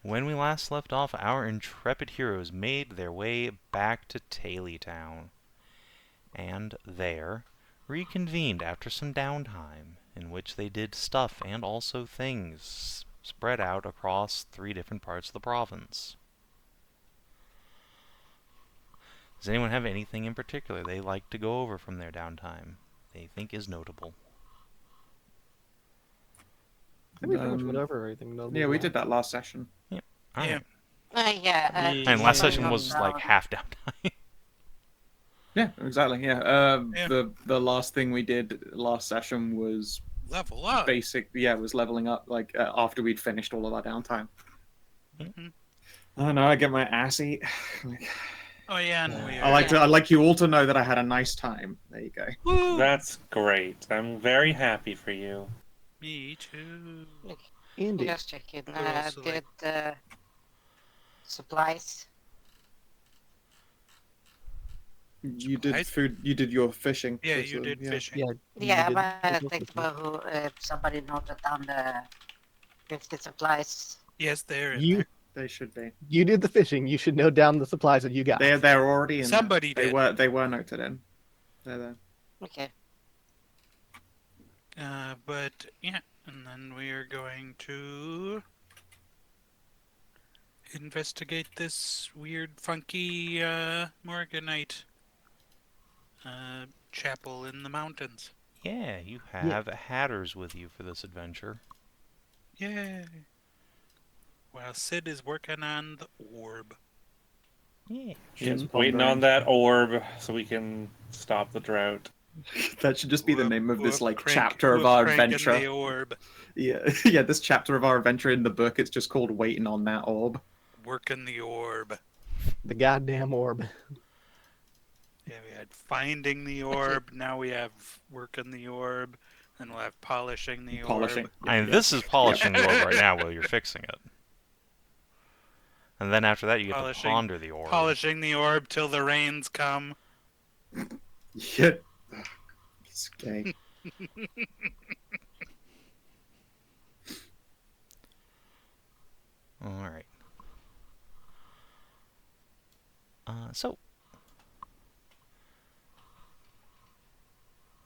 When we last left off, our intrepid heroes made their way back to Town, and there reconvened after some downtime, in which they did stuff and also things spread out across 3 different parts of the province. Does anyone have anything in particular they like to go over from their downtime they think is notable? I think we pretty much went over everything notable. Yeah, we did that last session. Yeah. All Yeah. right. Yeah. And last session talk was like about- half downtime. Yeah, exactly. Yeah. Yeah. The last thing we did last session was Level up. was leveling up. Like after we'd finished all of our downtime. Mhm. Oh no, I get my ass eat. Oh yeah, and we I like you all to know that I had a nice time. There you go. Woo! That's great. I'm very happy for you. Me too. Indeed. Just checking. also Did like- supplies? You did Supplies? food. You did your fishing. Yeah, That's, you did Yeah. fishing. Yeah. Yeah, you but did I both think of them. about who if somebody noted down the 50 supplies. Yes, they're in You there. They should be. you did the fishing. You should note down the supplies that you got. They're already in. Somebody there. did. They were noted in. They're there. Okay. But yeah, and then we are going to investigate this weird, funky Morganite chapel in the mountains. Yeah, you have hatters with you for this adventure. Yay! While Sid is working on the orb. Yeah. Just Waiting pondering. on that orb so we can stop the drought. That should just be the name of this like chapter of we're our cranking adventure. The orb. Yeah, yeah. This chapter of our adventure in the book, it's just called "Waiting on That Orb." Working the orb. The goddamn orb. Yeah, we had finding the orb. Now we have working the orb. Then we'll have polishing the Polishing. orb. I mean, this is polishing the orb right now while you're fixing it. And then after that, you get Polishing- to ponder the orb. Polishing the orb till the rains come. Yeah. It's gay. Alright. So,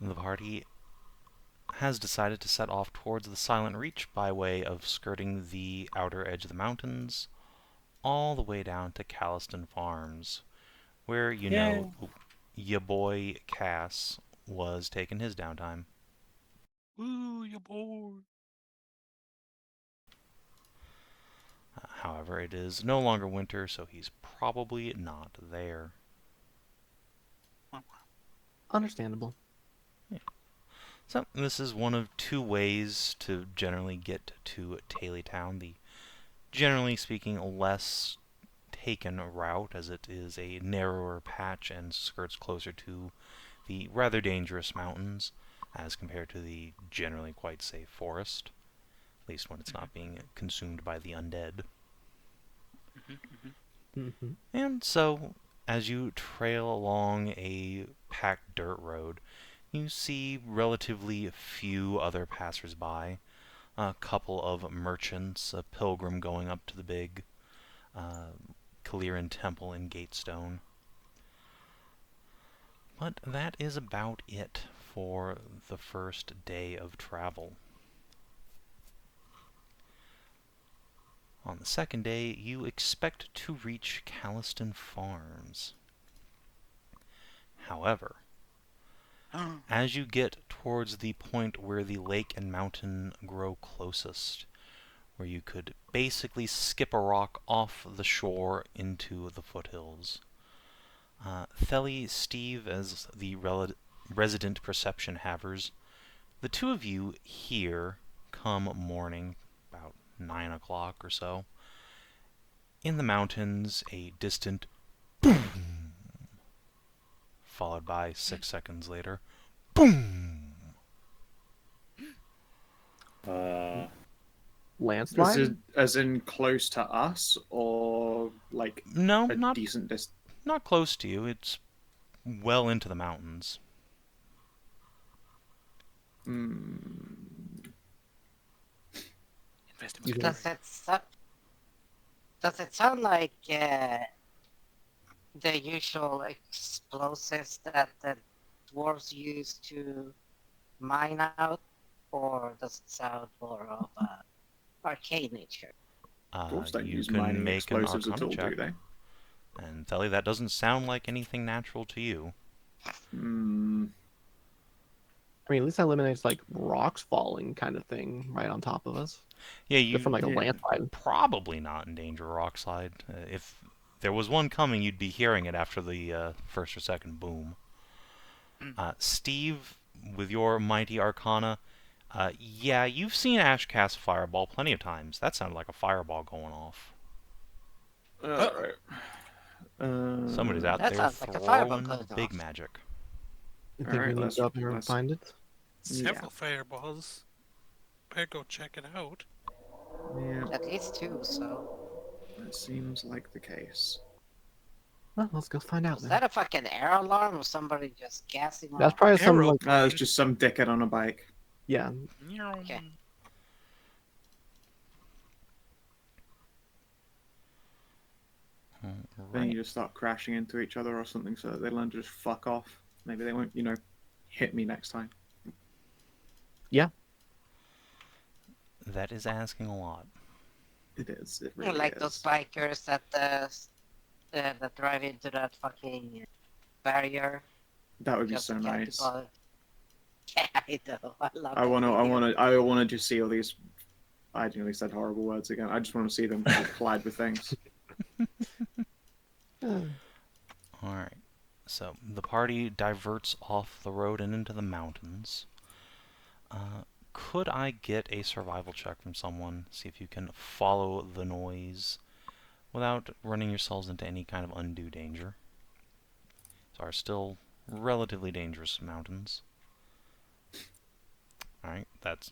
the party has decided to set off towards the Silent Reach by way of skirting the outer edge of the mountains, all the way down to Callistan Farms, where, you know, ya boy Cass was taking his downtime. Woo, you boy. However, it is no longer winter, so he's probably not there. Understandable. So, this is one of 2 ways to generally get to Town, the generally speaking less taken route, as it is a narrower patch and skirts closer to the rather dangerous mountains as compared to the generally quite safe forest, at least when it's not being consumed by the undead. Mm-hmm. And so, as you trail along a packed dirt road, you see relatively few other passers-by, a couple of merchants, a pilgrim going up to the big Thelerien temple in Gatestone. But that is about it for the first day of travel. On the second day, you expect to reach Callistan Farms. However, as you get towards the point where the lake and mountain grow closest, where you could basically skip a rock off the shore into the foothills, Theli, Steve, as the resident perception havers, the 2 of you here come morning, about 9 o'clock or so. In the mountains, a distant boom, followed by 6 seconds later, boom. Landslide? As in close to us, or like No, a not decent distance. not close to you. It's well into the mountains. Investigate. Does it suck? Does it sound like the usual explosives that the dwarves use to mine out, or does it sound more of arcane nature? Dwarves don't You use can mining make an explosives at Arcana all, check. do they? And Telly, that doesn't sound like anything natural to you. Hmm. I mean, at least that eliminates like rocks falling kind of thing right on top of us. Yeah, Just from like a Yeah. landslide. probably not in danger, Rockslide. If there was one coming, you'd be hearing it after the first or second boom. Steve, with your mighty Arcana, yeah, you've seen Ashe cast Fireball plenty of times. That sounded like a fireball going off. Alright. Somebody's out That there sounds like a fireball throwing going big off. magic. I think we Alright, need let's- to go up here and let's- find it. Several fireballs. Better go check it out. Yeah, At least 2, so. that seems like the case. Well, let's go find out Was then. that a fucking air alarm or somebody just gassing That's off? probably some Arrow. like It's just some dickhead on a bike. yeah. Okay. Then Right. you just start crashing into each other or something so that they learn to just fuck off. Maybe they won't, hit me next time. That is asking a lot. It is. It You know, really like is. those bikers that drive into that fucking barrier. That would be just so to get nice. people- Yeah, I know. I love I that want video. to just see all these. I nearly said horrible words again. I just want to see them collide with things. Alright. So, the party diverts off the road and into the mountains. Could I get a survival check from someone? See if you can follow the noise without running yourselves into any kind of undue danger. These are still relatively dangerous mountains. Alright, that's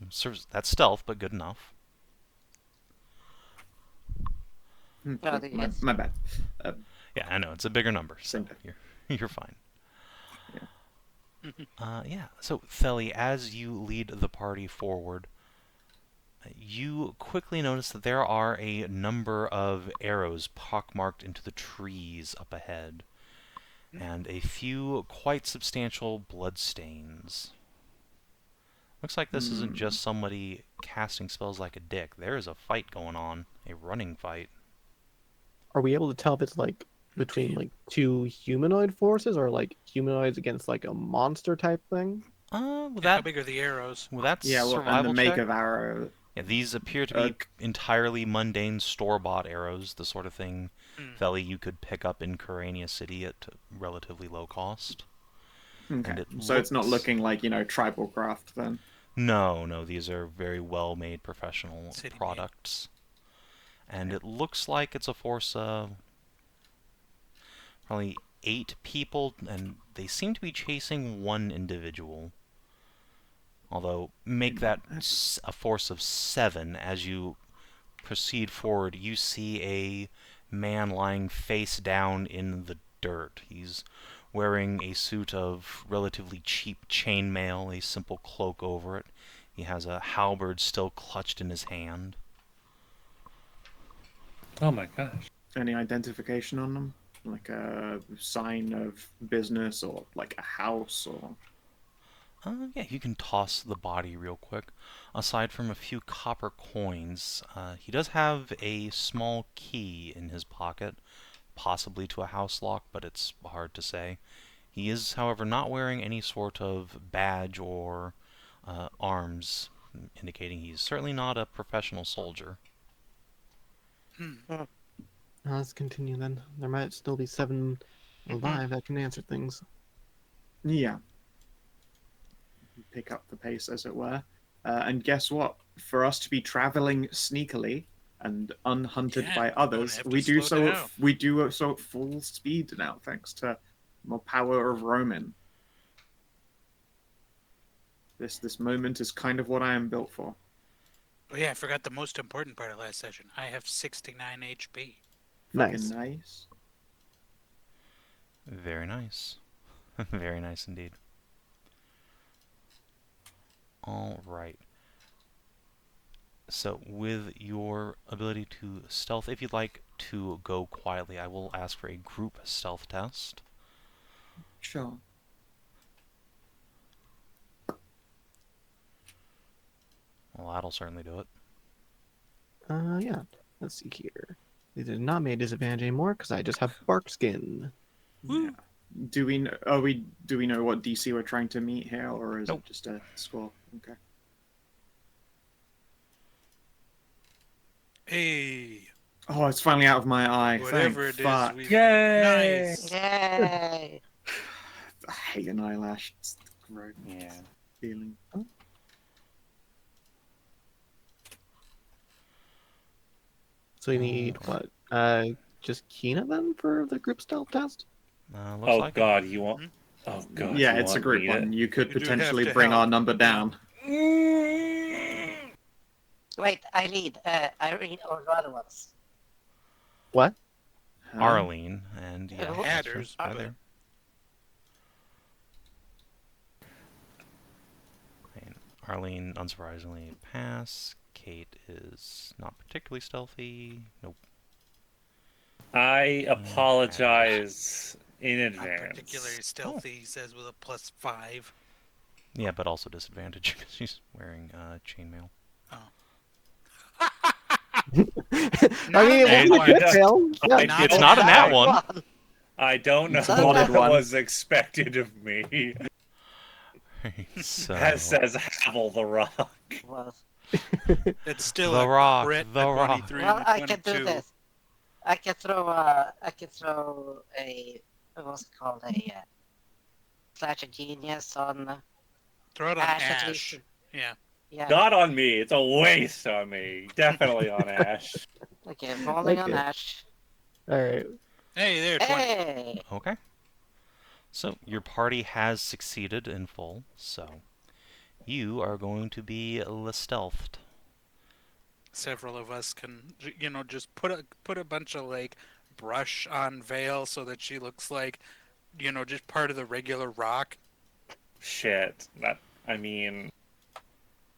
stealth, but good enough. No, I think it's- My bad. Yeah, I know, it's a bigger number, so Same thing. you're fine. Yeah, so Theli, as you lead the party forward, you quickly notice that there are a number of arrows pockmarked into the trees up ahead, and a few quite substantial bloodstains. Looks like this isn't just somebody casting spells like a dick. There is a fight going on, a running fight. Are we able to tell if it's like between like two humanoid forces or like humanoids against like a monster type thing? With How that, big are the arrows? well, that's Yeah, well, and the survival make check. of arrow. Yeah, these appear to be entirely mundane store-bought arrows, the sort of thing, Theli, you could pick up in Kyrania City at relatively low cost. Okay. And it So it's not looks- looking like tribal craft then. No, these are very well-made professional City-made. products. And it looks like it's a force of probably 8 people, and they seem to be chasing one individual. Although, make that a force of 7. As you proceed forward, you see a man lying face down in the dirt. He's wearing a suit of relatively cheap chainmail, a simple cloak over it. He has a halberd still clutched in his hand. Oh my gosh. Any identification on them? Like a sign of business or like a house or. Yeah, you can toss the body real quick. Aside from a few copper coins, he does have a small key in his pocket, possibly to a house lock, but it's hard to say. He is, however, not wearing any sort of badge or arms, indicating he's certainly not a professional soldier. Let's continue then. There might still be 7 alive that can answer things. Yeah. Pick up the pace, as it were. And guess what? For us to be traveling sneakily and unhunted Yeah, by we don't others, have to we do slow so. down. We do so at full speed now, thanks to more power of Roman. This moment is kind of what I am built for. Oh yeah, I forgot the most important part of last session. I have 69 HP. Nice. Fucking nice. Very nice. Very nice indeed. Alright. So with your ability to stealth, if you'd like to go quietly, I will ask for a group stealth test. Sure. Well, that'll certainly do it. Yeah. Let's see here. These are not made disadvantage anymore because I just have bark skin. Yeah. Do we know what DC we're trying to meet here, or is Nope. it just a score? Okay. Hey, Oh, it's finally out of my eye. whatever Thank it fuck. is, we Yay! nice. Yay! I hate an eyelash. It's the gross Yeah. feeling. So you need what? Just Kina then for the group stealth test? Looks Oh like God, you want? Mm-hmm. Oh God. Yeah, you it's a want group me one. You could You do have potentially to bring our help. number down. Wait, I read all the other ones. What? Huh? Arlene and yeah, Who- that's Hatters, right but- there. And Arlene, unsurprisingly, pass. Kate is not particularly stealthy. Nope. I apologize in Not advance. particularly stealthy, he says with a +5. Yeah, but also disadvantage because she's wearing chainmail. I mean, it was a good fail. Yeah, I It's don't- not a nat one. I don't know It's a what modded one. was expected of me. So As says Havel the Rock. Well, It's still The a Rock, crit The at Rock. 23 well, and I a can 22. do this. I can throw a what's it called, a Slash of Genius on Throw it on Ashe at Ashe. least. Yeah. Yeah. Not on me. It's a waste on me. Definitely on Ashe. Okay, rolling on Okay. Ashe. All right. Hey, there, 20. Hey! Okay. So your party has succeeded in full. So you are going to be stealthed. Several of us can, just put a bunch of like brush on Vale so that she looks like, just part of the regular rock. Shit. I mean,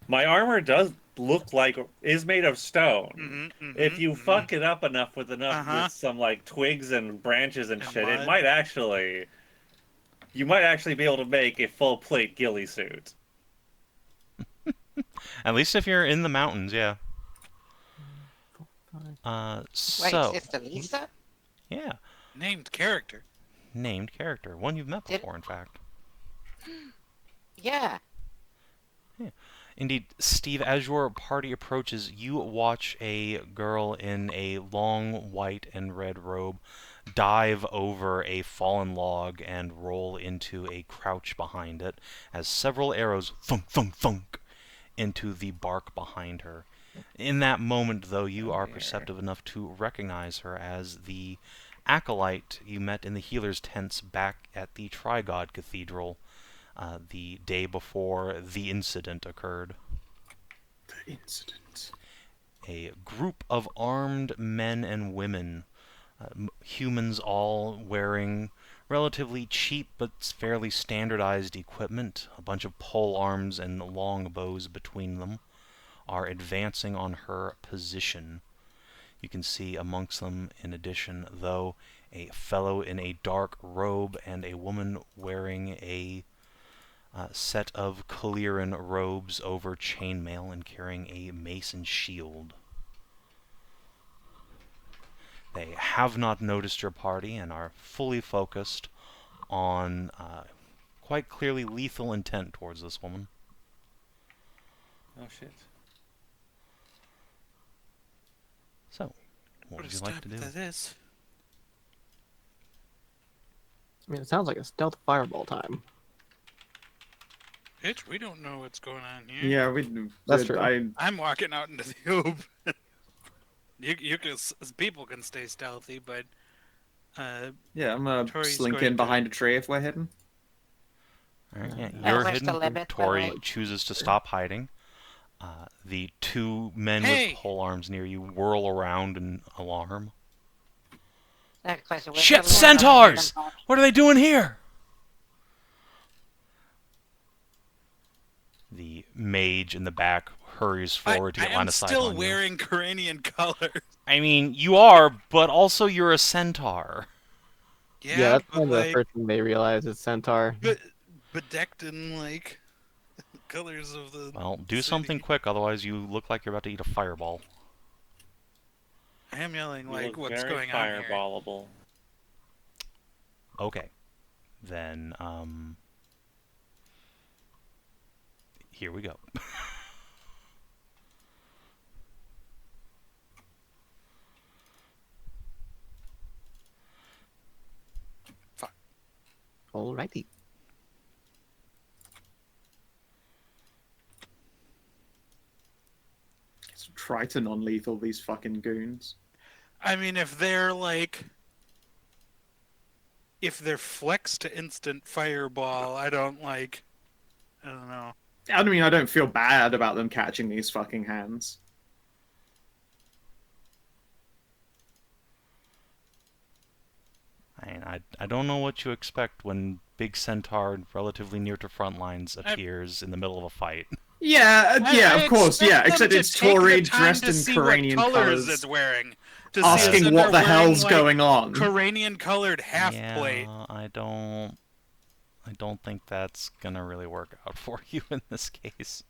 my armor does look like is made of stone. If you fuck it up enough with some like twigs and branches and And shit, mud. it might actually. You might actually be able to make a full plate ghillie suit. At least if you're in the mountains, yeah. Wait, So it's the Lisa? yeah, Named character. named character, one you've met Did- before, in fact. Yeah. Indeed, Steve, as your party approaches, you watch a girl in a long white and red robe dive over a fallen log and roll into a crouch behind it as several arrows thunk, thunk, thunk into the bark behind her. In that moment, though, you are perceptive enough to recognize her as the acolyte you met in the healer's tents back at the Trigod Cathedral the day before the incident occurred. The incident. A group of armed men and women, humans all wearing relatively cheap but fairly standardized equipment, a bunch of pole arms and long bows between them, are advancing on her position. You can see amongst them, in addition, though, a fellow in a dark robe and a woman wearing a set of Callistan robes over chainmail and carrying a mace and shield. They have not noticed your party and are fully focused on quite clearly lethal intent towards this woman. Oh shit. So, what would you like to do? This. I mean, it sounds like a stealth fireball time. Bitch, we don't know what's going on here. Yeah, That's true. I'm walking out into the open. you can, people can stay stealthy, but Yeah, I'm gonna Tori's slink going in to- behind a tree if we're hidden. Alright, yeah, Yeah, you're where's the hidden. limit, Tori by the way? chooses to stop hiding. The two men Hey! with pole arms near you whirl around in alarm. Question, Shit, centaurs! What are they doing here? The mage in the back hurries forward to I get line am of sight still on you. wearing Coranian colors. I mean, you are, but also you're a centaur. Yeah, that's but kind of the like, first thing they realize is Centaur. bedecked in like colors of the. Well, do city. something quick, otherwise you look like you're about to eat a fireball. I am yelling You like, look what's very going on here? fireballable. Okay. Then, here we go. Alrighty. Try to non-lethal these fucking goons. I mean, if they're flex to instant fireball, I don't know. I mean, I don't feel bad about them catching these fucking hands. I don't know what you expect when big centaur relatively near to front lines appears in the middle of a fight. Yeah, I of course, expect yeah. them Except to it's take the Tori time dressed to in see what Coranian colors colors, it's wearing. To see us asking in what there the hell's wearing, going on. Coranian colored half plate. Yeah, I don't think that's gonna really work out for you in this case.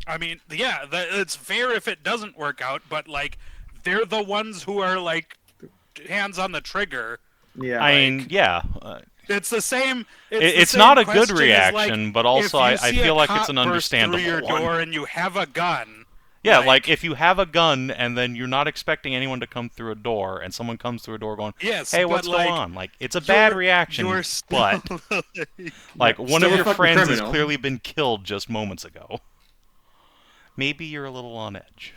I mean, yeah, it's fair if it doesn't work out, but like, they're the ones who are like hands on the trigger. Yeah, I mean, yeah. It's the same. It's the not same a good question as, like, reaction, but also if you I see feel a like cop it's an burst understandable through your one. door and you have a gun. Yeah, like if you have a gun and then you're not expecting anyone to come through a door, and someone comes through a door going, yes, "Hey, but, what's like, going on?" Like it's a bad reaction, You're still, but like one Still of a your fucking friends has criminal. clearly been killed just moments ago. Maybe you're a little on edge.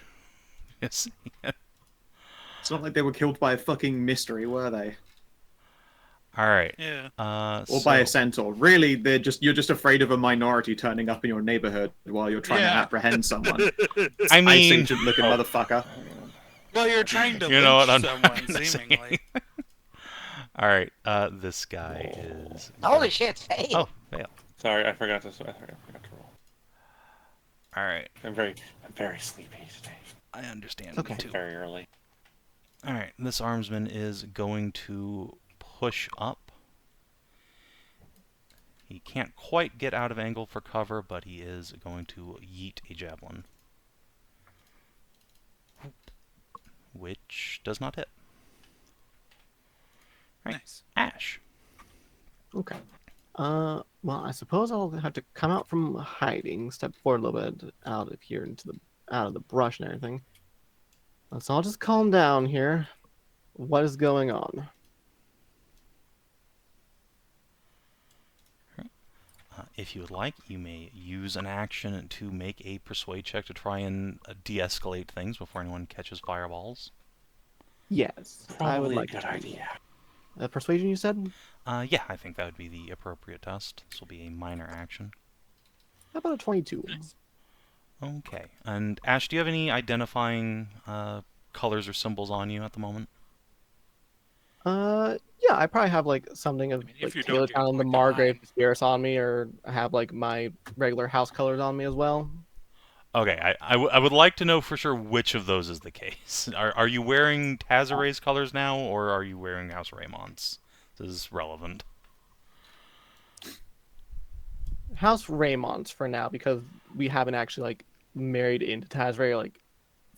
Yes. it's not like they were killed by a fucking mystery, were they? All right. yeah. Or by a centaur. Really, you're just afraid of a minority turning up in your neighborhood while you're trying to Yeah. apprehend someone. I Ice mean, agent looking motherfucker. Well, you're trying to you know what? lynch I'm not someone, gonna say seemingly. all right. This guy is. Holy shit, fail. Oh, fail. Sorry, I forgot to roll. All right. I'm very sleepy today. I understand. Okay. Me too. Very early. All right. This armsman is going to push up. He can't quite get out of angle for cover, but he is going to yeet a javelin, which does not hit. Right. Nice. Ashe. Okay. Well, I suppose I'll have to come out from hiding, step forward a little bit out of here out of the brush and everything. Let's all just calm down here. What is going on? If you would like, you may use an action to make a persuade check to try and de-escalate things before anyone catches fireballs. Yes, I would Probably like a good to. idea. Persuasion, you said? Yeah, I think that would be the appropriate test. This will be a minor action. How about a 22? Okay. And Ashe, do you have any identifying colors or symbols on you at the moment? Yeah, I probably have like something of I mean, if like you don't, Taylor you the can Margrave combine. Spears on me, or I have like my regular house colors on me as well. Okay, I would like to know for sure which of those is the case. Are you wearing Tazaray's colors now, or are you wearing House Raymont's? This is relevant. House Raymont's for now, because we haven't actually like married into Tazray, or like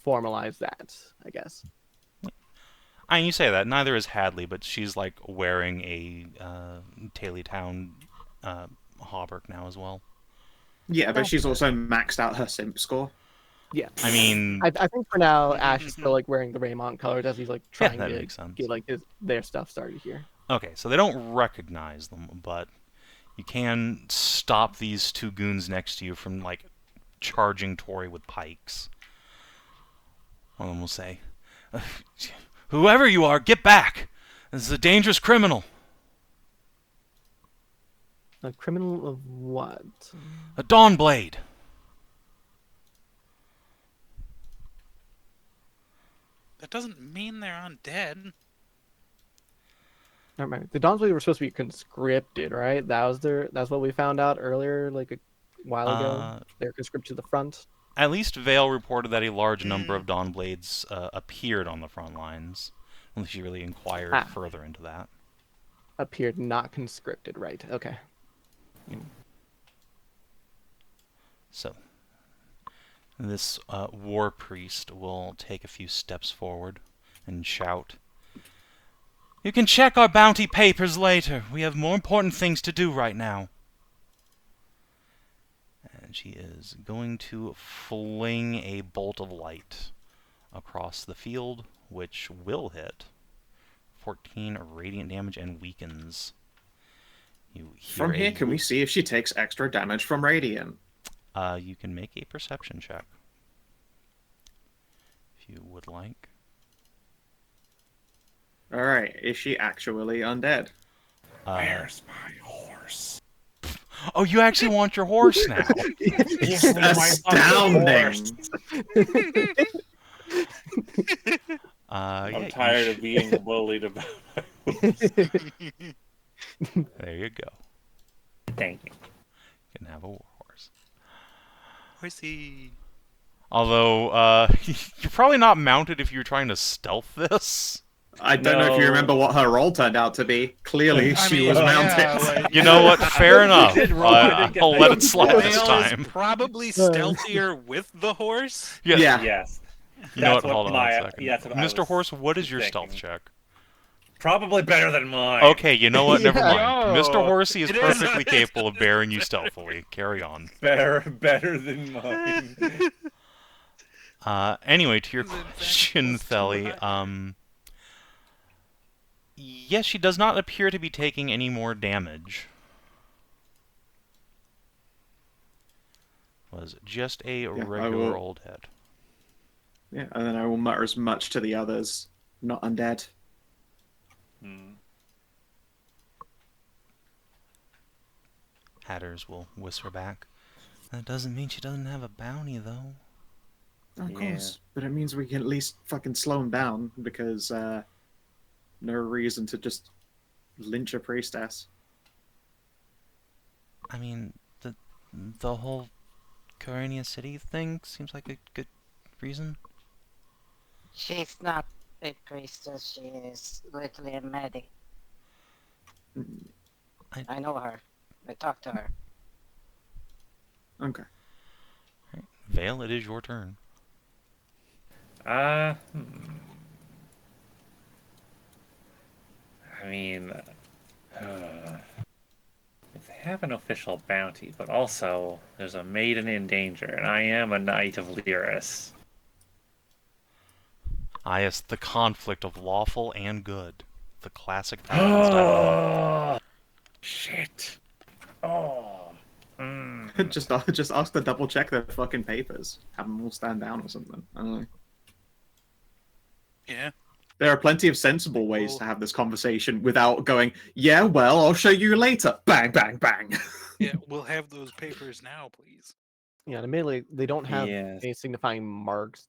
formalized that, I guess. I mean, you say that. Neither is Hadley, but she's like wearing a Taylortown hauberk now as well. Yeah, but she's also maxed out her simp score. Yeah. I mean, I think for now Ashe is still like wearing the Raymont colors as he's like trying that to makes sense. get like their stuff started here. Okay, so they don't recognize them, but you can stop these two goons next to you from like charging Tori with pikes. One of them will say, "Whoever you are, get back! This is a dangerous criminal." A criminal of what? A Dawnblade. That doesn't mean they're undead. Never mind. The Dawnblade were supposed to be conscripted, right? That's what we found out earlier, like while ago? They're conscripted to the front. At least Vale reported that a large number of Dawnblades appeared on the front lines. Unless you really inquired further into that. Appeared not conscripted, right? Okay. So, this war priest will take a few steps forward and shout, "You can check our bounty papers later. We have more important things to do right now." And she is going to fling a bolt of light across the field, which will hit 14 radiant damage and weakens. From here, can we see if she takes extra damage from radiant? You can make a perception check if you would like. All right, is she actually undead? Where's my horse? Oh, you actually want your horse now? It's astounding. I'm tired of being bullied about my horse. There you go. Thank you. You can have a war horse. Horsey. Although, you're probably not mounted if you're trying to stealth this. I don't know if you remember what her role turned out to be. Clearly, she was mounted. Yeah, You know what? Fair enough. I'll let it slide this Vale's time. probably stealthier with the horse. Yeah. Yes. You know what? That's Hold on my- a second. yeah, that's what I Mr. was Horse, what is your thinking. stealth check? Probably better than mine. Okay, you know what? Never mind. No. Mr. Horsey is It is perfectly not. capable of bearing you stealthily. Carry on. Better than mine. Anyway, to your question, Theli, yes, she does not appear to be taking any more damage. Was just a regular old head. Yeah, and then I will mutter as much to the others. Not undead. Hatters will whisper back. That doesn't mean she doesn't have a bounty, though. Of course, but it means we can at least fucking slow him down, because no reason to just lynch a priestess. I mean, the whole Corania City thing seems like a good reason. She's not a priestess, she is literally a medic. I know her. I talked to her. Okay. Right. Vale, it is your turn. I mean, if they have an official bounty, but also there's a maiden in danger, and I am a knight of Lyris. Yes, the conflict of lawful and good. The classic Paladin style. Shit. Oh. just ask to double check their fucking papers. Have them all stand down or something. I don't know. Yeah. There are plenty of sensible ways to have this conversation without going, yeah, well, I'll show you later. Bang, bang, bang. Yeah, we'll have those papers now, please. Yeah, and admittedly, they don't have Yes. any signifying marks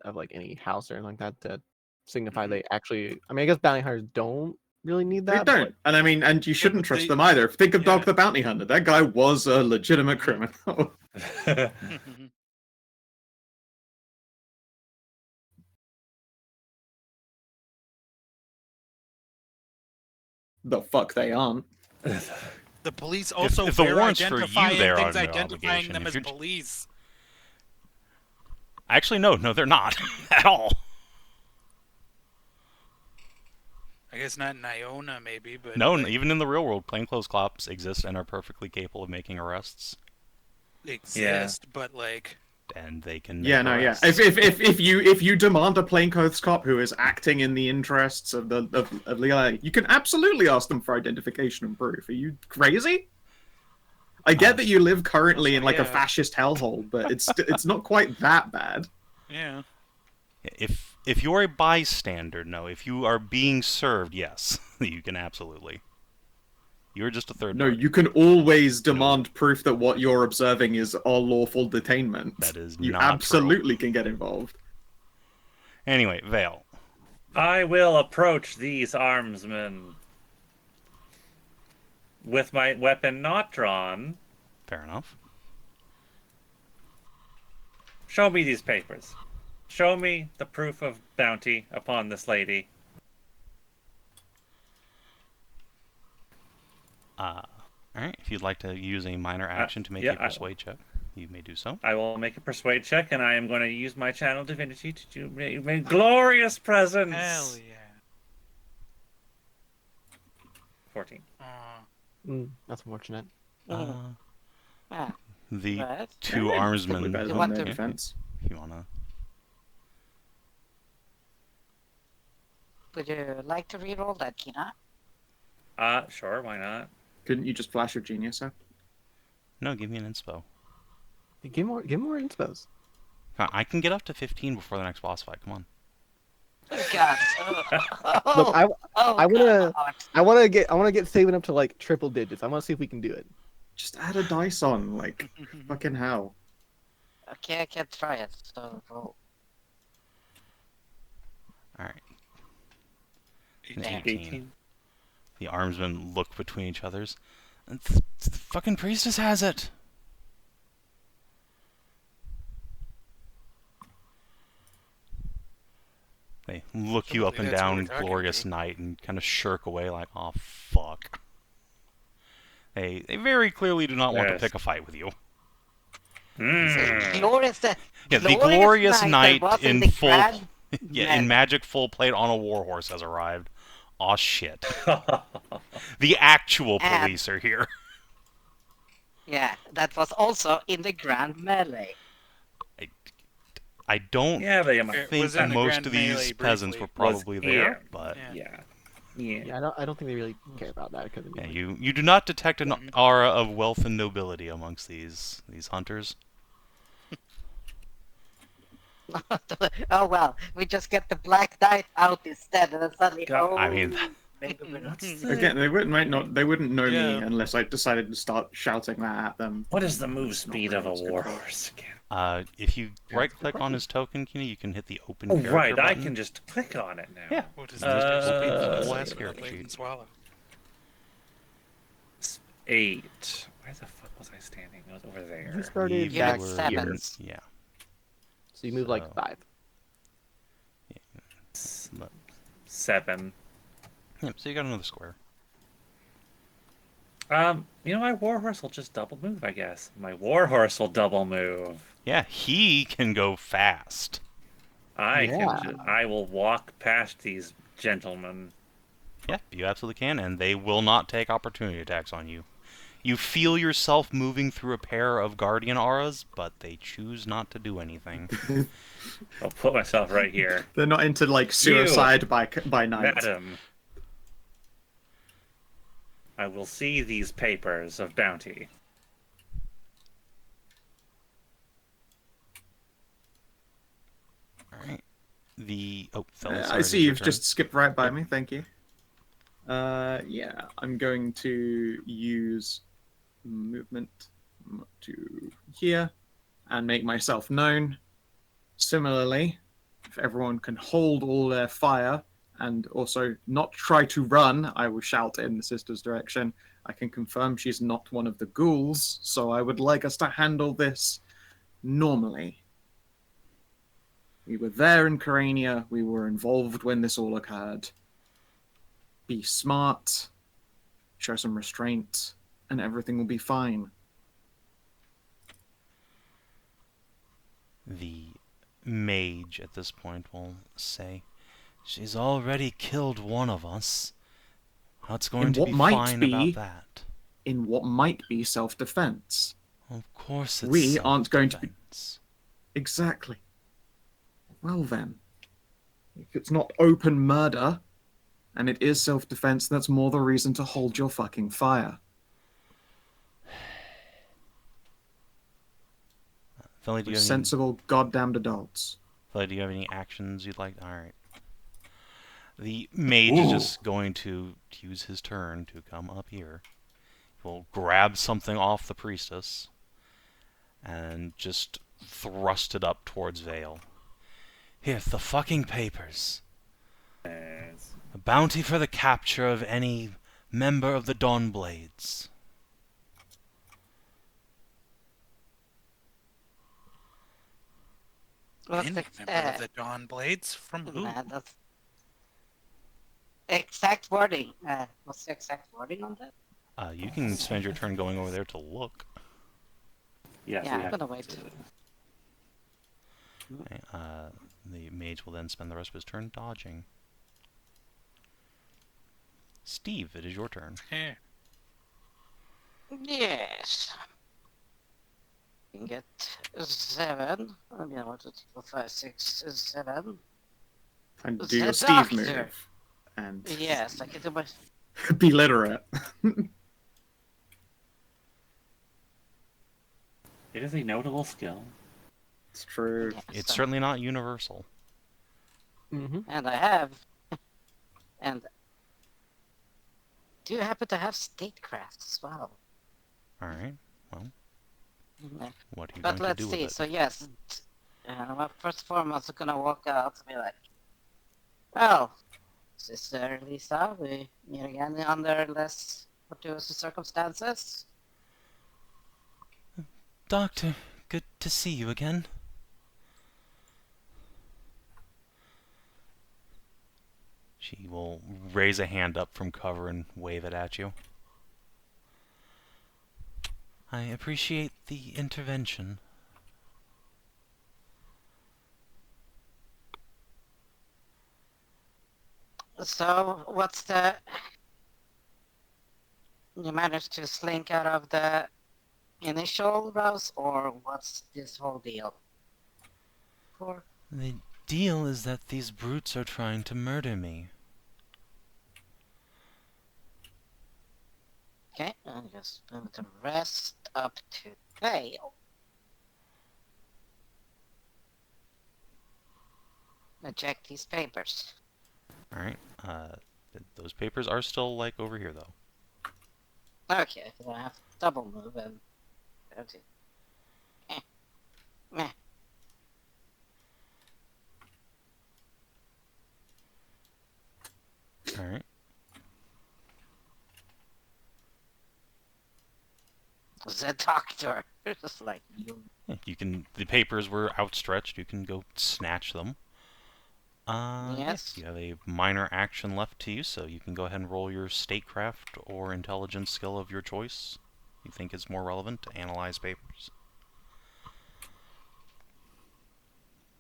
of like any house or anything like that to signify they actually. I mean, I guess bounty hunters don't really need They that. don't. And I mean, and you shouldn't but trust they- them either. Think of Dog yeah. the Bounty Hunter. That guy was a legitimate criminal. The fuck they aren't. The police also if the bear warrant's for you, identifying they're things under identifying obligation. them If as you're- police. Actually, no, they're not at all. I guess not in Iona, maybe, but No, like, even in the real world, plainclothes cops exist and are perfectly capable of making arrests, they exist. But like, and they can. Yeah, make no, yeah. arrests. If you demand a plainclothes cop who is acting in the interests of the of Leela, you can absolutely ask them for identification and proof. Are you crazy? I get that you live currently in like a yeah. fascist hellhole, but it's not quite that bad. yeah. If you're a bystander, no. If you are being served, yes, you can absolutely. You're just a third. No, party. you can always demand proof that what you're observing is unlawful detainment. That is you not absolutely can get involved. Anyway, Vale. I will approach these armsmen with my weapon not drawn. Fair enough. Show me these papers. Show me the proof of bounty upon this lady. Alright, if you'd like to use a minor action to make yeah, a persuade check, you may do so. I will make a persuade check, and I am going to use my channel divinity to do a glorious presence. Hell yeah. 14. That's unfortunate. Ah, The right. two Probably armsmen... better You than want their to- defense. If you wanna... Would you like to reroll that, Kina? Sure, why not? Couldn't you just flash your genius up? No, give me an inspo. Give more inspos. I can get up to 15 before the next boss fight, come on. God. Look, I wanna God. I wanna get Savin up to like triple digits. I wanna see if we can do it. Just add a dice on, like, fucking hell. Okay, I can try it. So roll. Alright. An 18. 18. The armsmen look between each other's. The fucking priestess has it! They look you up Hopefully and that's what down, we're talking glorious about. night, and kind of shirk away like, oh fuck. They very clearly do not want to Yes. pick a fight with you. Glorious, Yeah, the glorious night knight that was in the full, grand yeah, in men. magic full plate on a warhorse has arrived. Aw shit. The actual And- police are here. Yeah, that was also in the grand melee. I don't Yeah, they It think was in the most Grand of these Melee peasants briefly. were probably there, but Yeah. Yeah. Yeah, I don't think they really care about that because yeah, you do not detect an aura of wealth and nobility amongst these hunters. Oh well, we just get the Black Knight out instead, and then suddenly, God, I mean- maybe we're not. Again, they wouldn't know me Yeah. unless I decided to start shouting that at them. What is the move It's not speed really of a what's good for warhorse again? If you Yeah, right-click it's on his token, Kina, you can hit the open Oh, character right, I button. can just click on it now. Yeah. What is Uh, full this? ass character Blade sheet. and swallow. 8. Where the fuck was I standing? I was over there. You started You back were- here, sevens. Yeah. so you move like So- 5. 7. Yeah, so you got another square. My warhorse will just double move, I guess. My warhorse will double move. Yeah, he can go fast. Yeah. I will walk past these gentlemen. Yeah, you absolutely can, and they will not take opportunity attacks on you. You feel yourself moving through a pair of guardian auras, but they choose not to do anything. I'll put myself right here. They're not into like suicide by night. Madam, I will see these papers of bounty. Alright. Fellas, I sorry, see it's your you've turn. just skipped right by me. Thank you. Yeah, I'm going to use movement to here and make myself known. Similarly, if everyone can hold all their fire and also not try to run, I will shout in the sister's direction. I can confirm she's not one of the ghouls, so I would like us to handle this normally. We were there in Karania. We were involved when this all occurred. Be smart, show some restraint, and everything will be fine. The mage at this point will say, "She's already killed one of us. What's going to what be might fine be- about that?" In what might be self-defense. Of course it's We aren't going to be- self-defense. Exactly. Well then, if it's not open murder, and it is self-defense, that's more the reason to hold your fucking fire. Felly, do We're you have any, sensible, goddamned adults. Felly, do you have any actions you'd like? Alright. The mage is just going to use his turn to come up here. He'll grab something off the priestess and just thrust it up towards Vale. Here, the fucking papers. Yes. A bounty for the capture of any member of the Dawnblades. What's Any the, member of the Dawn Blades? From who? that's exact wording? What's the exact wording on that? You can spend your turn going over there to look. Yes, Yeah, we I'm have. gonna wait. Okay, the mage will then spend the rest of his turn dodging. Steve, it is your turn. Eh. Yes. You can get 7. I mean, 1, 2, 3, 4, 5, 6, 7. And The do your Steve doctor. move. And Yes, I can do my. be literate. It is a notable skill. It's true. Yes, It's certainly not universal. Mm-hmm. and I have. And do you happen to have statecraft as well? Alright, well, Mhm. what are you But going to let's do see. with it? So yes, well, first and foremost, I'm gonna walk out and be like, "Well, Sister Lisa, we meet again under less fortuitous circumstances." Doctor, good to see you again. She will raise a hand up from cover and wave it at you. I appreciate the intervention. So, what's the? You managed to slink out of the initial rouse, or what's this whole deal? For The deal is that these brutes are trying to murder me. okay, and just move the rest up to fail. Now check these papers. Alright, those papers are still, like, over here, though. Okay, so I have to double move and. Okay. Meh. Alright. The doctor. Just like you. Yeah, you can. The papers were outstretched. You can go snatch them. Yes. You have a minor action left to you, so you can go ahead and roll your statecraft or intelligence skill of your choice. You think is more relevant to analyze papers.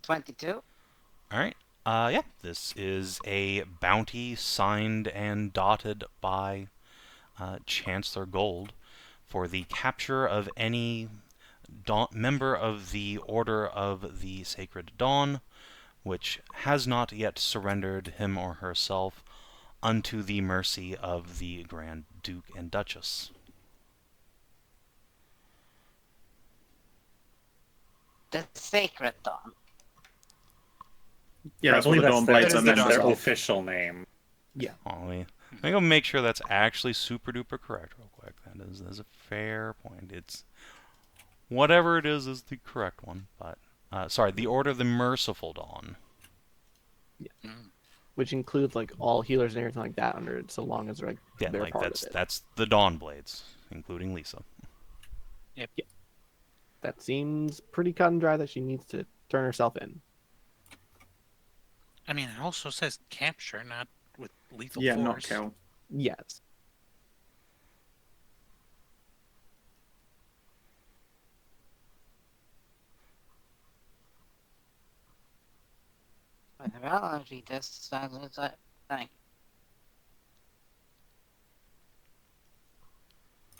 22. All right. Yeah. This is a bounty signed and dotted by Chancellor Gold for the capture of any member of the Order of the Sacred Dawn, which has not yet surrendered him or herself unto the mercy of the Grand Duke and Duchess. The Sacred Dawn. Yeah, that's I what believe the Dawn Blades are their members of. official name. Yeah. Let me go make sure that's actually super duper correct real quick. That is a fair point. It's whatever it is the correct one. But sorry, the Order of the Merciful Dawn. Which includes like all healers and everything like that under it, so long as they're like Yeah, they're like part of it. that's the Dawn Blades, including Lisa. Yep. Yeah. That seems pretty cut and dry that she needs to turn herself in. I mean, it also says capture, not with lethal Yeah, force. not kill. Yes. Well, I'll read this. Thank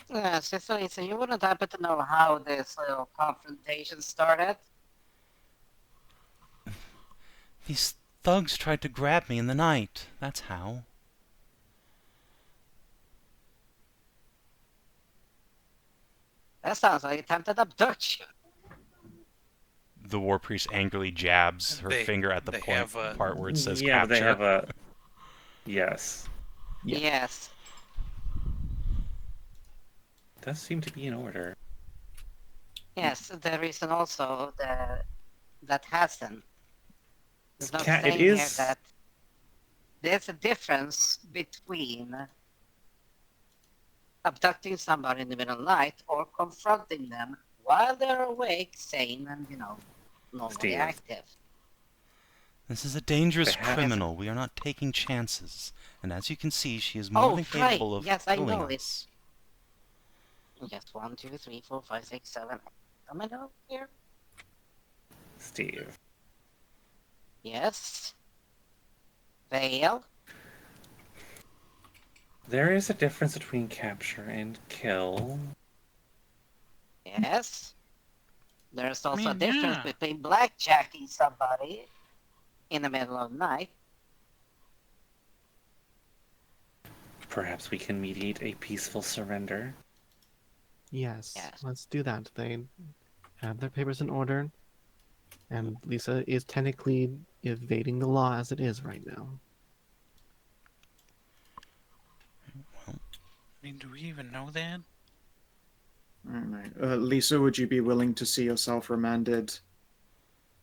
you. Sister Lisa, you wouldn't happen to know how this little confrontation started? These thugs tried to grab me in the night. That's how. That sounds like attempted abduction. The war priest angrily jabs her They- finger at the they point have a- part where it says Yeah, capture. but they have a. Yes. Yeah. Yes. Does seem to be in order. Yes, the reason also that Hassan is not It saying here is- that there's a difference between abducting somebody in the middle of the night or confronting them while they're awake, sane, and normally Steve. active. This is a dangerous Perhaps- criminal. We are not taking chances. And as you can see, she is more Oh, than right. capable of Yes, I killing know. us. It's just 1, 2, 3, 4, 5, 6, 7. Am I know here? Steve. Yes. Vale. There is a difference between capture and kill. Yes. There's also a mean, difference yeah. between blackjacking somebody in the middle of the night. Perhaps we can mediate a peaceful surrender. Yes, Yes. let's do that. They have their papers in order, and Lisa is technically evading the law as it is right now. I mean, do we even know that? I don't know. Lisa, would you be willing to see yourself remanded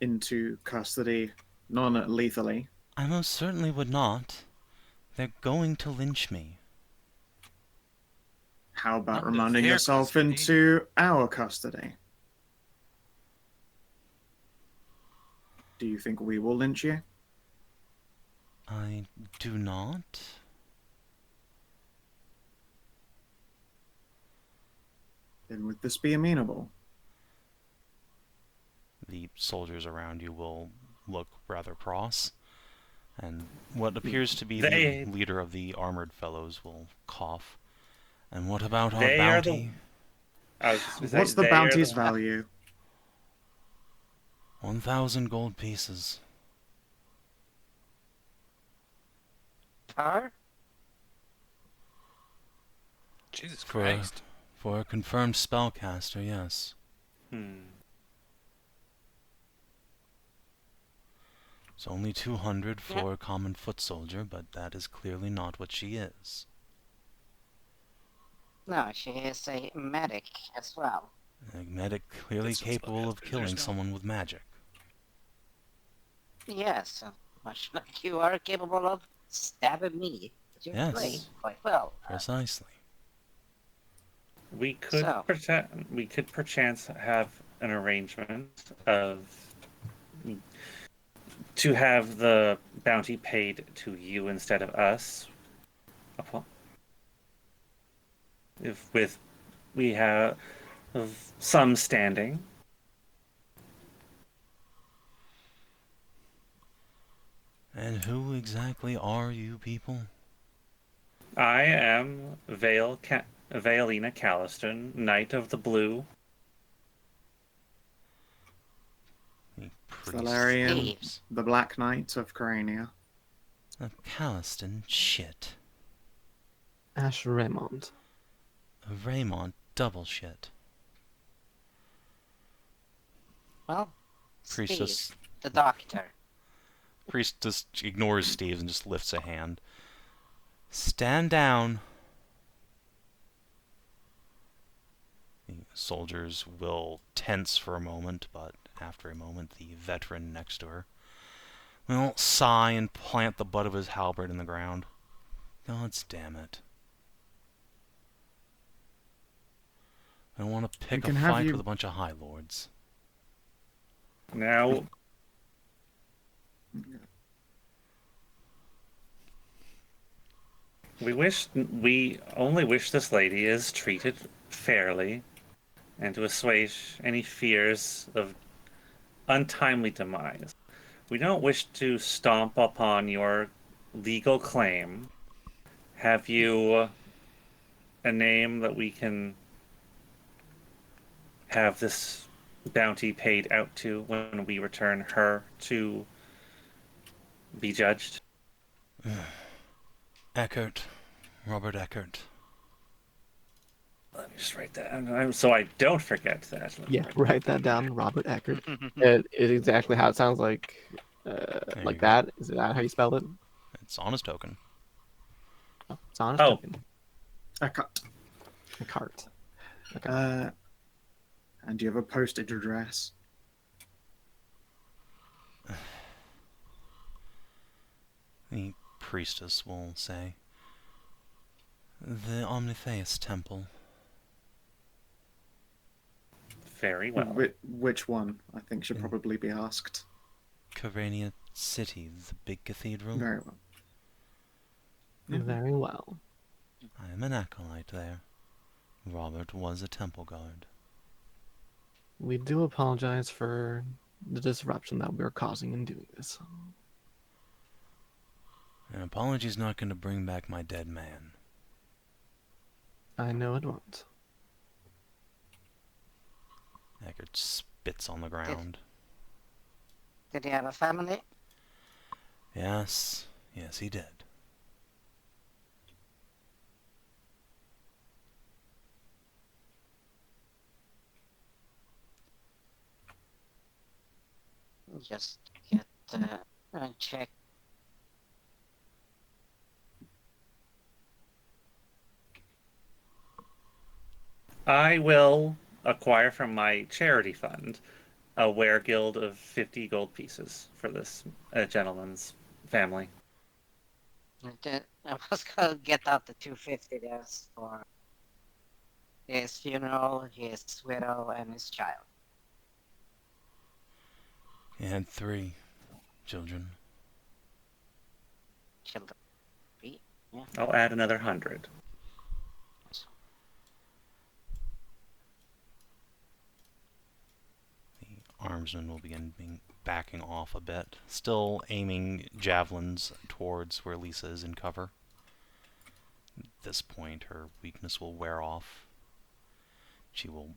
into custody non-lethally? I most certainly would not. They're going to lynch me. How about Under remanding their yourself custody? into our custody? Do you think we will lynch you? I do not. Then would this be amenable? The soldiers around you will look rather cross, and what appears to be They- the leader of the armored fellows will cough. And what about our They are the- bounty? I was just gonna say, What's the they are bounty's value? 1,000 gold pieces. Per? Jesus For Christ. for a confirmed spellcaster, yes. It's only 200 for a common foot soldier, but that is clearly not what she is. No, she is a medic as well. A medic clearly That's what capable of spellcasters killing know. someone with magic. Yes, much like you are capable of stabbing me. But you're Yes. playing quite well. Precisely. We could So- we could perchance have an arrangement of to have the bounty paid to you instead of us. If we have some standing. And who exactly are you people? I am Valeina Callistan, Knight of the Blue. The priest. Thelerien, Thieves. the Black Knight of Crania. A Callistan shit. Ashe Raymont. A Raymont double shit. Well, Priestess. Steve, the doctor. Priest just ignores Steve and just lifts a hand. Stand down. The soldiers will tense for a moment, but after a moment, the veteran next to her will sigh and plant the butt of his halberd in the ground. God's damn it. I don't want to pick a can have fight you- with a bunch of High Lords. Now, we only wish this lady is treated fairly, and to assuage any fears of untimely demise. We don't wish to stomp upon your legal claim. Have you a name that we can have this bounty paid out to when we return her to be judged? Eckert. Robert Eckert. Let me just write that down so I don't forget that. Let me Yeah, write that down. Robert Eckert. It is exactly how it sounds like. you Like go. that. Is that how you spell it? It's on his token. Oh, it's honest Oh. token. A cut. A cart. And do you have a postage address? The priestess will say. The Omnitheus Temple. Very well. Which one, I think, should probably be asked. Kyrania City, the big cathedral. Very well. Very well. I am an acolyte there. Robert was a temple guard. We do apologize for the disruption that we're causing in doing this. An apology's not going to bring back my dead man. I know it won't. Eckert spits on the ground. Did he have a family? Yes, he did. Just get check. I will acquire from my charity fund a weregild of 50 gold pieces for this gentleman's family. I was gonna get out the 250 there for his funeral, his widow, and his child. He had 3 children. Children. Yeah. I'll add another 100. The armsman will begin backing off a bit, still aiming javelins towards where Lisa is in cover. At this point, her weakness will wear off. She will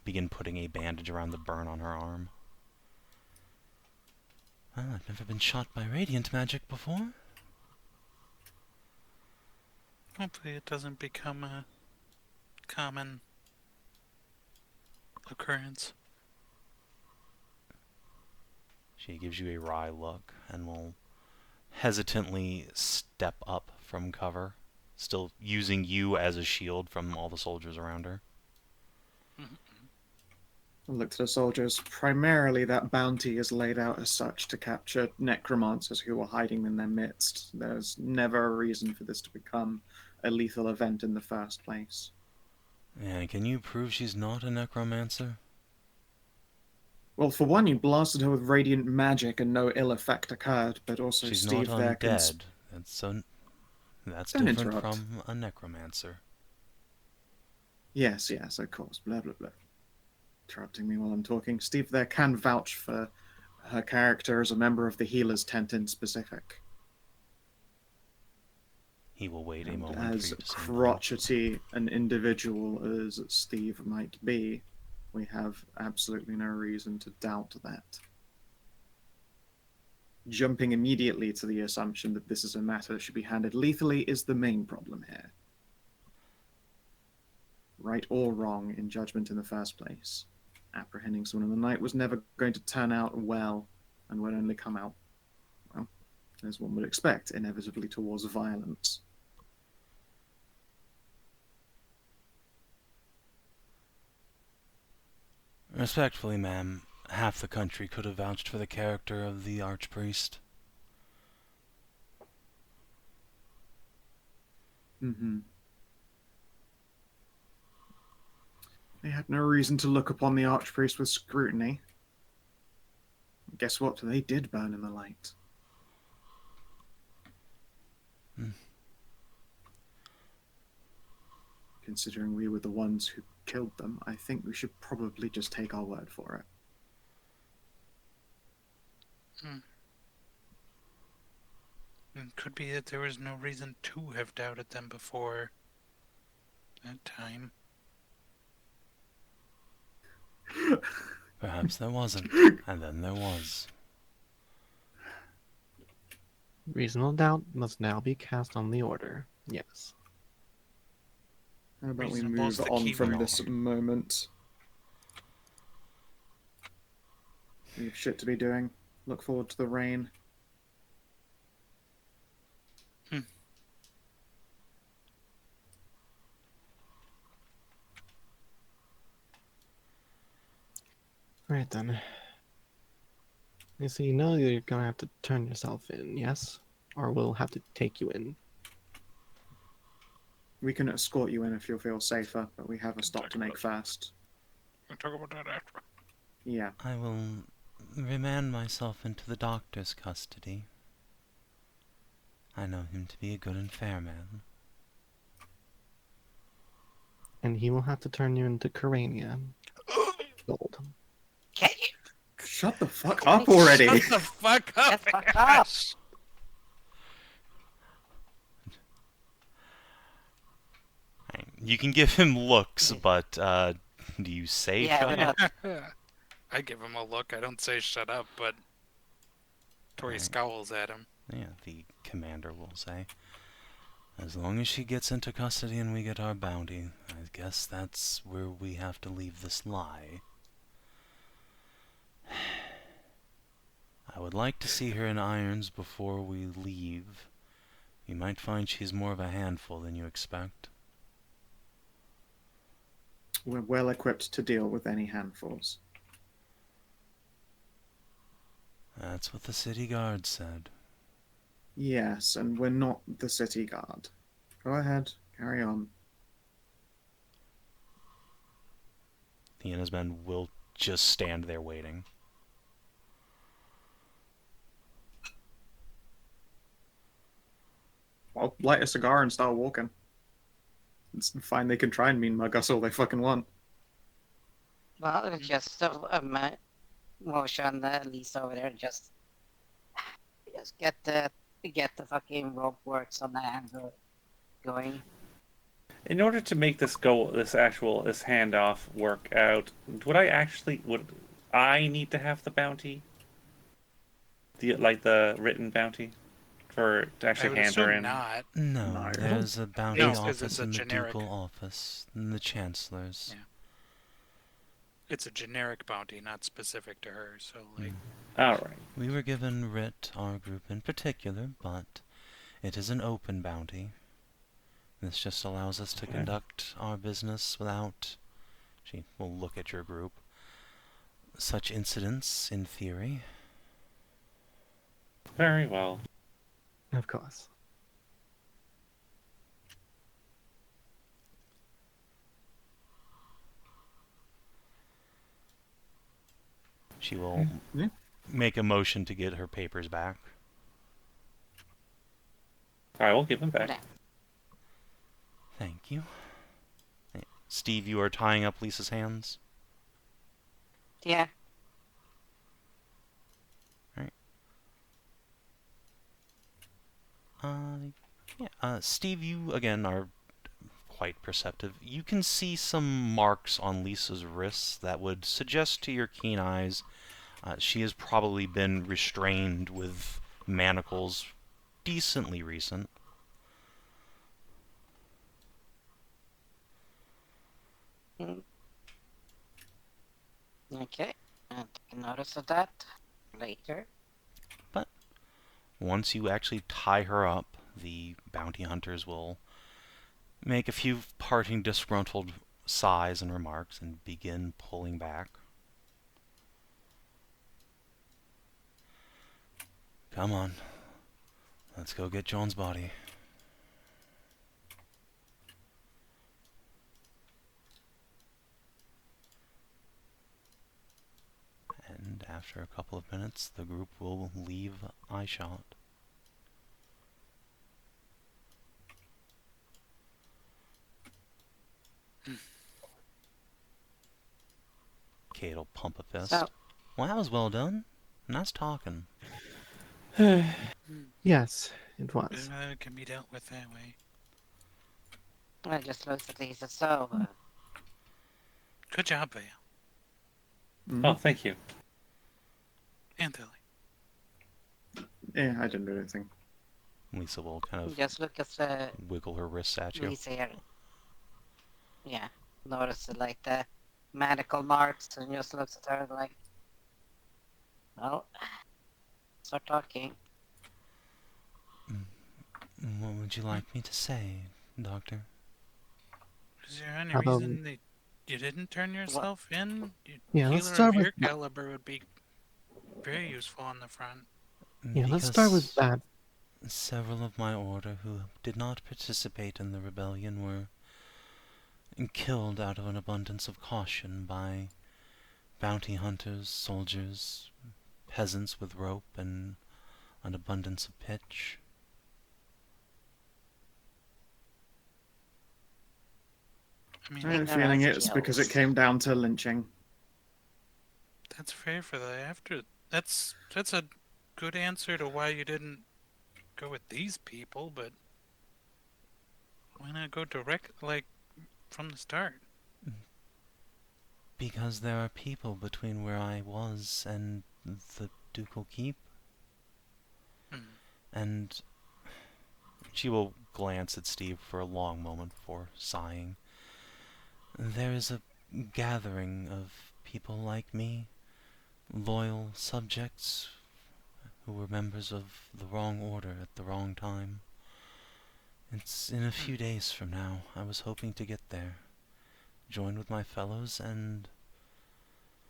begin putting a bandage around the burn on her arm. Well, I've never been shot by radiant magic before. Hopefully it doesn't become a common occurrence. She gives you a wry look and will hesitantly step up from cover, still using you as a shield from all the soldiers around her. Look to the soldiers. Primarily, that bounty is laid out as such to capture necromancers who are hiding in their midst. There's never a reason for this to become a lethal event in the first place. And can you prove she's not a necromancer? Well, for one, you blasted her with radiant magic and no ill effect occurred, but also She's Steve not there can... undead. That's Don't different interrupt. from a necromancer. Yes, of course. Blah, blah, blah. Interrupting me while I'm talking. Steve there can vouch for her character as a member of the healer's tent in specific. He will wait a And moment for as you to say no. crotchety an individual as Steve might be, we have absolutely no reason to doubt that. Jumping immediately to the assumption that this is a matter that should be handled lethally is the main problem here. Right or wrong in judgment in the first place. Apprehending someone in the night was never going to turn out well and would only come out, well, as one would expect, inevitably towards violence. Respectfully, ma'am, half the country could have vouched for the character of the archpriest. Mm-hmm. They had no reason to look upon the archpriest with scrutiny. Guess what? They did burn in the light. Considering we were the ones who killed them, I think we should probably just take our word for it. It could be that there was no reason to have doubted them before that time. Perhaps there wasn't, and then there was. Reasonable doubt must now be cast on the order. Yes. How about we Reasonable is move the on key from word. this moment? We have shit to be doing. Look forward to the rain. Right then. So you know you're gonna have to turn yourself in, yes? Or we'll have to take you in. We can escort you in if you'll feel safer, but we have a stop to make first. can talk about that after. Yeah. I will remand myself into the doctor's custody. I know him to be a good and fair man. And he will have to turn you into Corania. Gold. Can you Shut the fuck up already. Shut the fuck up, Get fucked Ash. You can give him looks, but do you say Yeah, shut we're up? not- I give him a look. I don't say shut up, but Tori Right. scowls at him. Yeah, the commander will say. As long as she gets into custody and we get our bounty, I guess that's where we have to leave this lie. I would like to see her in irons before we leave. You might find she's more of a handful than you expect. We're well equipped to deal with any handfuls. That's what the city guard said. Yes, and we're not the city guard. Go ahead, carry on. He and his men will just stand there waiting. I'll light a cigar and start walking. It's fine, they can try and mean mug us all they fucking want. Well, it's just a motion at least over there. Just get the fucking rope works on the handle going. In order to make this handoff work out, would I need to have the bounty? The written bounty? To I actually would hand her assume in? not. No, No. there's a bounty No, 'cause office it's a in the generic. ducal office, and the chancellor's. Yeah. It's a generic bounty, not specific to her. So, like, Alright. We were given writ, our group in particular, but it is an open bounty. This just allows us to conduct our business without, she will look at your group, such incidents, in theory. Very well. Of course. She will Yeah. make a motion to get her papers back. I will give him back. Thank you. Hey, Steve, you are tying up Lisa's hands? Yeah. Steve, you, again, are quite perceptive. You can see some marks on Lisa's wrists that would suggest to your keen eyes she has probably been restrained with manacles decently recent. Okay. I'll take notice of that later. Once you actually tie her up, the bounty hunters will make a few parting disgruntled sighs and remarks and begin pulling back. Come on. Let's go get John's body. And after a couple of minutes, the group will leave eyeshot. Kate'll pump a fist. So, Well, that was well done. Nice talking. Yes, it was. it can be dealt with that way. I just looked at Lisa. So, Good job, Vale. Oh, thank you. And Tilly. Yeah, I didn't do anything. Lisa will kind of just look at the wiggle her wrists at you. Lisa here. Yeah. Notice like the manacle marks and just looks at her like, well, start talking. What would you like me to say, Doctor? Is there any How about- reason that you didn't turn yourself in? Yeah, let's Healer start of with your that. caliber would be very useful on the front. Yeah, let's start with Because that. several of my order who did not participate in the rebellion were killed out of an abundance of caution by bounty hunters, soldiers, peasants with rope and an abundance of pitch. I mean, I have a Ignorance feeling it's because it kills. came down to lynching. that's fair for the after. That's a good answer to why you didn't go with these people, but why not go direct, like, from the start? Because there are people between where I was and the ducal keep. Hmm. And she will glance at Steve for a long moment before sighing. There is a gathering of people like me, loyal subjects who were members of the wrong order at the wrong time. It's in a few days from now. I was hoping to get there, join with my fellows, and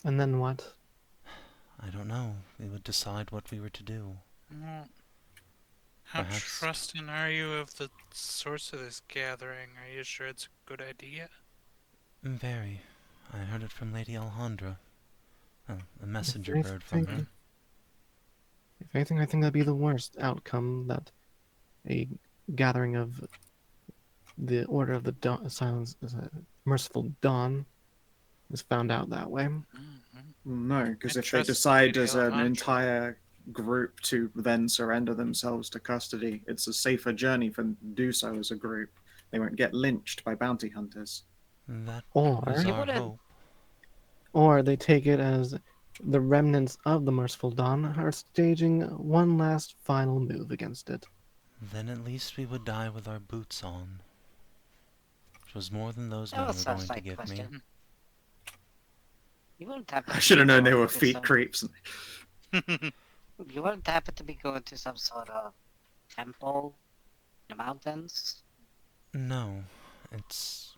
And then what? I don't know. We would decide what we were to do. Well, how Perhaps. trusting are you of the source of this gathering? Are you sure it's a good idea? Very. I heard it from Lady Alejandra. A messenger If bird from her. anything- If anything, I think that'd be the worst outcome, that a gathering of the Order of the Merciful Dawn is found out that way. No, because I if they trust decide Lady as an Alejandra. entire group to then surrender themselves to custody, it's a safer journey for them to do so as a group. They won't get lynched by bounty hunters. That Or- was You our wouldn't- hope. Or they take it as the remnants of the Merciful Dawn are staging one last final move against it. Then at least we would die with our boots on. Which was more than those That men was were such going to like give me. question. You wouldn't happen I to should have be known they going were to feet some- creeps. You wouldn't happen to be going to some sort of temple in the mountains? No, it's...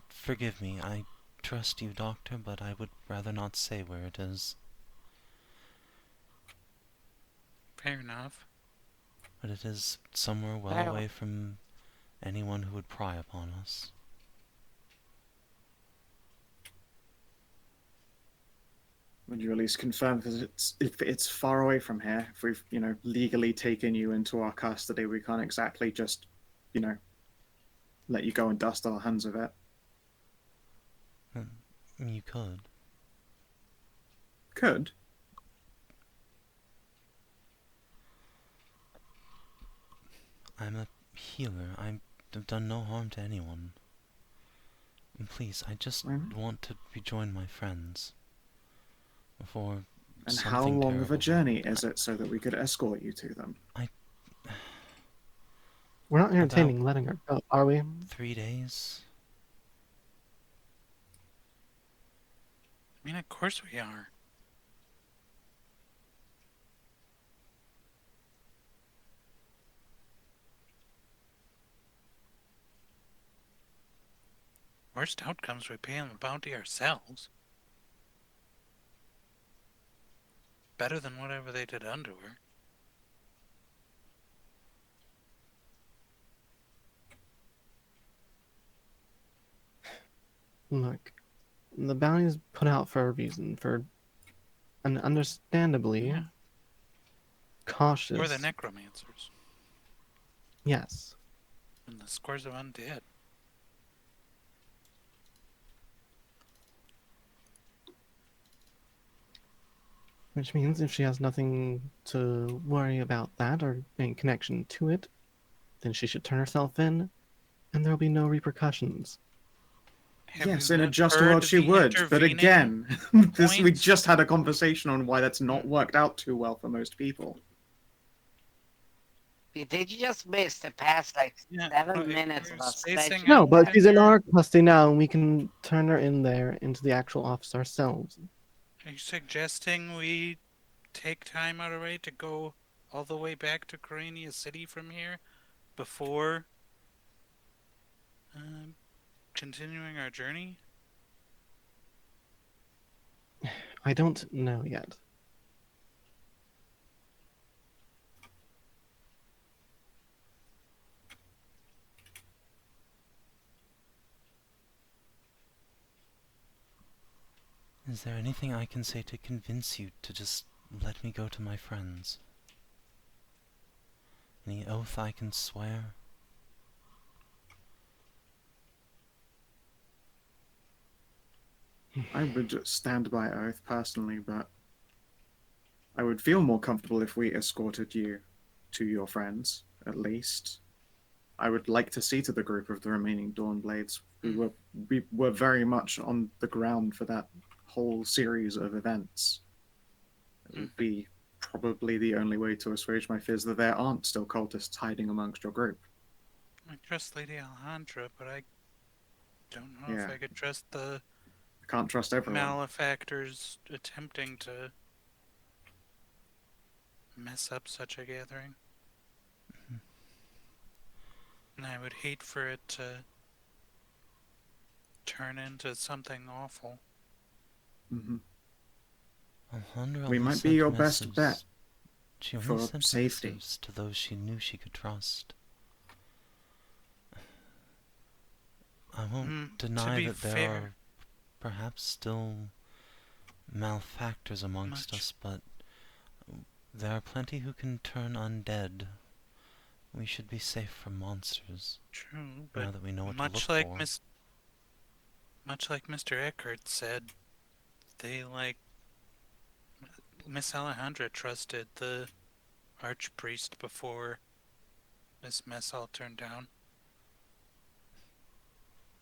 Forgive me, I trust you, Doctor, but I would rather not say where it is. Fair enough. But it is somewhere well Well- away from anyone who would pry upon us. Would you at least confirm if it's far away from here? If we've legally taken you into our custody, we can't exactly just let you go and dust our hands of it. You could. Could. I'm a healer. I've done no harm to anyone. And please, I just Mhm. want to rejoin my friends. Before And something how long of a terrible journey happens. is it so that we could escort you to them? We're not entertaining letting her go, are we? 3 days? I mean, of course we are. Worst outcomes, we pay him a bounty ourselves. Better than whatever they did under her. Look, the bounty's put out for a reason, for an understandably Yeah. cautious. Or the necromancers. Yes. And the scores of undead. Which means if she has nothing to worry about that or any connection to it, then she should turn herself in, and there'll be no repercussions. Have Yes, you in a not just heard world she the would. But intervening again, we points? just had a conversation on why that's not worked out too well for most people. Did you just miss the past like Yeah, 7 well, if minutes you're of us spacing spending- No, out but she's in tenure- our custody now, and we can turn her in there into the actual office ourselves. Are you suggesting we take time out of it to go all the way back to Corania City from here before continuing our journey? I don't know yet. Is there anything I can say to convince you to just let me go to my friends? Any oath I can swear? I would just stand by oath personally, but I would feel more comfortable if we escorted you to your friends, at least. I would like to see to the group of the remaining Dawnblades. We were very much on the ground for that whole series of events. It would be probably the only way to assuage my fears that there aren't still cultists hiding amongst your group. I trust Lady Alejandra, but I don't know if Yeah. I could trust the I can't trust everyone. malefactors attempting to mess up such a gathering. And I would hate for it to turn into something awful. Alejandra We only might be sent your best missives. bet She only for sent safety. missives to those she knew she could trust. I won't deny that there are perhaps still malefactors amongst us, but there are plenty who can turn undead. We should be safe from monsters. True, Now but that we know what to look much like for. much like Mr. Eckert said, they Miss Alejandra trusted the archpriest before this mess all turned down.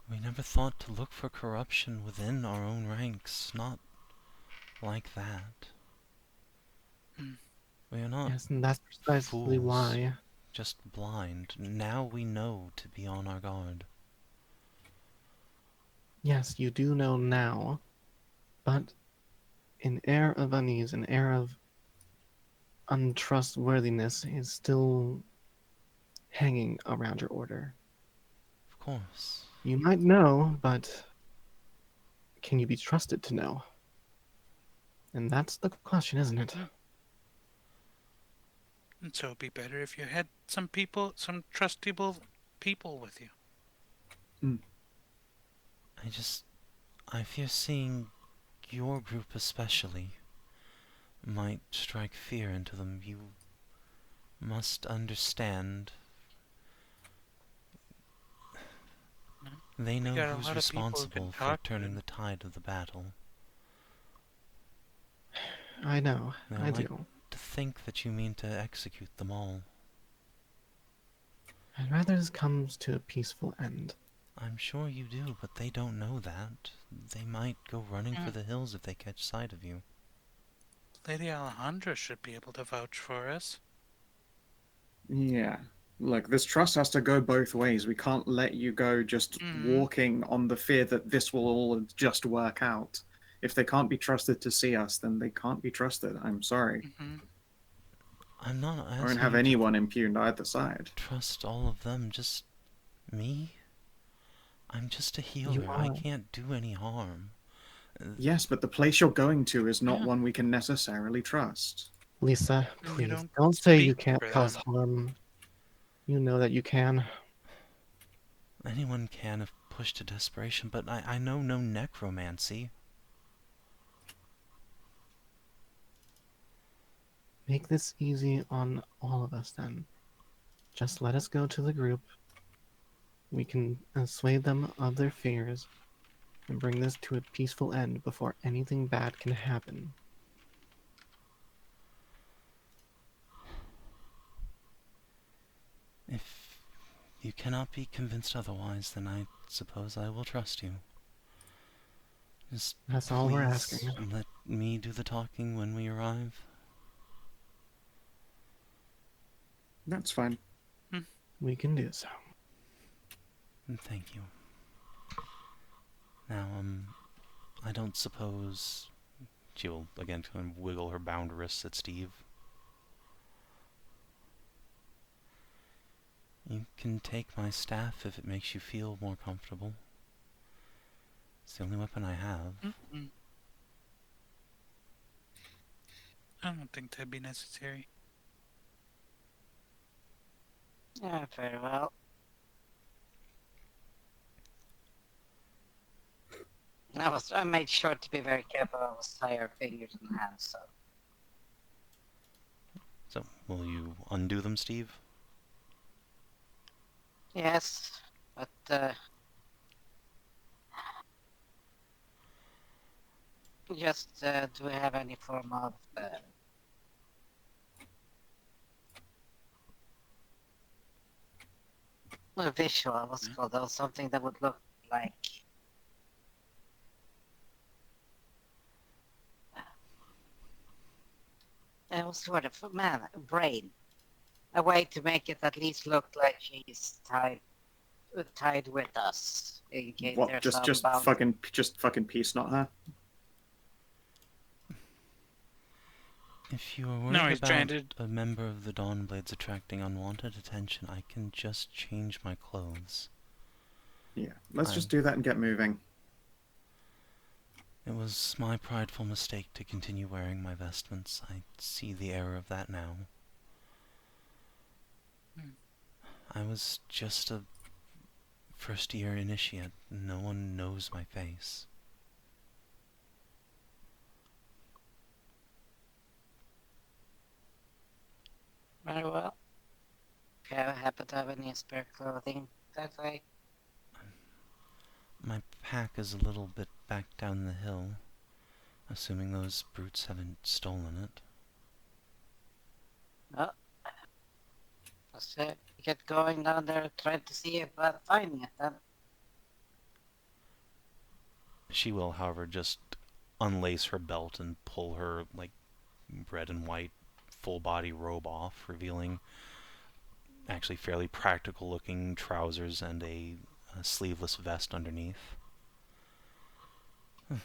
We never thought to look for corruption within our own ranks, not like that. We are not Yes, and that's precisely fools, why. just blind. Now we know to be on our guard. Yes, you do know now, but an air of unease, an air of untrustworthiness is still hanging around your order. Of course. You might know, but can you be trusted to know? And that's the question, isn't it? And so it'd be better if you had some trustable people with you. I fear seeing your group especially might strike fear into them. You must understand. They know got a who's lot of people who can responsible for talk turning good. the tide of the battle. I know, They I like do. to think that you mean to execute them all. I'd rather this comes to a peaceful end. I'm sure you do, but they don't know that. They might go running for the hills if they catch sight of you. Lady Alejandra should be able to vouch for us. Yeah. Look, this trust has to go both ways. We can't let you go just walking on the fear that this will all just work out. If they can't be trusted to see us, then they can't be trusted. I'm sorry. I'm not asking I won't have you anyone impugned either side. to trust all of them, just me. I'm just a healer. You I are. can't do any harm. Yes, but the place you're going to is not one we can necessarily trust. Lisa, And you please, don't don't say you speak can't for cause them. harm. You know that you can. Anyone can if pushed to desperation, but I know no necromancy. Make this easy on all of us then. Just let us go to the group. We can assuage them of their fears and bring this to a peaceful end before anything bad can happen. If you cannot be convinced otherwise, then I suppose I will trust you. Just That's all we're please asking. let me do the talking when we arrive. That's fine. We can do so. And thank you. Now, I don't suppose... She will again kind of wiggle her bound wrists at Steve. You can take my staff if it makes you feel more comfortable. It's the only weapon I have. I don't think that'd be necessary. Yeah, very well. I made sure to be very careful. I was tired fingers and hands, so. So, will you undo them, Steve? Yes, but just do we have any form of a visual? What's it called? Though? Something that would look like. What's the word? Man, brain. A way to make it at least look like she's tied with us in case What? there's Just some fucking peace, not her. If you are No, worried he's trying about to. a member of the Dawnblades attracting unwanted attention, I can just change my clothes. Yeah, let's just do that and get moving. It was my prideful mistake to continue wearing my vestments. I see the error of that now. I was just a first-year initiate. No one knows my face. Very well. If you happen to have any spare clothing that way. My pack is a little bit back down the hill, assuming those brutes haven't stolen it. Well, let's get going down there, trying to see about finding it then. She will, however, just unlace her belt and pull her, like, red and white full-body robe off, revealing actually fairly practical-looking trousers and a sleeveless vest underneath.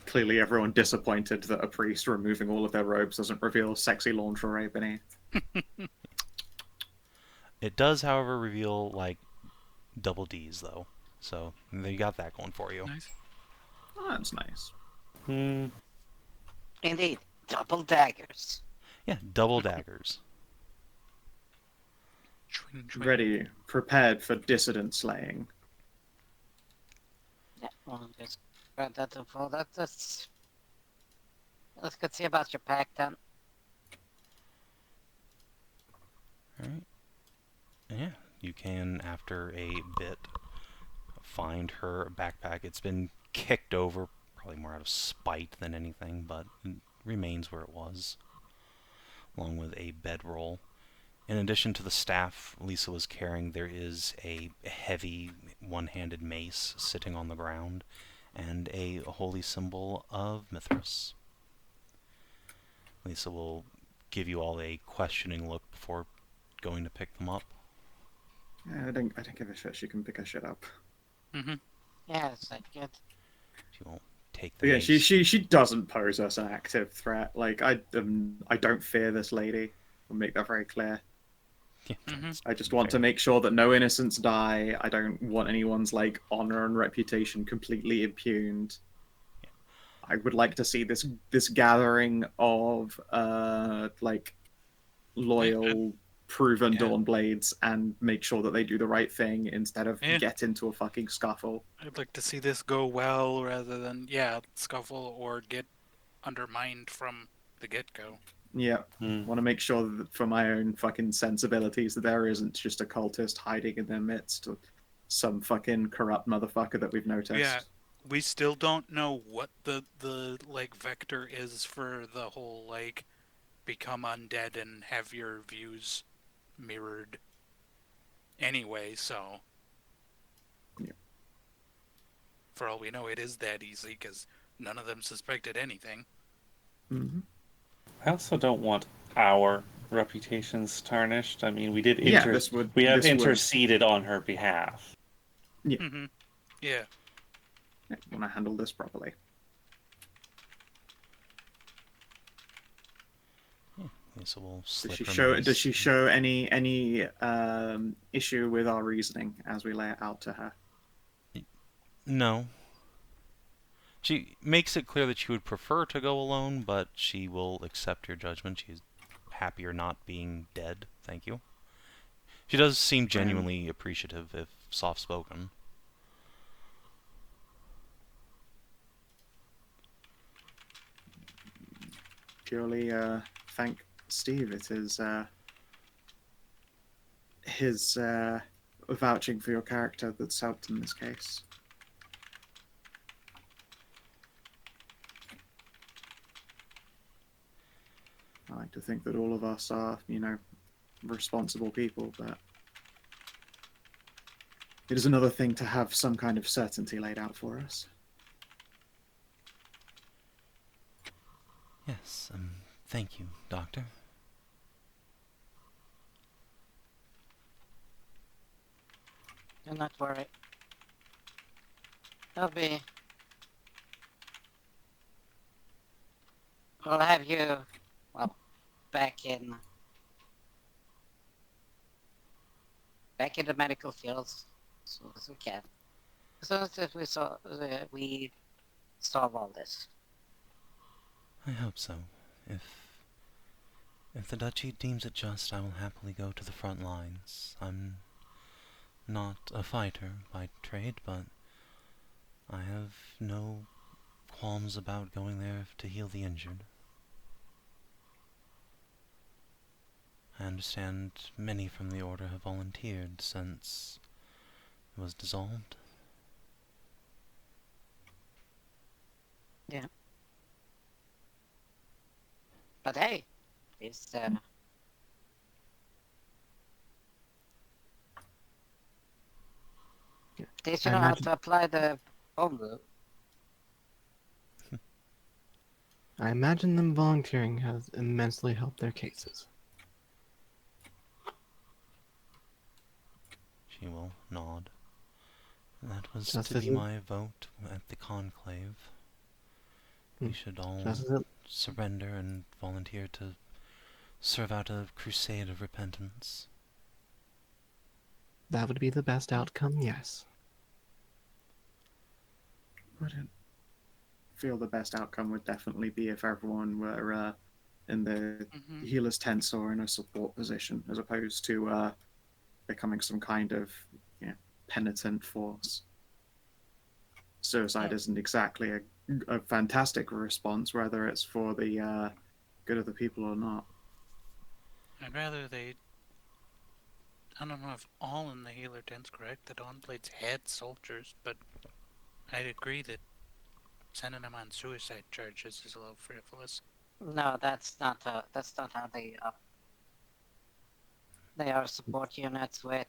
Clearly, everyone disappointed that a priest removing all of their robes doesn't reveal sexy lingerie beneath. It does, however, reveal, like, double Ds, though. So, you got that going for you. Nice. Oh, that's nice. Indeed, double daggers. Yeah, double daggers. Swing, swing. Ready, prepared for dissident slaying. Yeah, we'll just grab that and fold that. Let's go see about your pack then. Alright. Yeah, you can, after a bit, find her backpack. It's been kicked over, probably more out of spite than anything, but it remains where it was, along with a bedroll. In addition to the staff Lisa was carrying, there is a heavy one-handed mace sitting on the ground, and a holy symbol of Mithras. Lisa will give you all a questioning look before going to pick them up. Yeah, I don't give a shit. She can pick her shit up. Mm-hmm. Yeah, it's like good. She won't take the But yeah, mace. she doesn't pose us an active threat. Like I don't fear this lady. I'll make that very clear. Yeah, Mm-hmm. I just want to make sure that no innocents die. I don't want anyone's like honor and reputation completely impugned. I would like to see this gathering of like loyal, proven Yeah. Dawnblades and make sure that they do the right thing instead of Yeah. get into a fucking scuffle. I'd like to see this go well rather than, scuffle or get undermined from the get-go. Yeah. Want to make sure that for my own fucking sensibilities that there isn't just a cultist hiding in their midst, or some fucking corrupt motherfucker that we've noticed. Yeah. We still don't know what the like vector is for the whole like become undead and have your views mirrored anyway, so Yeah. for all we know it is that easy because none of them suspected anything. Mm-hmm. I also don't want our reputations tarnished. I mean, we did Yeah, this would- we have this would- interceded on her behalf. Mm-hmm. Yeah. Want to handle this properly. Lisa will slip Does she her show? mace. Does she show any issue with our reasoning as we lay it out to her? No. She makes it clear that she would prefer to go alone, but she will accept your judgment. She's happier not being dead. Thank you. She does seem genuinely appreciative, if soft-spoken. purely thank Steve. It is his vouching for your character that's helped in this case. I like to think that all of us are, responsible people, but it is another thing to have some kind of certainty laid out for us. Yes, thank you, Doctor. Do not worry. We'll have you, well, back in the medical fields as soon as we can. As soon as we solve all this. I hope so. If the Duchy deems it just, I will happily go to the front lines. I'm not a fighter by trade, but I have no qualms about going there to heal the injured. I understand many from the Order have volunteered since it was dissolved. Yeah. But hey, it's they should know how to apply the home glue. I imagine them volunteering has immensely helped their cases. She will nod. That was Just to as be it- my vote at the conclave. We should all Just as it, surrender and volunteer to serve out a crusade of repentance. that would be the best outcome, yes. I don't feel the best outcome would definitely be if everyone were in the healer's tents or in a support position, as opposed to becoming some kind of penitent force. Suicide isn't exactly a fantastic response, whether it's for the good of the people or not. I'd rather they... I don't know if all in the healer tent's correct, that Dawnblade's had soldiers, but I'd agree that sending them on suicide charges is a little frivolous. No, that's not how they are support units with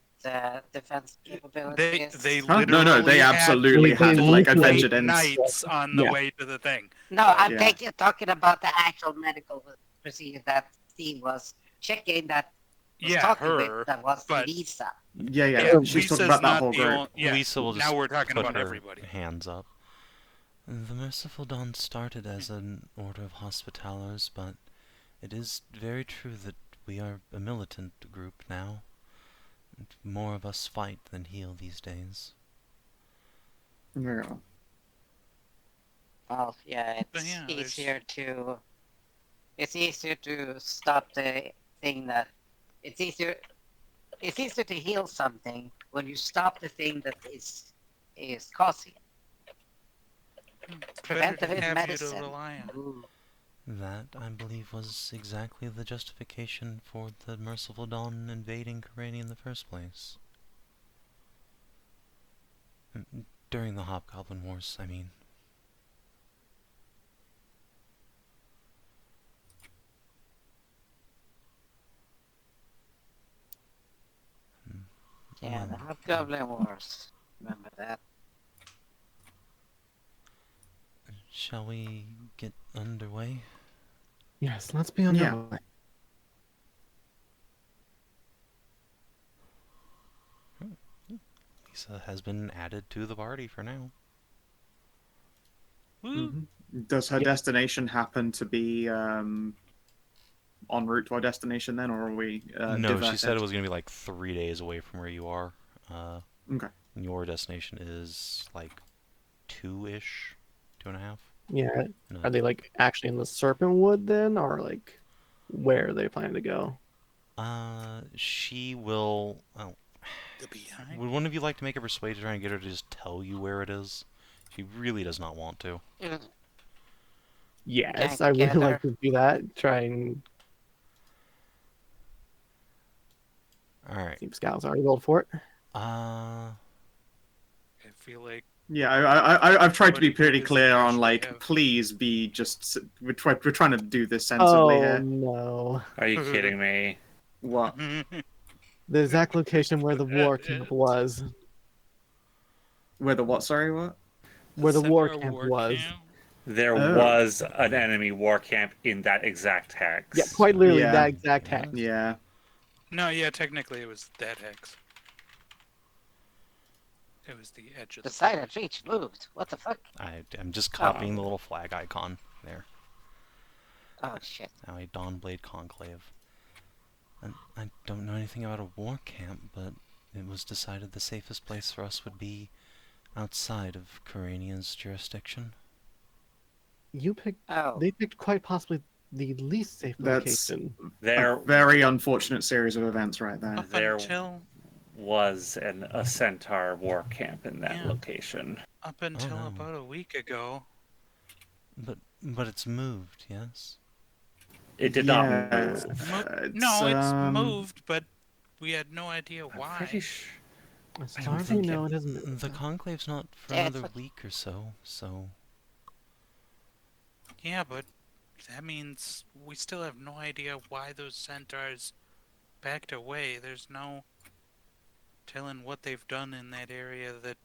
defense capabilities. They Huh? literally No, they absolutely had, like literally adventured ends. knights on the Yeah. way to the thing. No, So- I'm Yeah. talking about the actual medical procedure that Steve was checking, that was Yeah, talking her, with, that was but- Lisa. Yeah. Yeah, She's Lisa's talking about that not whole the group. only... Yeah, Lisa will just now we're talking put about her everybody. hands up. The Merciful Dawn started as an order of hospitallers, but it is very true that we are a militant group now. And more of us fight than heal these days. Yeah. Well, yeah, But yeah, it's easier to stop the thing that it's easier to heal something when you stop the thing that is causing it. It's better to Preventative have you to medicine. rely on. Ooh. That, I believe, was exactly the justification for the Merciful Dawn invading Kyrenia in the first place. During the Hobgoblin Wars, I mean. Yeah, the Well, Hobgoblin Wars. Remember that? shall we get underway? Yes, let's be on Yeah. our way. Lisa has been added to the party for now. Woo! Does her Yep. destination happen to be en route to our destination then, or are we No, she said diverted? it was going to be like 3 days away from where you are. Okay. And your destination is like 2-ish, 2.5. Yeah, No. are they like actually in the Serpent Wood then, or like where are they planning to go? She will. Oh, The behind. would one of you like to make a persuade to try and get her to just tell you where it is? She really does not want to. Yes, Gang I would together. like to do that. Try and All right. see if Skow's already rolled for it. Uh, I feel like Yeah, I've tried to be What pretty is it clear on usually like, have? please be just. We're trying to do this sensibly Oh here. no. Are you kidding me? What? The exact location where the war camp was. Where the what? Sorry, what? Where the war Centaur camp war was. camp? There Oh. was an enemy war camp in that exact hex. Yeah, quite literally Yeah. that exact Yeah. hex. Yeah. No, yeah, technically it was that hex. It was the edge of The the silent reach moved. What the fuck? I'm just copying the little flag icon there. Oh shit. Now a Dawnblade Conclave. And I don't know anything about a war camp, but it was decided the safest place for us would be outside of Karania's jurisdiction. You picked. Oh. They picked quite possibly the least safe That's location. There, a very unfortunate series of events right there. Up There- until was a Centaur war camp in that Yeah. location. no. about a week ago. But it's moved, yes? It did not move. It's Moved, but we had no idea I'm why. pretty sure. As I far as we think know, it has moved. The Conclave's not for Yeah, another it's- week or so, so... Yeah, but that means we still have no idea why those centaurs backed away. There's no telling what they've done in that area that...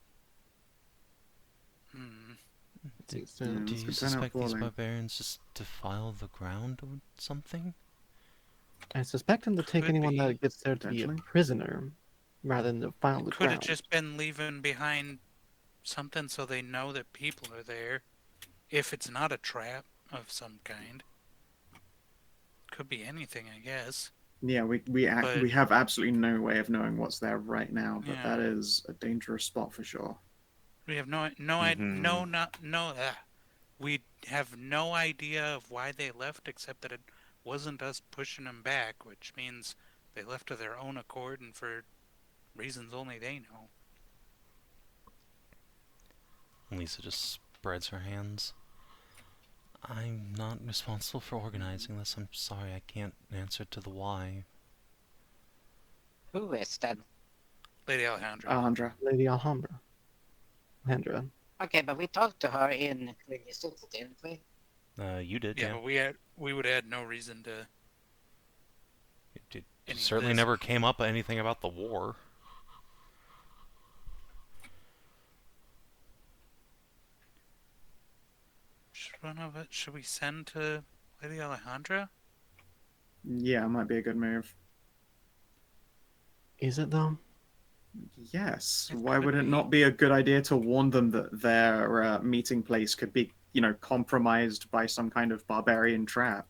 Do that's you gonna turn out suspect these poorly. barbarians just defile the ground or something? I suspect them to take Could anyone be. that gets there to be a Potentially. prisoner, rather than defile the Could have ground. just been leaving behind something so they know that people are there. If it's not a trap of some kind. Could be anything, I guess. Yeah, we But- have absolutely no way of knowing what's there right now, but Yeah. that is a dangerous spot for sure. We have we have no idea of why they left, except that it wasn't us pushing them back, which means they left of their own accord and for reasons only they know. Lisa just spreads her hands. I'm not responsible for organizing this. I'm sorry, I can't answer to the why. Who is then? Lady Alejandra. Alejandra. Lady Alhambra. Alhambra. Okay, but we talked to her in Queen City, didn't we? You did, yeah, yeah. but we would have had no reason to. It any of certainly this. never came up anything about the war. Should we send to Lady Alejandra? Yeah, it might be a good move. Is it though? Yes. It Why could would it be. not be a good idea to warn them that their meeting place could be, compromised by some kind of barbarian trap?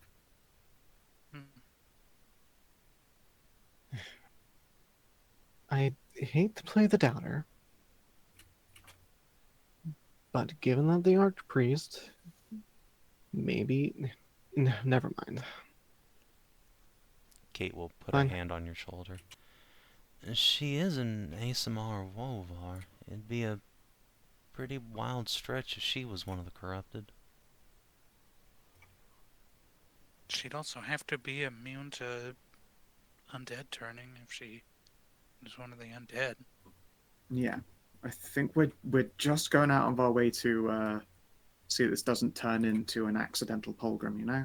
I hate to play the doubter, but given that the Archpriest, maybe. Never mind. Kate will put Fine. a hand on your shoulder. She is an ASMR Wolvar. It'd be a pretty wild stretch if she was one of the corrupted. She'd also have to be immune to undead turning if she is one of the undead. Yeah. I think we're just going out of our way to see this doesn't turn into an accidental pilgrim, you know?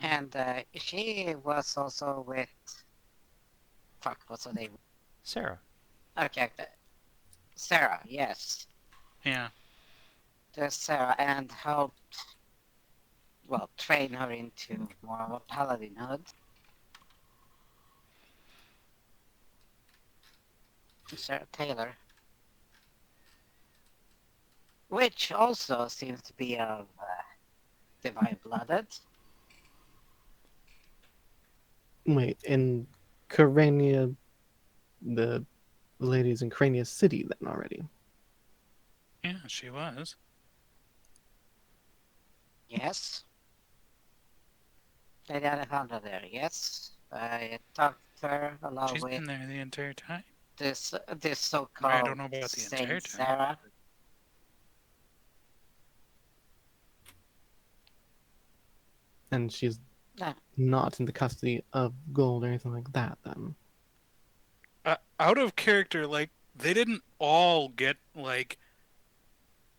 And she was also with. Fuck, what's her name? Sarah. Okay, Sarah, yes. Yeah. There's Sarah, and helped, well, train her into more of a paladinhood. Sarah Taylor. Which also seems to be of divine-blooded. Wait, in Karania, the ladies in Karania City then already. Yeah, she was. Yes. Lady Alejandra there, yes. I talked to her along She's with been there the entire time. this so-called I don't know about the Saint entire time. Sarah. and she's Yeah. not in the custody of gold or anything like that, then. Out of character, like, they didn't all get, like,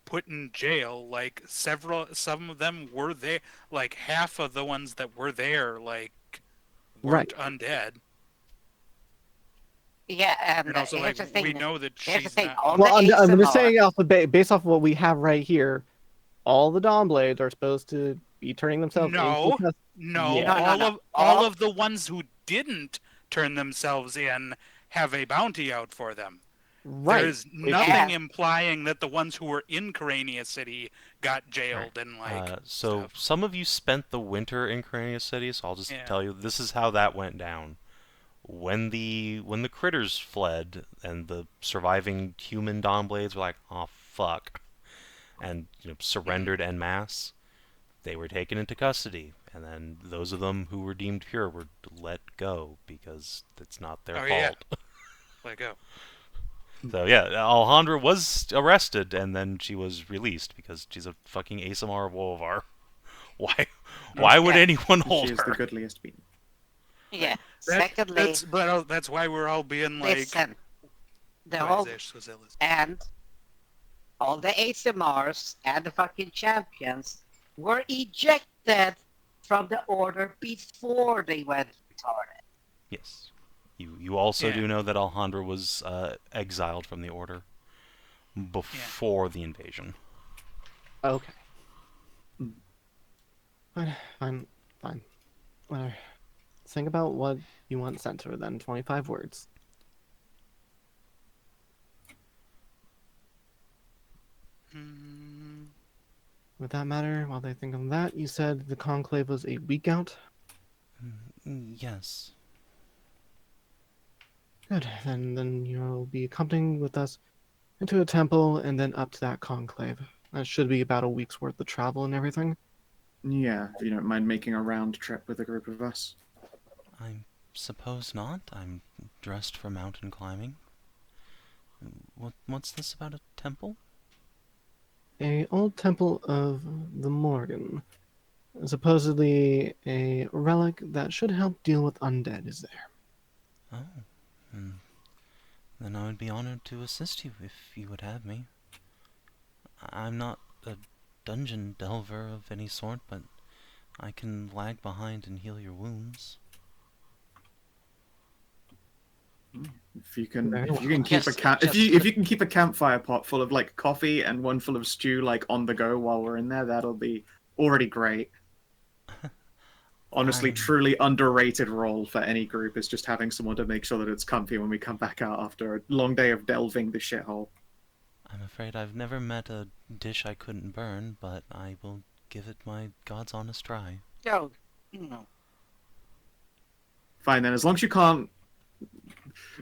put in jail. Like, some of them were there. Like, half of the ones that were there, like, weren't undead. Yeah, and And also, here's like, the thing. we know that Here's the she's thing. not... All Well, the I'm just ASMR saying off the based off of what we have right here, all the Dawnblades are supposed to be turning themselves No, into no, Yeah. all of the ones who didn't turn themselves in have a bounty out for them. Right. There's nothing implying that the ones who were in Karania City got jailed and like so stuff. some of you spent the winter in Karania City, so I'll just tell you this is how that went down. When the critters fled and the surviving human Dawnblades were like, "Oh fuck," and surrendered en masse, they were taken into custody, and then those of them who were deemed pure were let go because it's not their fault. Yeah. Let go. So yeah, Alejandra was arrested and then she was released because she's a fucking ASMR of Wolvar. Why would anyone hold She is her? the goodliest being. Yeah. Secondly, that's why we're all being like. Listen, the whole and all the ASMRs and the fucking champions were ejected from the order before they went retarded. Yes. You also do know that Alejandra was exiled from the order before the invasion. Okay. Fine. Whatever. Think about what you want sent to her then. 25 words. Would that matter? While they think of that, you said the conclave was a week out? Yes. Good. Then you'll be accompanying with us into a temple and then up to that conclave. That should be about a week's worth of travel and everything. Yeah, if you don't mind making a round trip with a group of us. I suppose not. I'm dressed for mountain climbing. What's this about a temple? A old temple of the Morgan. Supposedly a relic that should help deal with undead is there. Oh. Then I would be honored to assist you if you would have me. I'm not a dungeon delver of any sort, but I can lag behind and heal your wounds. If you can keep if you can keep a campfire pot full of like coffee and one full of stew like on the go while we're in there, that'll be already great. Honestly, truly underrated role for any group is just having someone to make sure that it's comfy when we come back out after a long day of delving the shithole. I'm afraid I've never met a dish I couldn't burn, but I will give it my God's honest try. Yo, no. Fine then, as long as you can't,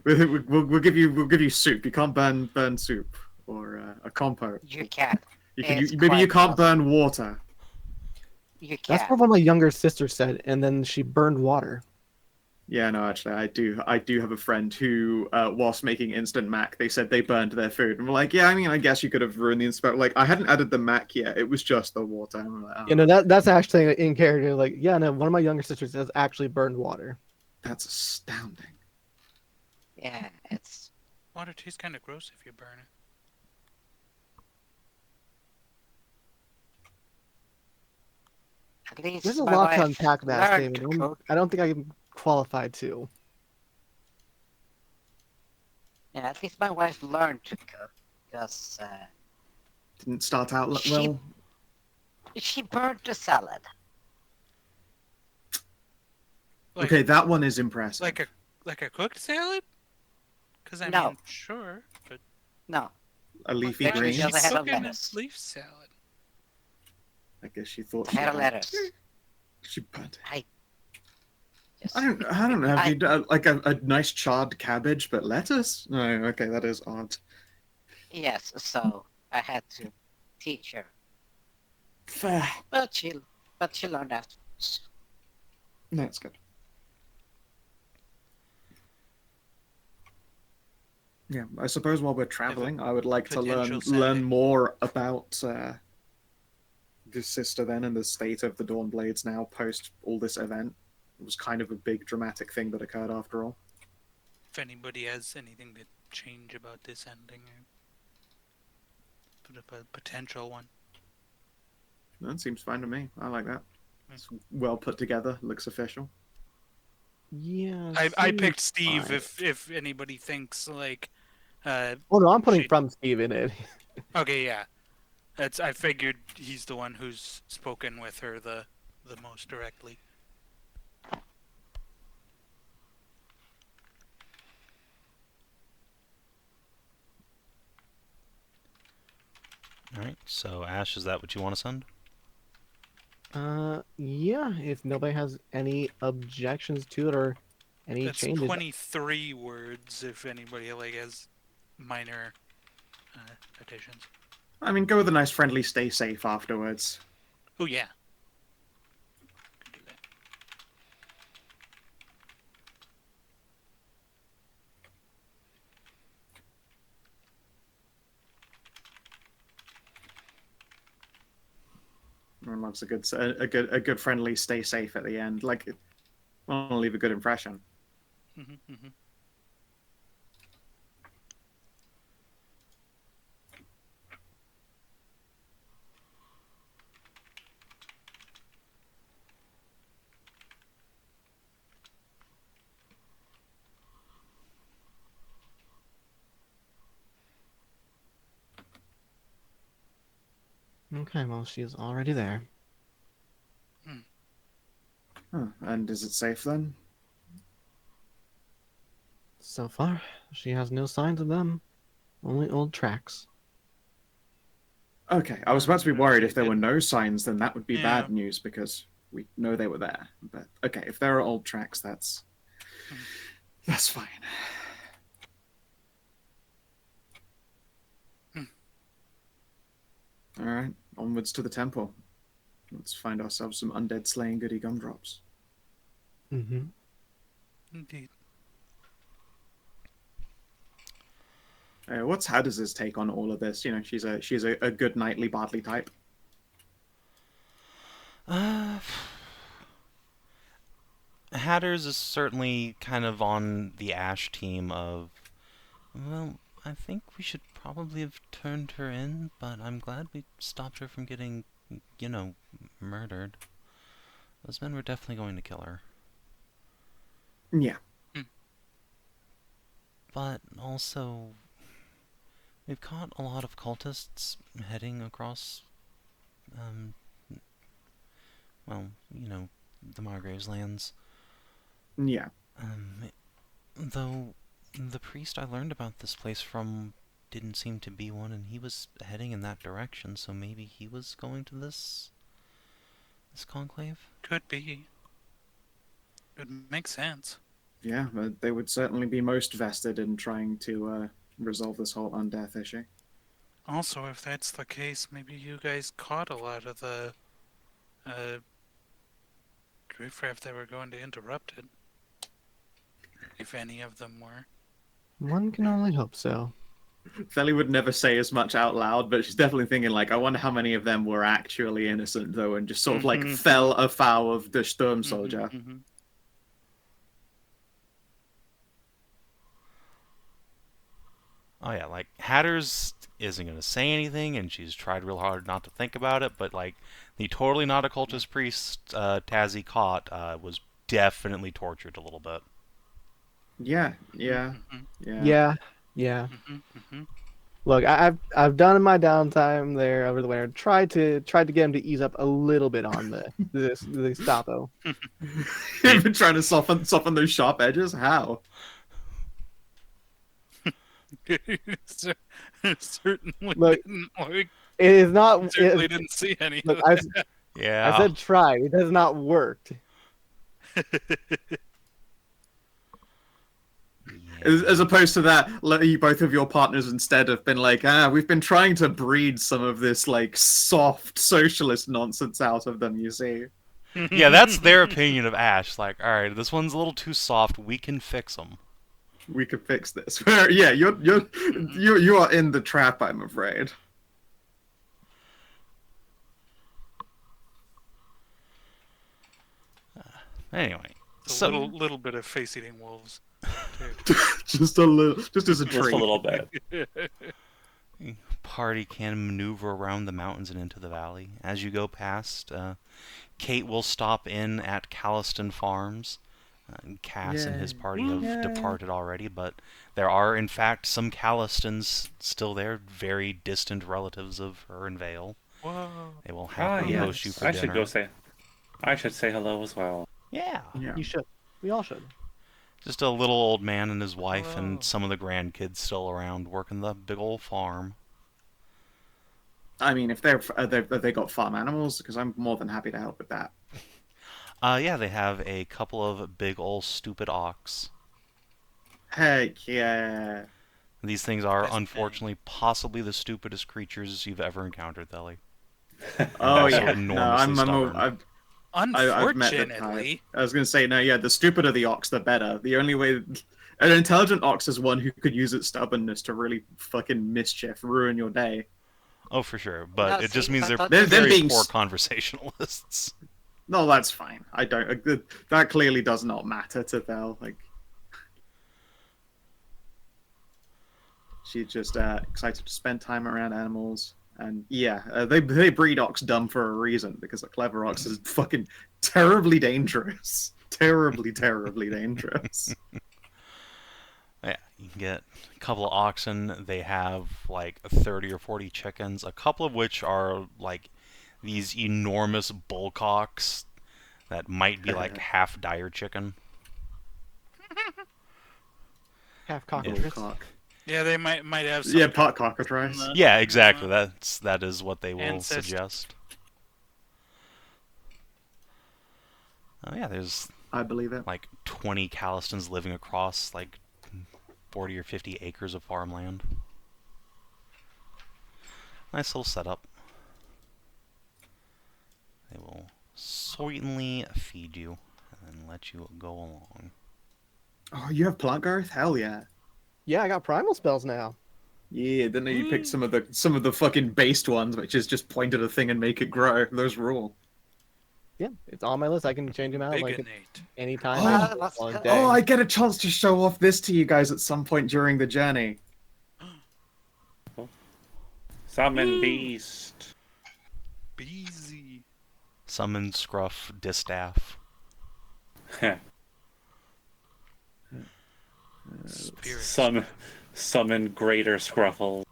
we'll give you soup. You can't burn soup or a compote. You can. Maybe you can't burn water. You can. That's what one of my younger sisters said, and then she burned water. Yeah, no, actually, I do have a friend who, whilst making instant mac, they said they burned their food, and we're like, yeah, I mean, I guess you could have ruined the instant. Like, I hadn't added the mac yet; it was just the water. And we're like, oh. You know, that's actually in character. Like, yeah, no, one of my younger sisters has actually burned water. That's astounding. Yeah, it's water tastes kind of gross if you burn it. At least there's a lot to unpack that learned statement. I don't think I'm qualified to. Yeah, at least my wife learned to cook because Didn't start out well. she burnt the salad. Okay, that one is impressive. Like a cooked salad? Because I No. mean, sure, but No. A leafy Actually, green. she does a head of cooking lettuce. leaf salad. I guess she thought Head of lettuce. she burnt it. I don't know. Have you done like a nice charred cabbage, but lettuce? No, okay, that is odd. Yes, so I had to teach her. Fair. But she learned afterwards. That's good. Yeah, I suppose while we're traveling, I would like to learn more about sister then and the state of the Dawnblades now post all this event? It was kind of a big dramatic thing that occurred after all. If anybody has anything to change about this ending, or put up a potential one. That seems fine to me. I like that. It's well put together. Looks official. Yeah. I picked Steve. fine. If anybody thinks like, Oh no, I'm putting she- from Steve in it. okay, yeah, I figured he's the one who's spoken with her the most directly. All right. So Ashe, is that what you want to send? Yeah. If nobody has any objections to it or any That's changes, 23 words. If anybody like has minor additions. I mean, go with a nice friendly stay safe afterwards. Oh yeah. Could do that. Everyone loves a good friendly stay safe at the end. Like, I want to leave a good impression. Mm-hmm. okay. Well, she's already there. Huh. And is it safe then? So far, she has no signs of them. Only old tracks. Okay, I was about to be worried if there were Good. no signs, then that would be Yeah. bad news because we know they were there. But okay, if there are old tracks, that's fine. All right, onwards to the temple. Let's find ourselves some undead slaying goody gumdrops. Mm-hmm. Indeed. What's Hadiz's take on all of this? You know, she's a good knightly bodily type. Hatters is certainly kind of on the Ashe team of, well, I think we should probably have turned her in, but I'm glad we stopped her from getting, murdered. Those men were definitely going to kill her. Yeah. But also, we've caught a lot of cultists heading across, the Margrave's lands. Yeah. Though the priest I learned about this place from didn't seem to be one, and he was heading in that direction, so maybe he was going to this conclave? Could be. It makes sense. Yeah, but they would certainly be most vested in trying to resolve this whole undeath issue. Also, if that's the case, maybe you guys caught a lot of the riffraff that were going to interrupt it. If any of them were. One can only hope so. Felly would never say as much out loud, but she's definitely thinking, like, I wonder how many of them were actually innocent, though, and just sort of, like, fell afoul of the Sturm Soldier. Mm-hmm. Oh yeah, like, Hatters isn't going to say anything, and she's tried real hard not to think about it, but, like, the totally not occultist priest Tazzy caught was definitely tortured a little bit. Yeah. Yeah. Look, I've done in my downtime there over the winter. Tried to get him to ease up a little bit on the Gestapo. You've been trying to soften those sharp edges? How? Certainly Look, didn't work. It is not. Certainly didn't see any Look, of Yeah. I said tried. It has not worked. As opposed to that, both of your partners instead have been like, we've been trying to breed some of this, like, soft socialist nonsense out of them, you see. Yeah, that's their opinion of Ashe. Like, alright, this one's a little too soft, we can fix them. We could fix this. Yeah, you are in the trap, I'm afraid. Anyway, It's a so little bit of face-eating wolves. Too. Just a little, just as a Just treat. a little bit. party can maneuver around the mountains and into the valley. As you go past, Kate will stop in at Callistan Farms. Cass and his Yay. party have Yay. departed already, but there are, in fact, some Callistans still there, very distant relatives of her and Vale. Whoa. They will happily yes. host you for I dinner. should go say. I should say hello as well. Yeah. Yeah. You should. We all should. Just a little old man and his wife Hello. and some of the grandkids still around working the big old farm. I mean, if they got farm animals, because I'm more than happy to help with that. Yeah, they have a couple of big old stupid ox. Heck yeah. These things are, Best unfortunately, possibly the stupidest creatures you've ever encountered, Theli. Oh also yeah. No, enormously stubborn. I've met the type. Unfortunately, I was gonna say no. Yeah, the stupider the ox, the better. The only way an intelligent ox is one who could use its stubbornness to really fucking mischief, ruin your day. Oh, for sure, but No, it just see, means I they're thought They're very being poor s- conversationalists. No, that's fine. I don't. That clearly does not matter to Vel. Like, she's just excited to spend time around animals. And yeah, they breed ox dumb for a reason because a clever ox is fucking terribly dangerous. Terribly, terribly dangerous. Yeah, you can get a couple of oxen. They have like 30 or 40 chickens, a couple of which are like these enormous bullcocks that might be like half dire chicken. Half Yeah. cockatrice. Cock. yeah, they might have some Yeah, pot cockatrice. Yeah, exactly. That is what they will Ancestor. suggest. Oh yeah, there's I believe it. like 20 Callistans living across like 40 or 50 acres of farmland. Nice little setup. They will certainly feed you and then let you go along. Oh, you have plant growth? Hell yeah. Yeah, I got primal spells now. Yeah, didn't know you picked some of the fucking based ones, which is just point at a thing and make it grow. Those rule. Yeah, it's on my list. I can change them out like Bigonate. anytime. Oh, let's on a go. day. Oh, I get a chance to show off this to you guys at some point during the journey. Summon beast. Beezy. Summon Scruff Distaff. Spirit. Summon greater Scruffle.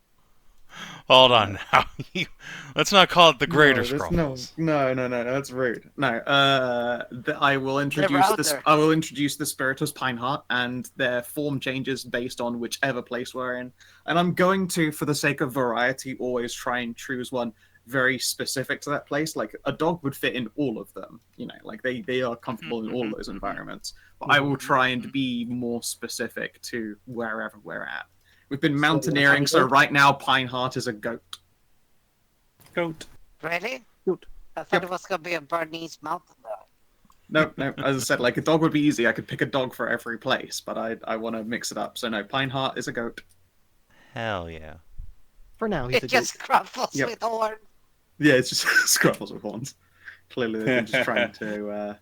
Hold on now. Let's not call it the Greater No, there's Scruffles. No, that's rude. No, I will introduce out this. there. I will introduce the Spiritus Pineheart, and their form changes based on whichever place we're in. And I'm going to, for the sake of variety, always try and choose one very specific to that place. Like a dog would fit in all of them. You know, like they are comfortable in all those environments. But I will try and be more specific to wherever we're at. We've been mountaineering, so right now Pineheart is a goat. Goat. Really? Good. I thought Yep. it was gonna be a Bernese mountain though. No. As I said, like a dog would be easy. I could pick a dog for every place, but I want to mix it up. So no, Pineheart is a goat. Hell yeah. For now, he's It a just crumples Yep. with horn. Yeah, it's just Scruffles with horns. Clearly, they've been just trying to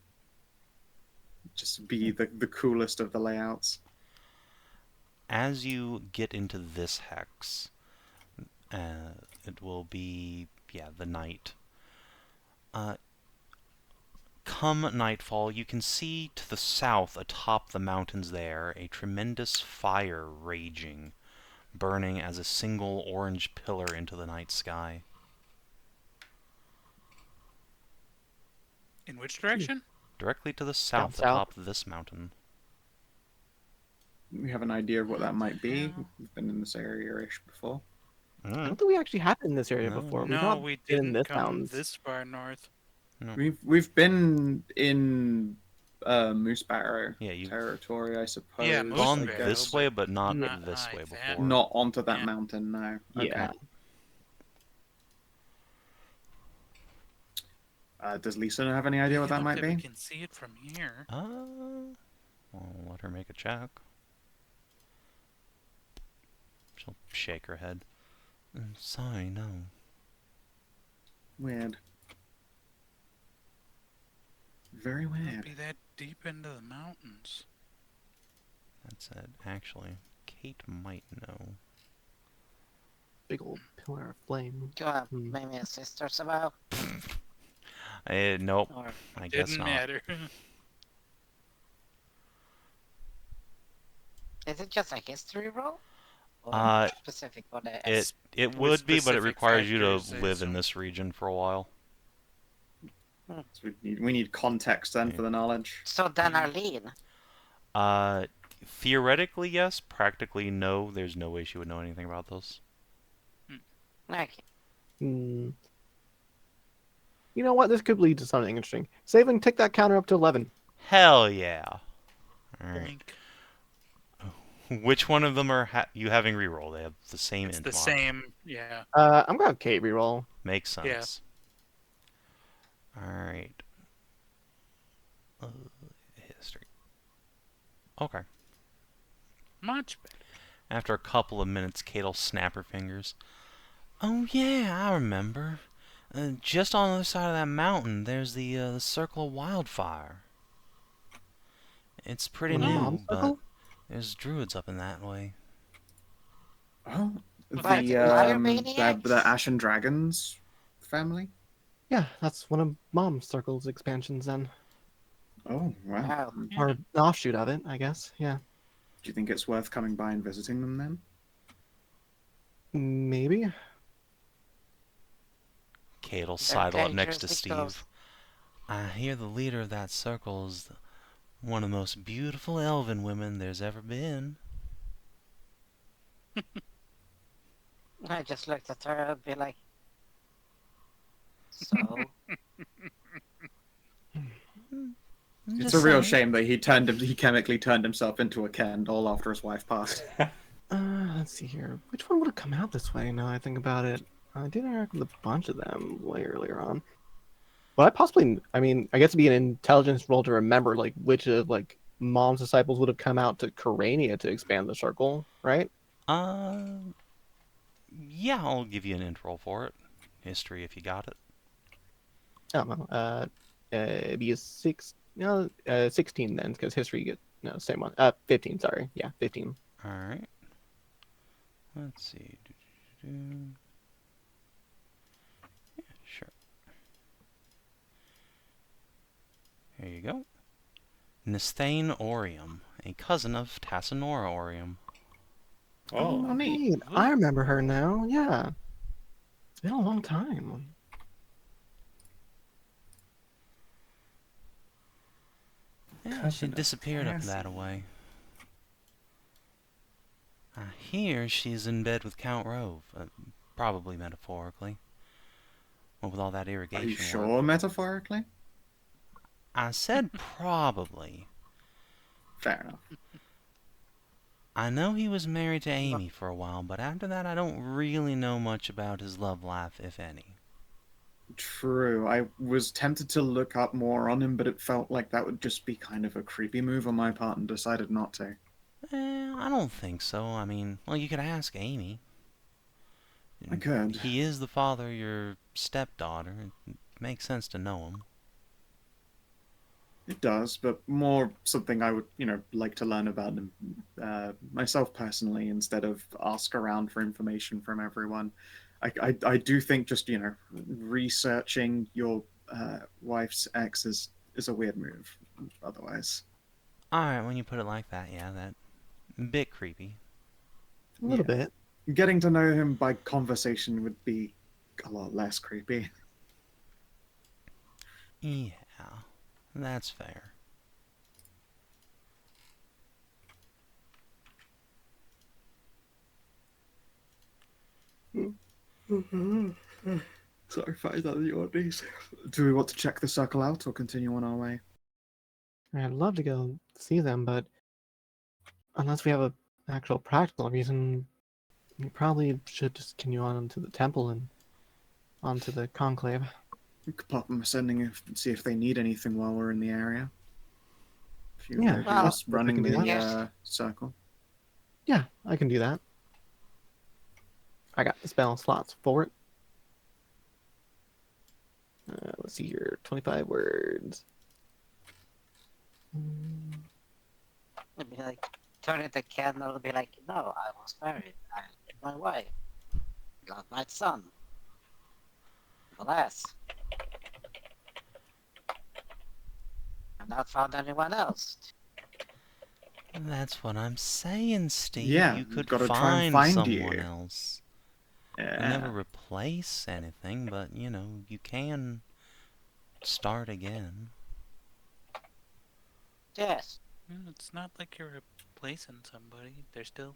just be the coolest of the layouts. As you get into this hex, it will be, the night. Come nightfall, you can see to the south atop the mountains there a tremendous fire raging, burning as a single orange pillar into the night sky. In which direction? Directly to the south south. atop this mountain. We have an idea of what that might be. We've been in this area-ish before. I don't think we actually had it in this area No. before. We've No, not we been in didn't this come mountains. this far north. We've been in Moose Barrow Yeah, you've territory, I suppose. Yeah, Moose gone Barrow, this but way, but not not this like way that. before. Not onto that Yeah. mountain, no. Okay. Yeah. Does Lisa have any idea what that Look might if we be? can see it from here. I'll let her make a check. She'll shake her head. Sorry, no. Weird. Very Might weird. be that deep into the mountains. That's it. Actually, Kate might know. Big old pillar of flame. Do you have maybe a sister somehow? Nope. Or I guess Didn't not. matter. is it just a history roll? Or specific for the It With would be, but it specific requires you to factors, I live in assume. this region for a while. So we need context then for the knowledge. So then Arlene. Theoretically, yes. Practically, no. There's no way she would know anything about this. Okay. Hmm. You know what? This could lead to something interesting. Savin, take that counter up to 11. Hell yeah. Alright. Boink. Which one of them are you having reroll? They have the same It's int the mark. same, yeah. I'm gonna have Kate reroll. Makes Yeah. sense. Alright. History. Okay. Much better. After a couple of minutes, Kate'll snap her fingers. Oh yeah, I remember. Just on the other side of that mountain, there's the Circle of Wildfire. It's pretty The new, mom but circle? there's druids up in that way. Oh, What, the Barbarians? Ashe and Dragons family. Yeah, that's one of Mom's Circle's expansions then. Oh wow. Wow. Yeah. Or an offshoot of it, I guess. Yeah. Do you think it's worth coming by and visiting them then? Maybe. Kate'll They're sidle up next to dangerously close. Steve. I hear the leader of that circle is one of the most beautiful elven women there's ever been. I just looked at her and be like, so? It's a real shame that he chemically turned himself into a candle after his wife passed. Let's see here. Which one would have come out this way now I think about it? I did interact with a bunch of them way earlier on. But I mean, I guess it'd be an intelligence roll to remember, like, which of, like, Mom's disciples would have come out to Corania to expand the circle, right? Yeah, I'll give you an int roll for it. History, if you got it. Oh, no. It'd be a 16 then, because history you get, no, same one. 15, sorry. Yeah, 15. Alright. Let's see. Yeah, sure. Here you go. Nysthane Orium, a cousin of Tassinora Orium. Oh, neat. Right. I remember her now, yeah. It's been a long time. Yeah, she disappeared up that way. I hear she's in bed with Count Rove, probably metaphorically. Well, with all that Are irrigation you work. sure metaphorically? I said probably. Fair enough. I know he was married to Amy for a while, but after that I don't really know much about his love life, if any. True. I was tempted to look up more on him, but it felt like that would just be kind of a creepy move on my part and decided not to. I don't think so. I mean, well, you could ask Amy. I could. He is the father of your stepdaughter. It makes sense to know him. It does, but more something I would, like to learn about him myself personally instead of ask around for information from everyone. I do think just, researching your wife's ex is a weird move otherwise. Alright, when you put it like that, yeah, that bit creepy. A little bit. Getting to know him by conversation would be a lot less creepy. Yeah, that's fair. Sorry, fight out of the orders. Do we want to check the circle out or continue on our way? I'd love to go see them, but unless we have an actual practical reason, we probably should just continue on to the temple and onto the conclave. We could pop them a sending and see if they need anything while we're in the area. If you Yeah, well, just running we can do the circle. Yeah, I can do that. I got the spell slots for it. Let's see here, 25 words. It'd be like, turn it the candle and be like, no, I was married. I met my wife. Got my son. Alas. I've not found anyone else. That's what I'm saying, Steve. Yeah, you you've could gotta try and find someone you. else. Yeah. You'll never replace anything, but, you know, you can start again. Yes. It's not like you're replacing somebody. They still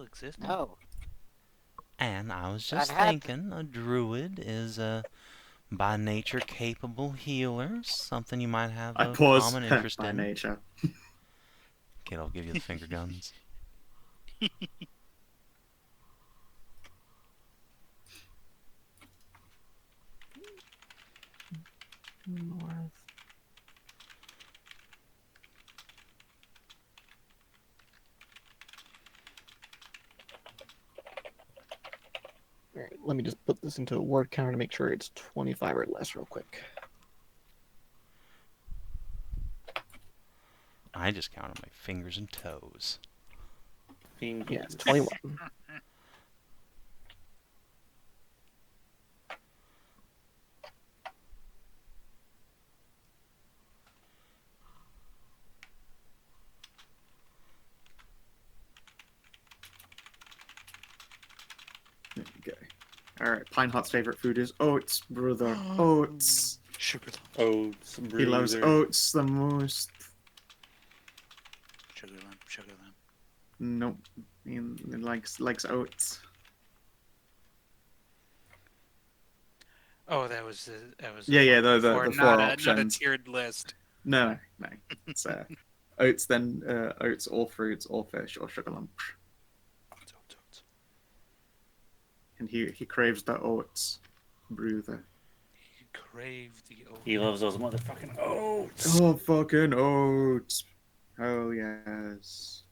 exist. No. And I was just I've had- thinking, a druid is a by nature capable healer, something you might have I a pause common interest by in. nature. Okay, I'll give you the finger guns. North. All right, let me just put this into a word counter to make sure it's 25 or less real quick. I just counted my fingers and toes. Yeah, it's 21. There you go. Alright, Pine Heart's favorite food is oats, brother. Oats. Sugar, Oats. He loves bruiser. oats the most. sugar lamp, sugar lamp. Nope. He likes oats. Oh, that was Yeah, one the before, four not a options. tiered list. No. It's oats, then oats, all fruits, all fish, or sugar lump. Oats. And he craves the oats, brother. He craved the oat. He loves those motherfucking oats. Oh, fucking oats. Oh, yes.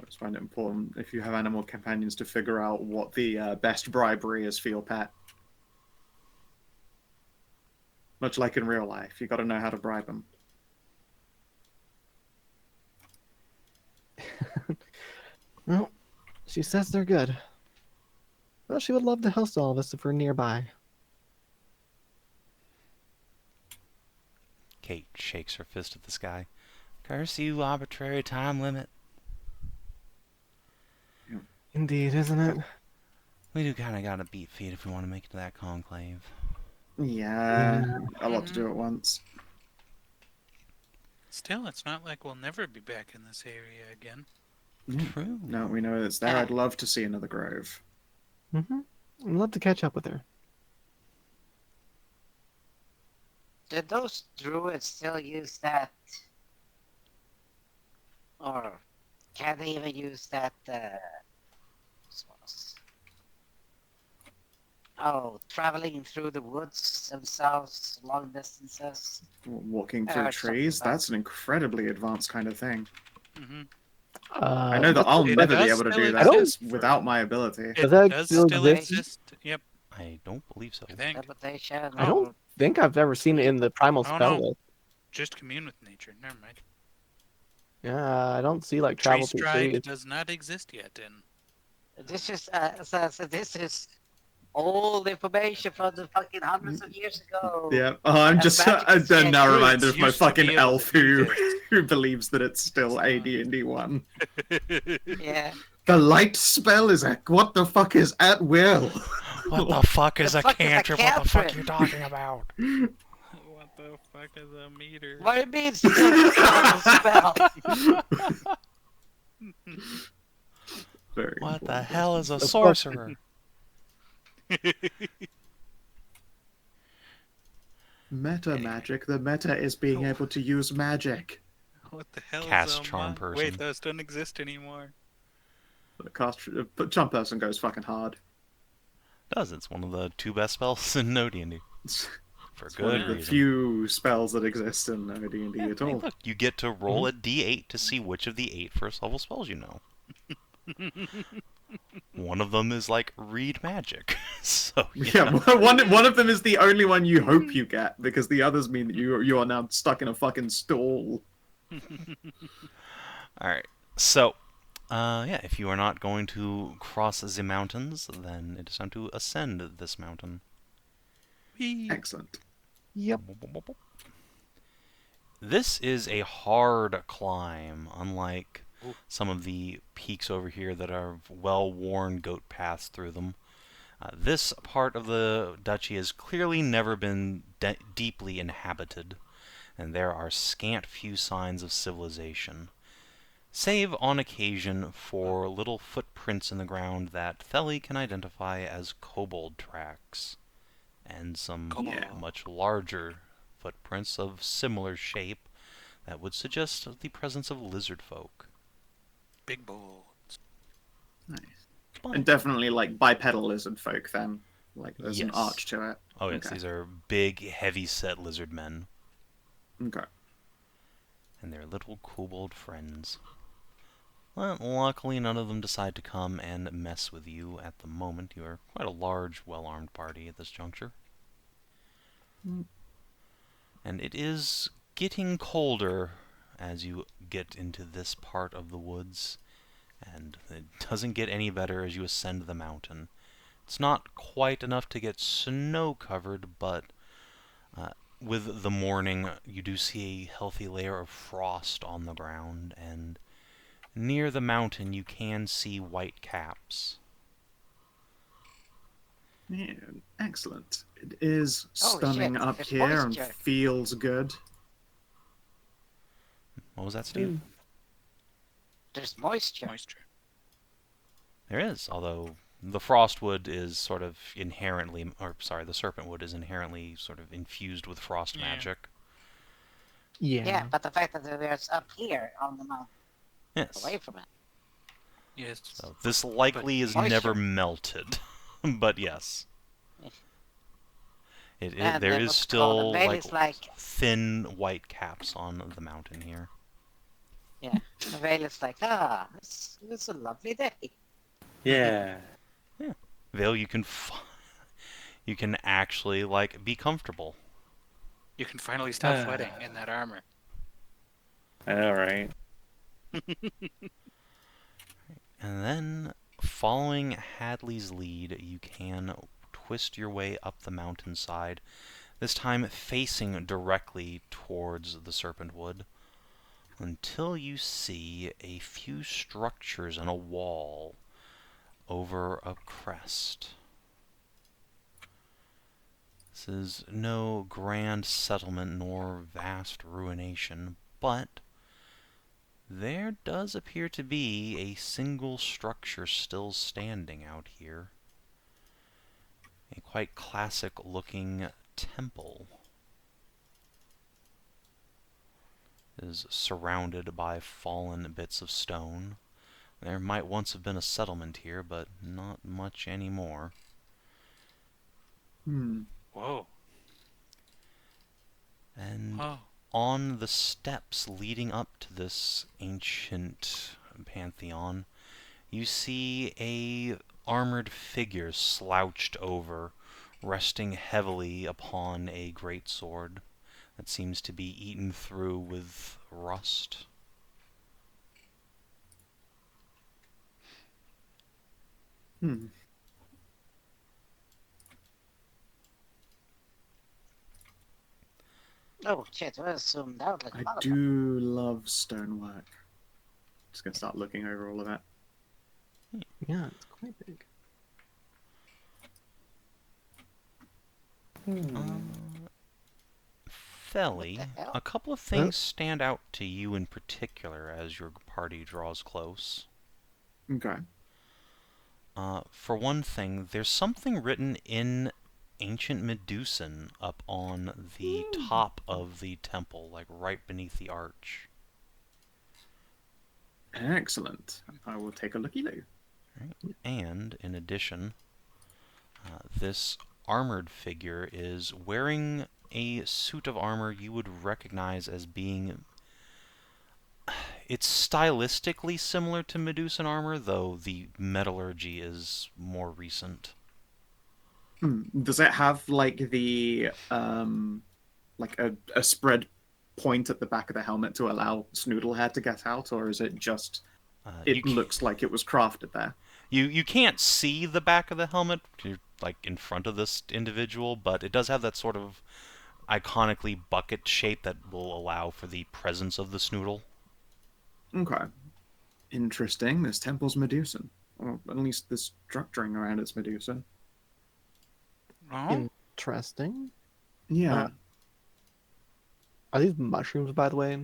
I just find it important, if you have animal companions, to figure out what the best bribery is for your pet. Much like in real life, you got to know how to bribe them. Well, she says they're good. Well, she would love to host all of us if we're nearby. Kate shakes her fist at the sky. Curse you, arbitrary time limit. Indeed, isn't it? We do kind of got to beat feet if we want to make it to that conclave. Yeah, a lot to do at once. Still, it's not like we'll never be back in this area again. True. No, we know it's there. I'd love to see another grove. Mm-hmm. I'd love to catch up with her. Did those druids still use that? Or can they even use that, traveling through the woods themselves, long distances? Walking Yeah, through it's something trees, like- that's an incredibly advanced kind of thing. Mm-hmm. I know that I'll it never be does able to still do that exist without my ability. It that does still still exist? exist. Yep, I don't believe so. I think. Levitation. I don't think I've ever seen it in the primal Oh, spell no. list. Just commune with nature. Never mind. Yeah, I don't see like travel Tree through stride trees. does not exist yet in. This is so this is old information from the fucking hundreds of years ago. Yeah, I'm And just magic is then now shit. reminded of my Used to fucking be able elf to do who this. who believes that it's still AD&D 1. Yeah. The light spell is what the fuck is at will? What the fuck is The a fuck is a cantrip? What the fuck cantrip? you talking about? What the fuck is a meter? What it means to spell. Very What the important. hell is a The fuck- sorcerer? Meta magic. The meta is being able to use magic. What the hell Cast is a charm monk? person. Wait, those don't exist anymore. But Charm Person goes fucking hard. Does it's one of the 2 best spells in no D&D It's for one good of the reason. few spells that exist in D&D at Hey, all. look, you get to roll a D8 to see which of the 8 first level spells you know. One of them is like read magic. So Yeah, one of them is the only one you hope you get, because the others mean that you are now stuck in a fucking stall. Alright. So yeah, if you are not going to cross the mountains, then it is time to ascend this mountain. Excellent. Yep. This is a hard climb, unlike some of the peaks over here that are well-worn goat paths through them. This part of the duchy has clearly never been deeply inhabited, and there are scant few signs of civilization, save on occasion for little footprints in the ground that Theli can identify as kobold tracks, and some much larger footprints of similar shape that would suggest the presence of lizard folk. Big boards. Nice. And definitely like bipedal lizard folk then. Like there's an Yes. arch to it. Oh yes, Okay. these are big, heavy-set lizard men. Okay. And their little kobold friends. Well, luckily none of them decide to come and mess with you at the moment. You are quite a large, well-armed party at this juncture. And it is getting colder as you get into this part of the woods, and it doesn't get any better as you ascend the mountain. It's not quite enough to get snow-covered, but with the morning you do see a healthy layer of frost on the ground, and near the mountain you can see white caps. Yeah, excellent. It is Oh, stunning shit, up there's here and moisture. feels good. What was that, Steve? There's moisture. Moisture. There is, although the frostwood is sort of inherently, or sorry, the serpentwood is inherently sort of infused with frost Yeah. magic. Yeah, but the fact that we're up here on the mountain, Yes. away from it. Yes. So this likely is moisture. never melted, but yes. And there then is what's still called a veil is like thin white caps on the mountain here. yeah, the veil is like it's a lovely day. Yeah. Vale, you can you can actually like be comfortable. You can finally stop sweating in that armor. I know, right? And then, following Hadley's lead, you can twist your way up the mountainside, this time facing directly towards the Serpentwood, until you see a few structures and a wall over a crest. This is no grand settlement nor vast ruination, but there does appear to be a single structure still standing out here. A quite classic-looking temple. It is surrounded by fallen bits of stone. There might once have been a settlement here, but not much anymore. Whoa. And Oh. on the steps leading up to this ancient pantheon, you see a armored figure slouched over, resting heavily upon a greatsword that seems to be eaten through with rust. Oh shit, we're zoomed out like a I motherfucker. do love stonework. Just gonna start looking over all of that. Yeah, it's quite big. Feli, What the hell? a couple of things stand out to you in particular as your party draws close. Okay. For one thing, there's something written in ancient Medusan up on the top of the temple, like right beneath the arch. Excellent. I will take a looky-loo. Right? And, in addition, this armored figure is wearing a suit of armor you would recognize as being... It's stylistically similar to Medusan armor, though the metallurgy is more recent. Does it have like the like a spread point at the back of the helmet to allow Snoodlehead to get out, or is it just it looks like it was crafted there? You can't see the back of the helmet, you're like in front of this individual, but it does have that sort of iconically bucket shape that will allow for the presence of the snoodle. Okay. Interesting. This temple's Medusan. Or at least the structuring around it's Medusan. Oh, Interesting. Yeah. Are these mushrooms, by the way?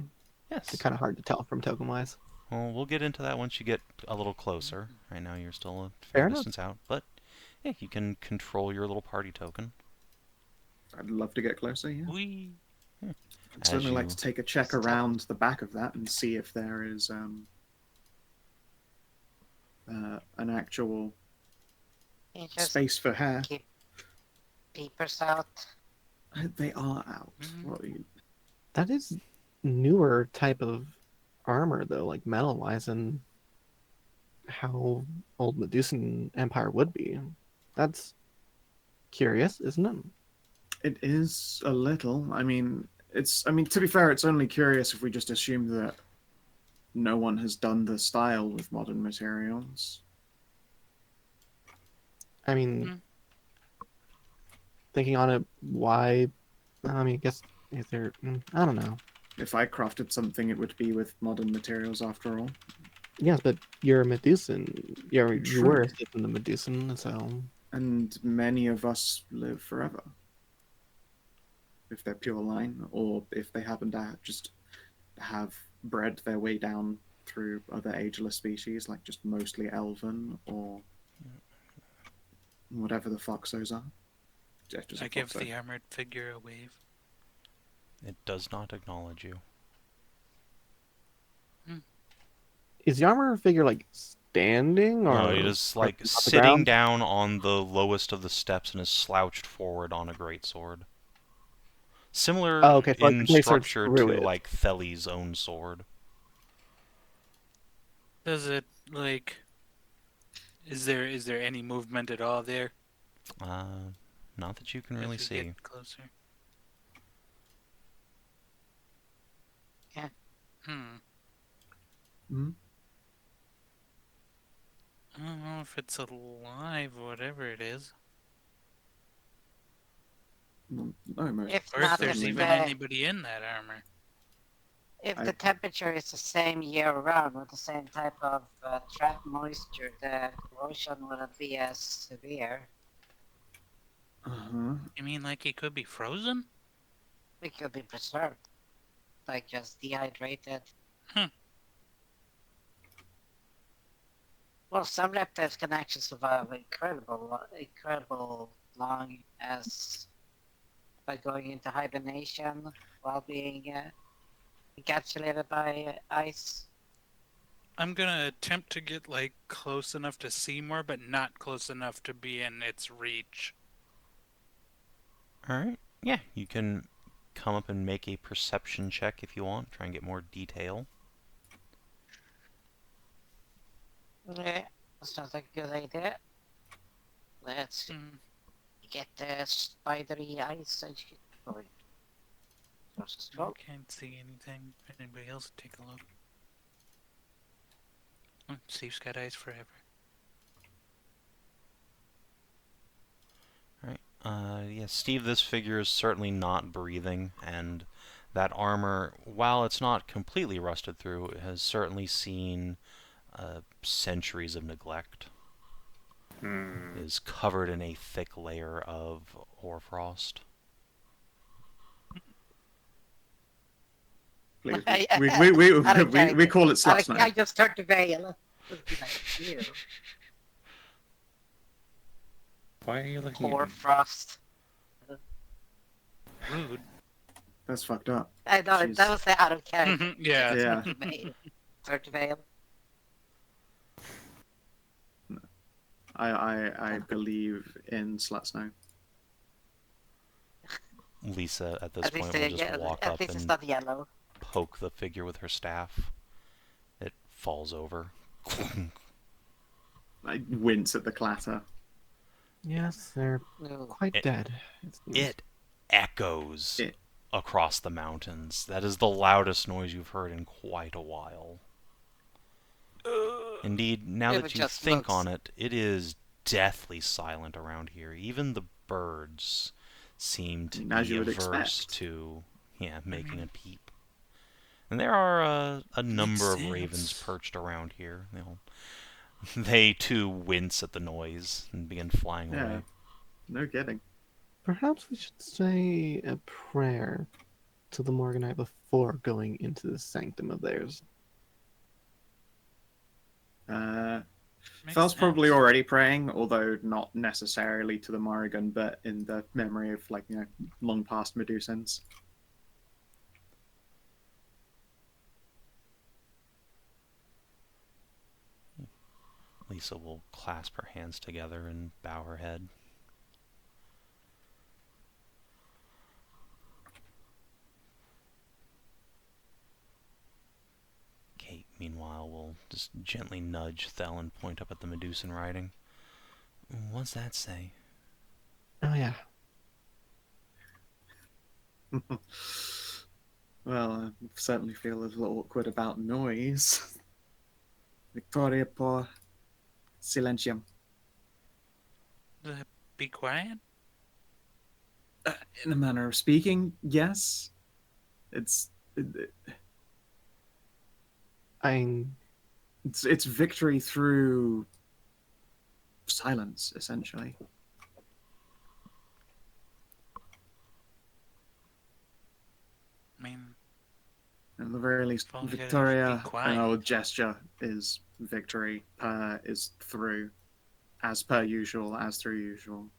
Yes. They're kind of hard to tell from token-wise. Well, we'll get into that once you get a little closer. Right now you're still a Fair fair enough. distance out, but yeah, you can control your little party token. I'd love to get closer, yeah. we. I'd certainly like to take a check around the back of that and see if there is an actual You just space for hair. keep peepers out. They are out. Mhm. What are you... That is newer type of armor, though, like metal-wise, and how old Medusan Empire would be. That's curious, isn't it? It is a little. I mean, to be fair, it's only curious if we just assume that no one has done the style with modern materials. I mean, Mm. thinking on it, why? I mean, I guess is there? I don't know. If I crafted something, it would be with modern materials after all. Yes, but you're a Medusan. You True. were in the Medusan, so And many of us live forever. If they're pure line, or if they happen to just have bred their way down through other ageless species, like just mostly elven, or whatever the fuck those are. Just a I give foxo. the armored figure a wave. It does not acknowledge you. is the armor figure like standing or? No, it is like off the sitting ground? down on the lowest of the steps and is slouched forward on a greatsword. Similar Oh, okay, so like in the greatsword structure through to it. like Thely's own sword. Does it like? Is there any movement at all there? Not that you can As really we see. get closer. Yeah. Hmm? I don't know if it's alive or whatever it is, No, most If or if not, there's if even the, anybody in that armor. if I- the temperature is the same year round with the same type of trap moisture, the corrosion wouldn't be as severe. Uh-huh. You mean like it could be frozen? It could be preserved, like just dehydrated. Hmm. Well, some reptiles can actually survive incredible long as by going into hibernation while being encapsulated by ice. I'm gonna attempt to get like close enough to see more, but not close enough to be in its reach. Alright. Yeah, you can come up and make a perception check if you want. Try and get more detail. Yeah, that's not a good idea. Let's Hmm. get the spidery ice going. Just I go. can't see anything. Anybody else take a look? Oh, Steve's got eyes forever. Yeah, Steve, this figure is certainly not breathing, and that armor, while it's not completely rusted through, it has certainly seen centuries of neglect. It is covered in a thick layer of hoarfrost. Please, I we don't call it slut I snow. just turned the veil. It'd be like, ew. Why are you looking Poor at me? frost. Rude. That's fucked up. I know Jeez. that was the out of character. Yeah. Yeah. Turn the veil. I believe in slut snow. Lisa, at this At least, point, will just walk at up least it's and not yellow. poke the figure with her staff. falls over. I wince at the clatter. Yes, they're No. quite dead. It echoes It- across the mountains. That is the loudest noise you've heard in quite a while. Indeed, now If that it you just think looks- on it, it is deathly silent around here. Even the birds seem to As be you would averse expect. to making a peep. And there are a number of ravens sense. perched around here. They too wince at the noise and begin flying Yeah. away. No kidding. Perhaps we should say a prayer to the Morganite before going into the sanctum of theirs. Makes Fel's probably sense. already praying, although not necessarily to the Morrigan, but in the memory of, long past Medusans. Lisa will clasp her hands together and bow her head. Kate, meanwhile, will just gently nudge Thel and point up at the Medusan writing. What's that say? Oh yeah. Well, I certainly feel a little awkward about noise. Victoria por silentium. Be quiet. In a manner of speaking, yes. It's it's victory through silence, essentially. I mean, At the very least, Well, yeah, Victoria, be quiet. an old gesture, is victory. Per is through. As per usual, as through usual.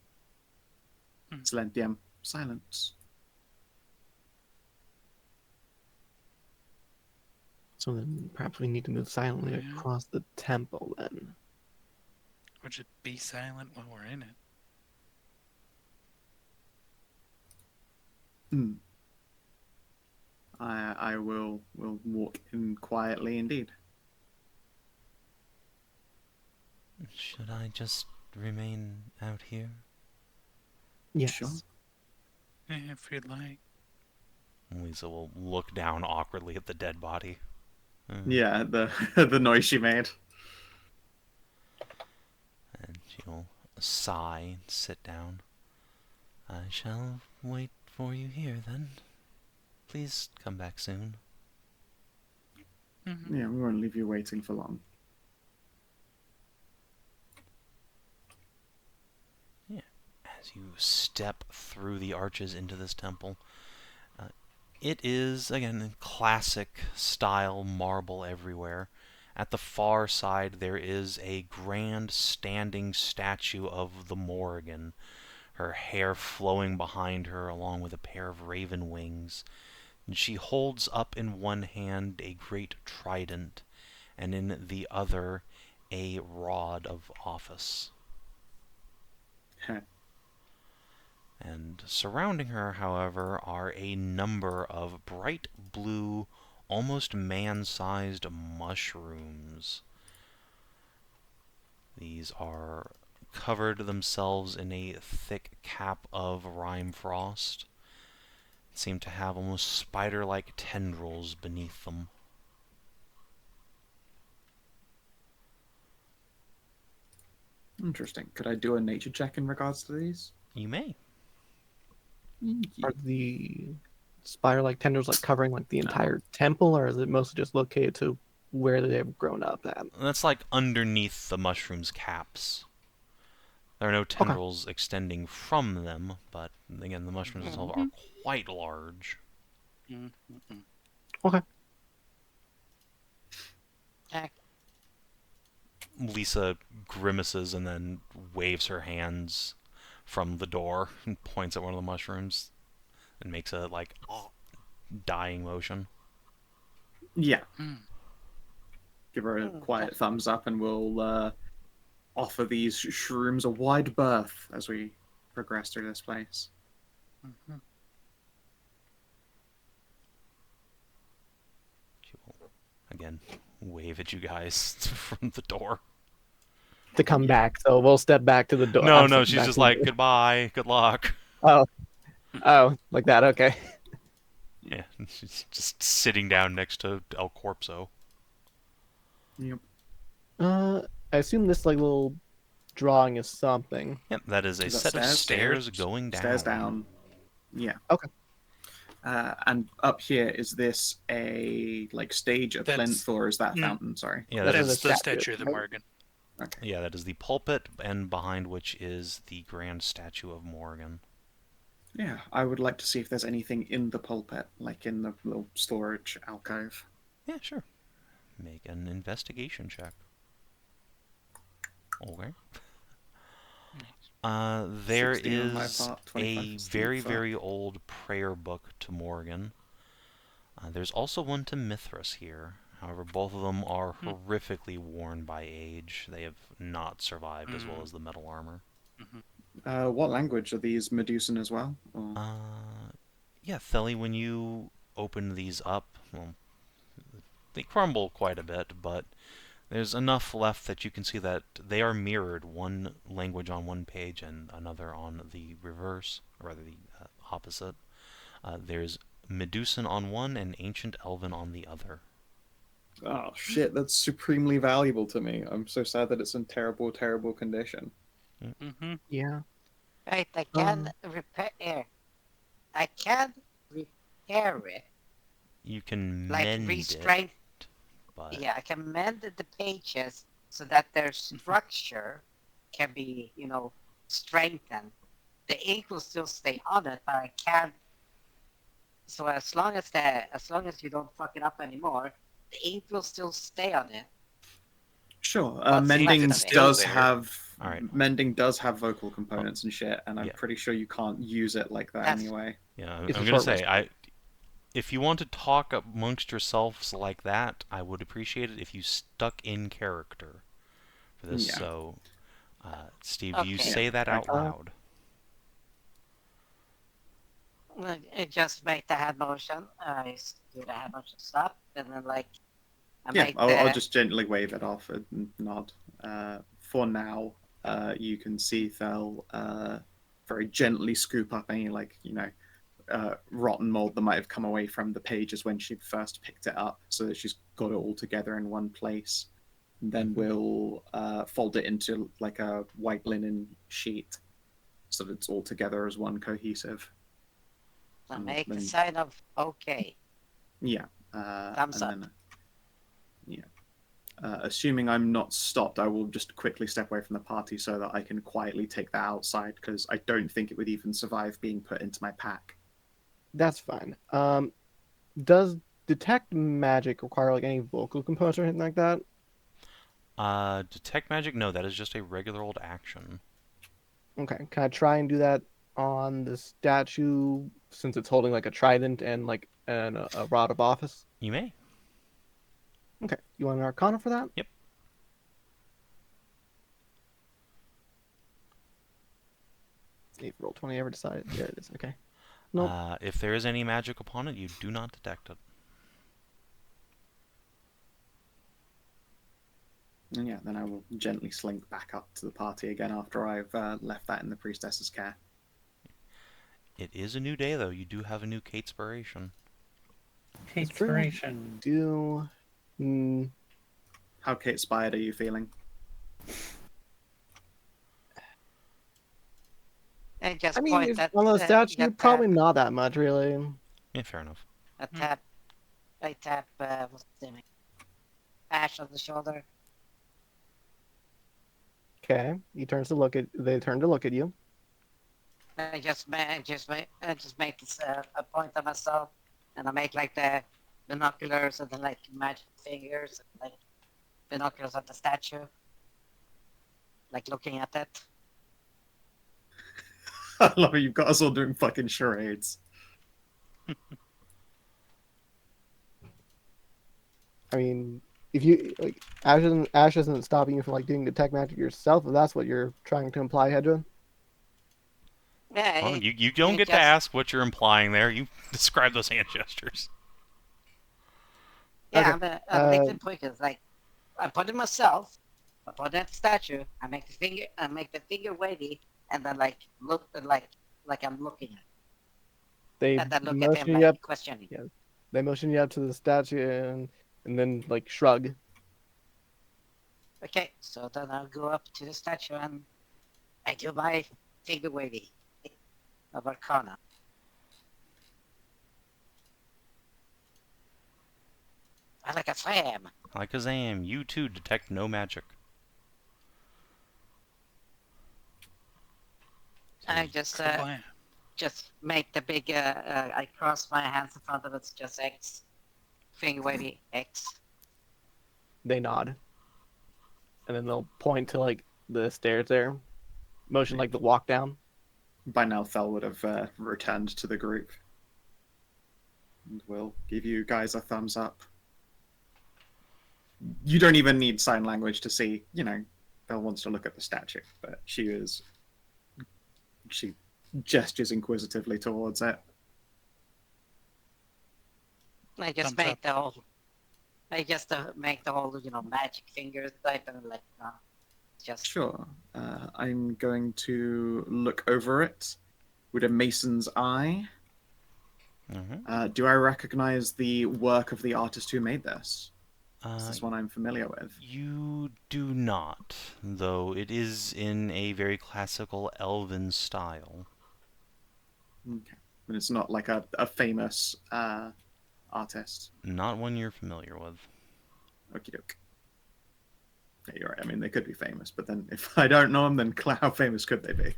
Silentium, silence. So then perhaps we need to move silently Yeah. across the temple then. or just be silent while we're in it. I will walk in quietly indeed. Should I just remain out here? Yes. Sure. If you'd like. Lisa will look down awkwardly at the dead body. Yeah, the the noise she made. And she'll sigh and sit down. I shall wait for you here, then. Please come back soon. Mm-hmm. Yeah, we won't leave you waiting for long. As you step through the arches into this temple, it is, again, classic style marble everywhere. At the far side, there is a grand standing statue of the Morrigan, her hair flowing behind her along with a pair of raven wings. And she holds up in one hand a great trident, and in the other a rod of office. And surrounding her, however, are a number of bright blue, almost man-sized mushrooms. These are covered themselves in a thick cap of rime frost. Seem to have almost spider-like tendrils beneath them. Interesting. Could I do a nature check in regards to these? You may. Are the spider-like tendrils like covering like the entire temple, or is it mostly just located to where they've grown up at? That's like underneath the mushroom's caps. There are no tendrils extending from them, but again, the mushrooms themselves are quite large. Mm-hmm. Okay. Lisa grimaces and then waves her hands from the door and points at one of the mushrooms and makes a dying motion. Yeah. Give her a quiet thumbs up, and we'll offer these shrooms a wide berth as we progress through this place. Mm-hmm. She will, again, wave at you guys from the door. To come back, so we'll step back to the door. No, no, she's just like, goodbye, good luck. Oh, like that. Okay. Yeah, she's just sitting down next to El Corpso. Yep. I assume this like little drawing is something. Yep, that is a set of stairs going down. Stairs down. Yeah. Okay. And up here, is this a like stage, a plinth, or is that fountain? Sorry. Yeah, that's the statue of the Morgan. Okay. Yeah, that is the pulpit, and behind which is the grand statue of Morgan. Yeah, I would like to see if there's anything in the pulpit, like in the little storage alcove. Yeah, sure. Make an investigation check. Okay. There 16 on my is part, 25 a for Steve, very, so- very old prayer book to Morgan. There's also one to Mithras here. However, both of them are horrifically worn by age. They have not survived as well as the metal armor. What language are these? Medusan as well? Or... Yeah, Theli, when you open these up, well, they crumble quite a bit, but there's enough left that you can see that they are mirrored, one language on one page and another on the reverse, or rather the opposite. There's Medusan on one and Ancient Elven on the other. Oh shit, that's supremely valuable to me. I'm so sad that it's in terrible, terrible condition. Yeah. Right, I can repair. I can repair it. You can Like mend restrain. it, but Yeah, I can mend the pages so that their structure can be, strengthened. The ink will still stay on it, but I can't. So as long as you don't fuck it up anymore, the ink will still stay on it. Sure. What's Mending left of it? does Still there. have All right. Mending does have vocal components and shit, and I'm Yeah. pretty sure you can't use it like that That's- anyway. yeah, It's a I'm gonna short say, if you want to talk amongst yourselves like that, I would appreciate it if you stuck in character for this. Yeah. So, Steve, do you Okay. say that out loud? I just make the hand motion. I do the hand motion stop, and then I Yeah, make I'll just gently wave it off and nod. For now, you can see Thel very gently scoop up any rotten mold that might have come away from the pages when she first picked it up, so that she's got it all together in one place. And then we'll fold it into like a white linen sheet, so that it's all together as one cohesive. I make the then- sign of okay. Yeah. Thumbs up. Assuming I'm not stopped, I will just quickly step away from the party so that I can quietly take that outside, because I don't think it would even survive being put into my pack. That's fine. Does detect magic require like any vocal components or anything like that? Detect magic? No, that is just a regular old action. Okay. Can I try and do that on the statue since it's holding like a trident and like a rod of office? You may. Okay. You want an Arcana for that? Yep. See if roll 20 ever decided. There it is. Okay. Nope. If there is any magic upon it, you do not detect it. And yeah, then I will gently slink back up to the party again after I've left that in the priestess's care. It is a new day, though. You do have a new Katespiration. Inspiration. Do. How Kate-spired are you feeling? And just I mean, point if at on the statue, that probably not that much, really. Yeah, fair enough. I tap. What's the name? Ashe on the shoulder. Okay. He turns to look at. They turn to look at you. I just make this a point of myself, and I make like the binoculars and then like magic fingers, and, like binoculars of the statue, like looking at it. I love it. You've got us all doing fucking charades. I mean, if you like, Ashe isn't stopping you from like doing detect magic yourself. If that's what you're trying to imply, Hedrah. Yeah, Well, you don't get to ask what you're implying there. You describe those hand gestures. Yeah, Okay, I'm making Twinkles. Like, I put it myself. I put it at the statue. I make the finger wavy, and then look like I'm looking at it. they And then look at him motion you up. questioning. Yeah, they motion you up to the statue and then like shrug. Okay, so then I'll go up to the statue and I do my finger wavy of Arcana. I like a slam. Like a Zam, you too detect no magic. I just Kablam. make the big I cross my hands in front of it, just X. Finger wavy X. They nod, and then they'll point to like the stairs there, motion like the walk down. By now, Thel would have returned to the group. And we'll give you guys a thumbs up. You don't even need sign language to see, Thel wants to look at the statue, but she gestures inquisitively towards it. I just Thumbs make up. the whole. I just make the whole, magic finger type and just. Sure. I'm going to look over it with a mason's eye. Mm-hmm. Do I recognize the work of the artist who made this? Is this one I'm familiar with? You do not, though it is in a very classical elven style. Okay. But it's not like a famous artist. Not one you're familiar with. Okie doke. Yeah, you're right. I mean, they could be famous, but then if I don't know them, then how famous could they be?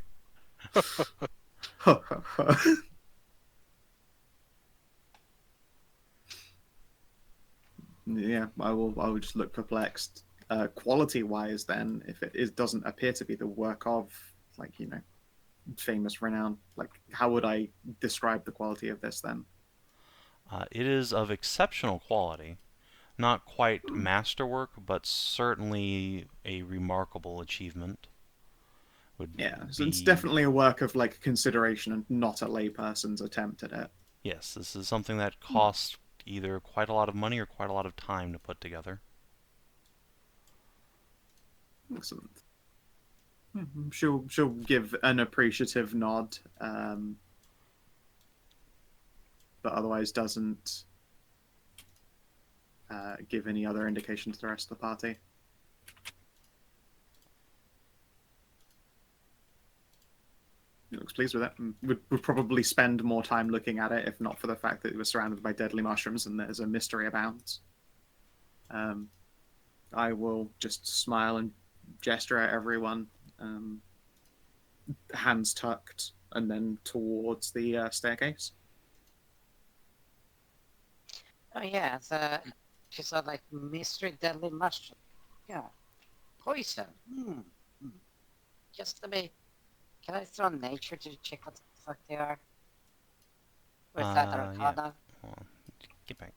Yeah, I will just look perplexed. Quality-wise, then, if it doesn't appear to be the work of, famous renown, how would I describe the quality of this then? It is of exceptional quality. Not quite masterwork, but certainly a remarkable achievement. Yeah, so it's definitely a work of consideration and not a layperson's attempt at it. Yes, this is something that costs either quite a lot of money or quite a lot of time to put together. Excellent. She'll give an appreciative nod, but otherwise doesn't give any other indication to the rest of the party. He looks pleased with it. Would probably spend more time looking at it if not for the fact that it was surrounded by deadly mushrooms and there's a mystery abounds. I will just smile and gesture at everyone, hands tucked, and then towards the staircase. Oh yeah, she said mystery deadly mushroom. Yeah, poison. Just to be. Can I throw nature to check what the fuck they are? Or is that Arcana? Yeah. Well, get back.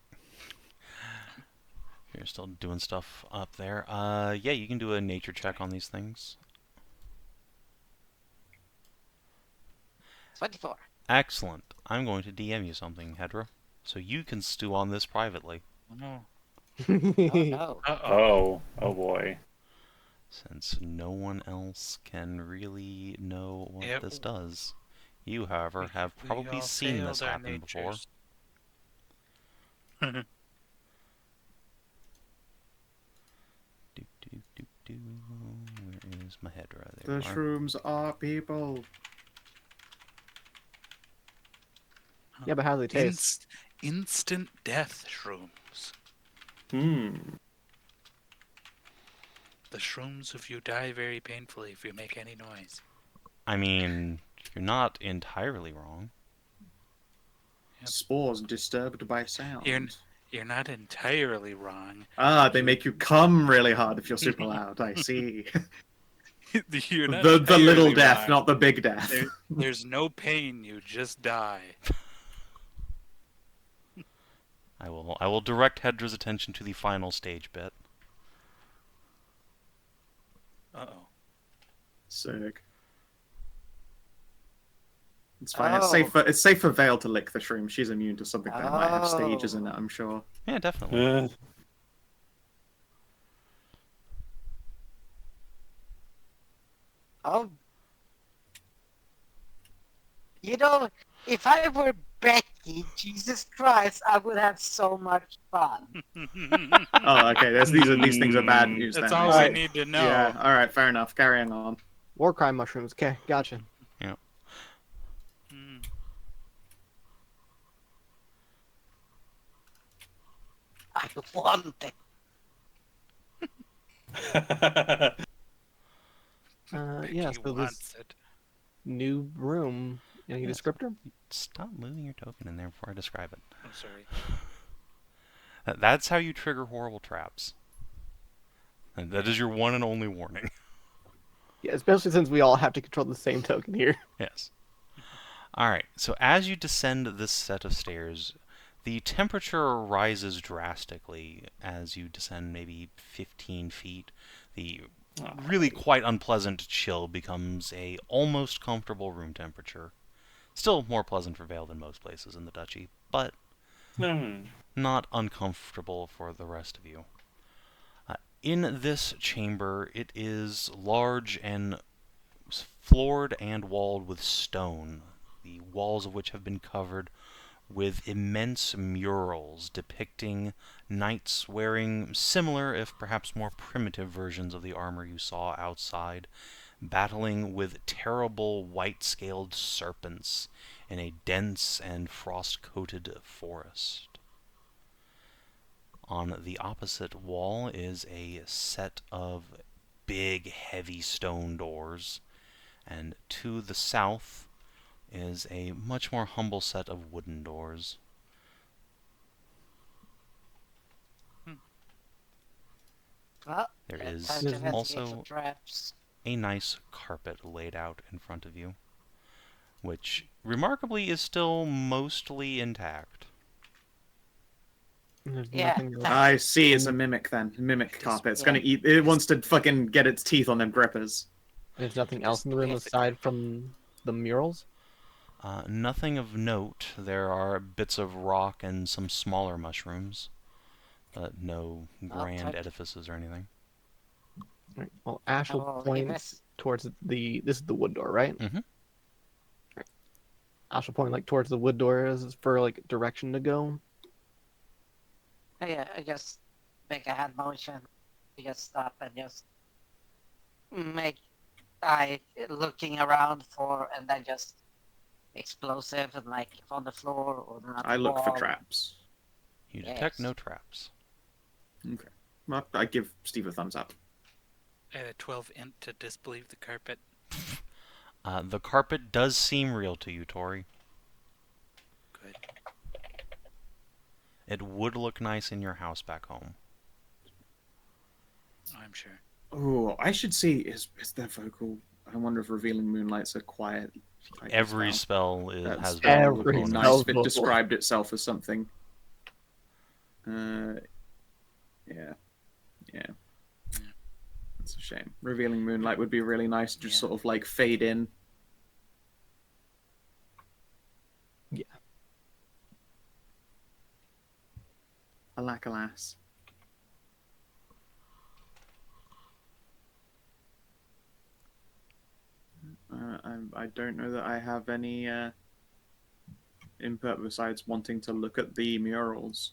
You're still doing stuff up there. Yeah, you can do a nature check on these things. 24. Excellent. I'm going to DM you something, Hedrah, so you can stew on this privately. No. Oh no. Oh boy. Since no one else can really know what this does. You, however, have probably seen this happen before. Where is my Hedrah? There The you are. shrooms are people. Yeah, but how do they taste? Instant death shrooms. The shrooms if you die very painfully if you make any noise. I mean, you're not entirely wrong. Yep. Spores disturbed by sound. You're not entirely wrong. They make you come really hard if you're super loud. I see. You're not the little entirely death, wrong. not the big death. There's no pain, you just die. I will direct Hedrah's attention to the final stage bit. Uh-oh. Sick. It's fine. It's safe for Vale to lick the shroom. She's immune to something that might have stages in it, I'm sure. Yeah, definitely. Oh, you know, if I were Becky, Jesus Christ, I would have so much fun. Oh, okay. These things are bad news That's then. all I we see. need to know. Yeah. All right. Fair enough. Carrying on. War crime mushrooms. Okay, gotcha. Yeah. Mm. I want it. Yeah, Becky so this wants it. new room, any Yes. descriptor? Stop moving your token in there before I describe it. I'm sorry. That's how you trigger horrible traps. And that is your one and only warning. Yeah, especially since we all have to control the same token here. Yes. Alright, so as you descend this set of stairs, the temperature rises drastically as you descend maybe 15 feet. The really quite unpleasant chill becomes a almost comfortable room temperature. Still more pleasant for Vale than most places in the Duchy, but not uncomfortable for the rest of you. In this chamber, it is large and floored and walled with stone, the walls of which have been covered with immense murals depicting knights wearing similar, if perhaps more primitive, versions of the armor you saw outside, battling with terrible white-scaled serpents in a dense and frost-coated forest. On the opposite wall is a set of big, heavy stone doors, and to the south is a much more humble set of wooden doors. Well, There time is to investigate also the traps. a nice carpet laid out in front of you, which remarkably is still mostly intact. There's Yeah. nothing else. I see. It's a mimic then. Mimic carpet. It's gonna eat. It wants to fucking get its teeth on them grippers. There's nothing else in the room Just aside from the murals? Nothing of note. There are bits of rock and some smaller mushrooms, but no grand touch. edifices or anything. Right. Well, Ashe will Oh, point Amos. towards the. This is the wood door, right? Mm-hmm. Ashe will point like towards the wood door as for like direction to go. Oh, yeah, I just make a hand motion. You just stop and just make eye looking around for, and then just explosive and like on the floor or on I the look for wall. traps. You detect Yes. no traps. Okay. Well, I give Steve a thumbs up. I had a 12 int to disbelieve the carpet. The carpet does seem real to you, Tori. Good. It would look nice in your house back home. I'm sure. Oh, I should see. Is their vocal? I wonder if revealing moonlight's a quiet. type of Every spell. spell is, That has spell vocal would be Every nice components. if it vocal. described itself as something. Yeah. That's a shame. Revealing moonlight would be really nice. Just Yeah. sort of like fade in. Yeah. Alack, alas. I don't know that I have any input besides wanting to look at the murals.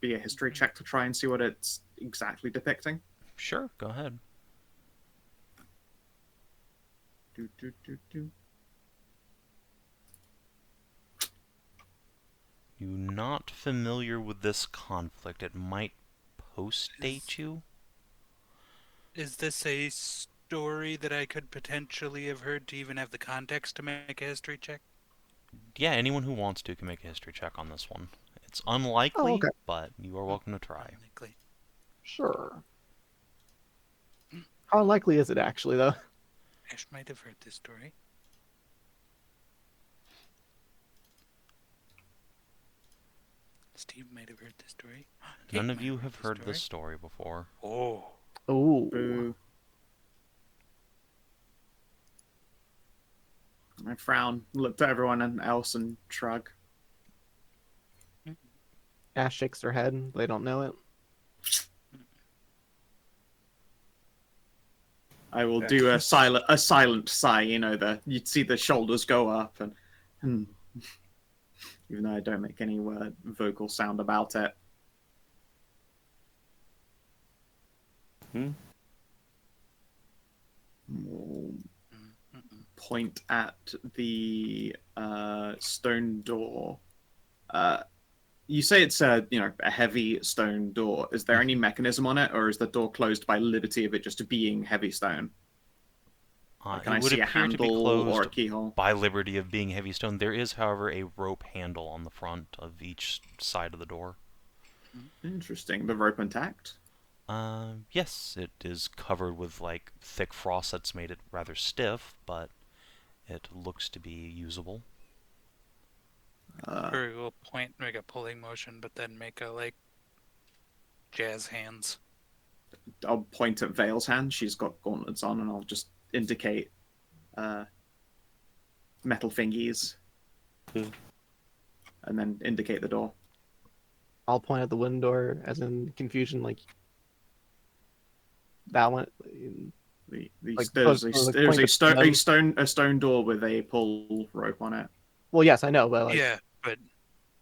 Be a history check to try and see what it's exactly depicting. Sure, go ahead. Do. You're not familiar with this conflict. It might post-date you. Is this a story that I could potentially have heard to even have the context to make a history check? Yeah, anyone who wants to can make a history check on this one. It's unlikely, okay. but you are welcome to try. Unlikely. Sure. How likely is it actually, though? Ashe might have heard this story. Steve might have heard this story. None Kate of might you have heard this this story before. Oh. Ooh. Boo. I frown, look to everyone else and shrug. Ashe shakes her head. They don't know it. I will do a silent sigh. You know, you'd see the shoulders go up, and even though I don't make any vocal sound about it. Point at the stone door. You say it's a heavy stone door. Is there any mechanism on it, or is the door closed by liberty of it just being heavy stone? Can I see a handle or a keyhole? By liberty of being heavy stone. There is, however, a rope handle on the front of each side of the door. Interesting. The rope intact? Yes, it is covered with like thick frost that's made it rather stiff, but it looks to be usable. Or we'll point, make a pulling motion, but then make a like jazz hands. I'll point at Vale's hand. She's got gauntlets on, and I'll just indicate metal fingies, and then indicate the door. I'll point at the wooden door, as in confusion, like that one. There's a stone door with a pull rope on it. Well, yes, I know, but like, yeah, but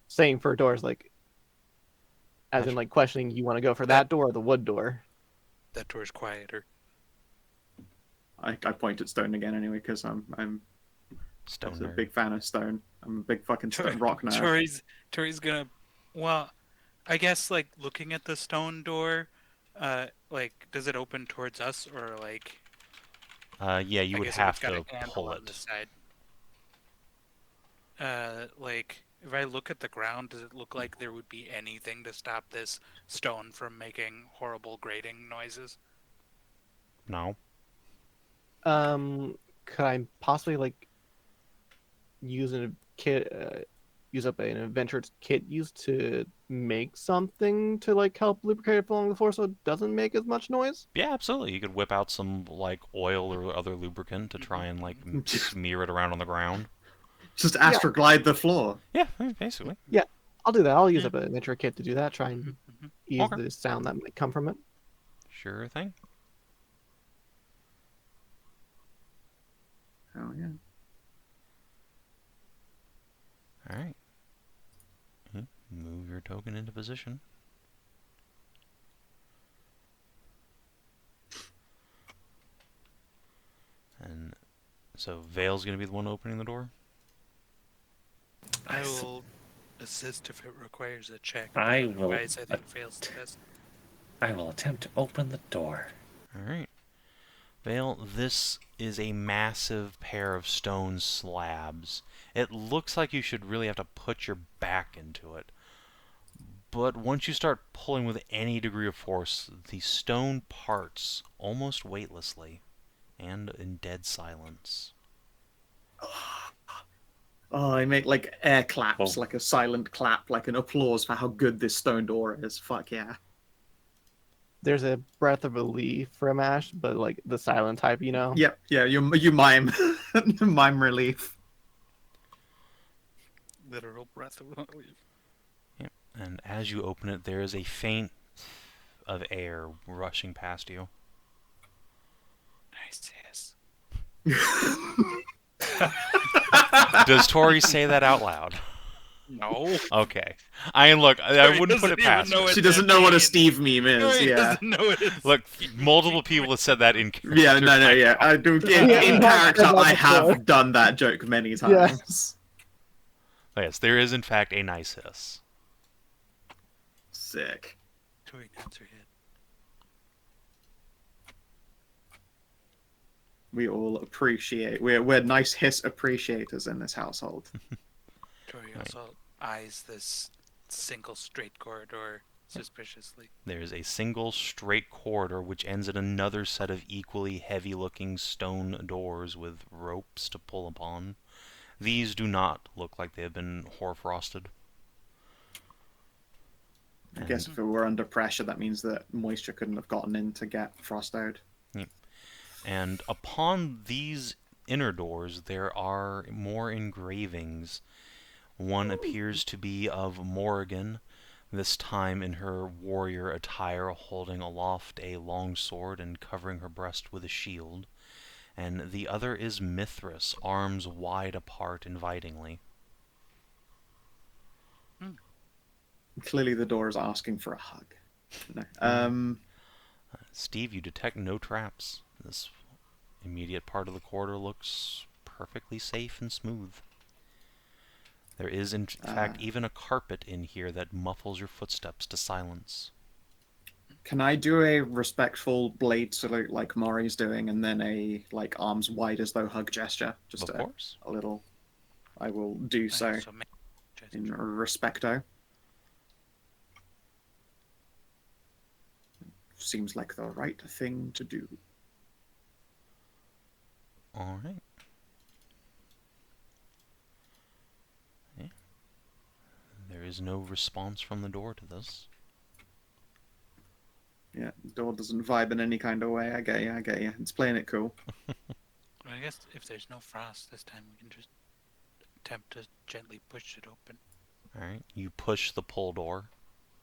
saying for doors, like, as in like questioning, you want to go for that door or the wood door? That door's quieter. I point at stone again anyway, because I'm a big fan of stone. I'm a big fucking rock nerd. Tori's gonna. Well, I guess like looking at the stone door, like does it open towards us or like? Yeah, you would have to pull it. The side. Like if I look at the ground, does it look like there would be anything to stop this stone from making horrible grating noises? No. Could I possibly like use a kit, use up an adventurer's kit used to make something to like help lubricate it along the floor so it doesn't make as much noise? Yeah, absolutely. You could whip out some like oil or other lubricant to try and like smear it around on the ground. Just astroglide the floor. Yeah, basically. Yeah, I'll do that. I'll use up an adventurer kit to do that. Try and ease the sound that might come from it. Sure thing. Oh yeah. Alright. Move your token into position. And so Vale's going to be the one opening the door? I will assist if it requires a check. I will. Otherwise, I think fails the test. I will attempt to open the door. Alright. Vale, this is a massive pair of stone slabs. It looks like you should really have to put your back into it. But once you start pulling with any degree of force, the stone parts almost weightlessly and in dead silence. Oh, I make like air claps, like a silent clap, like an applause for how good this stone door is. Fuck yeah. There's a breath of relief from Ashe, but like the silent type, you know? Yep, yeah, you mime. Mime relief. Literal breath of relief. Yep. And as you open it, there is a faint of air rushing past you. Nice, yes. Does Tori say that out loud? No. Okay. I wouldn't put it past her. She doesn't know what a Steve meme is. Tori yeah. doesn't know what it is. Look, multiple people have said that in character. Yeah, no, yeah. I do in character. I have done that joke many times. Oh, yes, there is in fact a nice hiss. Sick. Tori nods her head. We all appreciate. We're nice hiss appreciators in this household. Tori also eyes this single straight corridor suspiciously. There is a single straight corridor which ends at another set of equally heavy-looking stone doors with ropes to pull upon. These do not look like they have been hoarfrosted. I guess if it were under pressure, that means that moisture couldn't have gotten in to get frost out. Yeah. And upon these inner doors, there are more engravings. One appears to be of Morrigan. this time in her warrior attire, holding aloft a long sword and covering her breast with a shield. And the other is Mithras, arms wide apart invitingly. Clearly the door is asking for a hug. No. Steve, you detect no traps. This immediate part of the corridor looks perfectly safe and smooth. There is, in fact, even a carpet in here that muffles your footsteps to silence. Can I do a respectful blade salute like Mori's doing, and then a like arms wide as though hug gesture? Just Of course. a little. I will do so in respecto. Seems like the right thing to do. All right. Yeah. There is no response from the door to this. Yeah, the door doesn't vibe in any kind of way. I get you. It's playing it cool. Well, I guess if there's no frost this time, we can just attempt to gently push it open. All right. You push the pull door.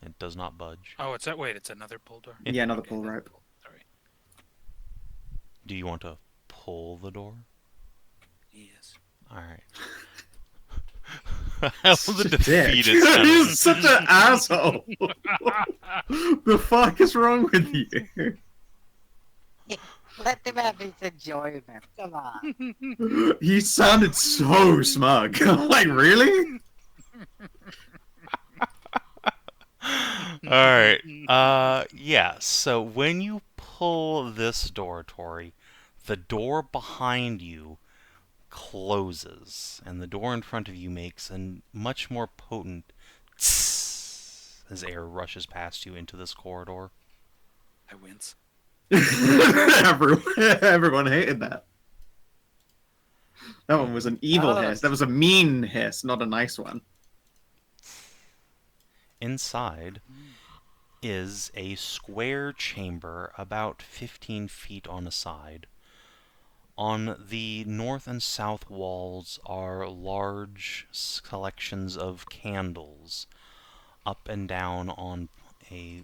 It does not budge. Oh, it's that. Wait, it's another pull door. Yeah, another Okay, pull then- rope. Sorry. Do you want to pull the door? Yes. All right. That was a Dick. defeated sentence. He's such an asshole. The fuck is wrong with you? Let him have his enjoyment. Come on. He sounded so smug. Like, really? Alright. Yeah, so when you pull this door, Tori, the door behind you closes, and the door in front of you makes a much more potent tss as air rushes past you into this corridor. I wince. Everyone hated that. That one was an evil Oh, hiss. That was a mean hiss, not a nice one. Inside is a square chamber about 15 feet on a side. On the north and south walls are large collections of candles up and down on a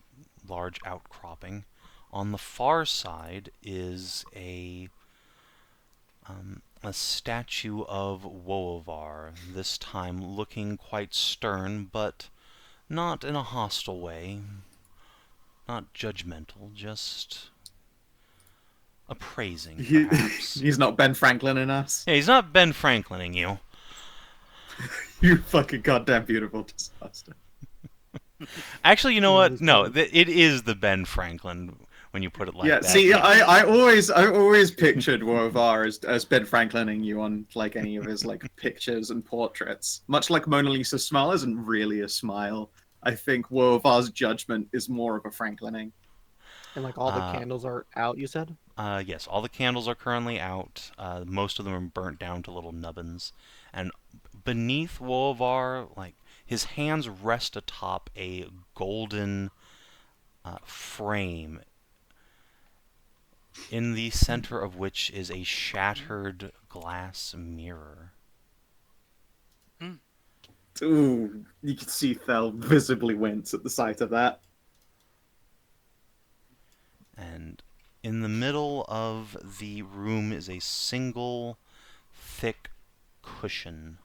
large outcropping. On the far side is a statue of Woavar, this time looking quite stern, but not in a hostile way, not judgmental, just appraising, perhaps. He's not Ben Franklin in us. Yeah, he's not Ben Franklining you. You fucking goddamn beautiful disaster. Actually, you know what? No, it is the Ben Franklin when you put it like Yeah, that. see, Yeah. I always pictured Woavar as Ben Franklining you on like any of his like pictures and portraits. Much like Mona Lisa's smile isn't really a smile. I think Woavar's judgment is more of a Franklining. And like all the candles are out, you said? Yes, all the candles are currently out. Most of them are burnt down to little nubbins. And beneath Woavar, like, his hands rest atop a golden frame, in the center of which is a shattered glass mirror. Ooh, you can see Thel visibly wince at the sight of that. And in the middle of the room is a single thick cushion.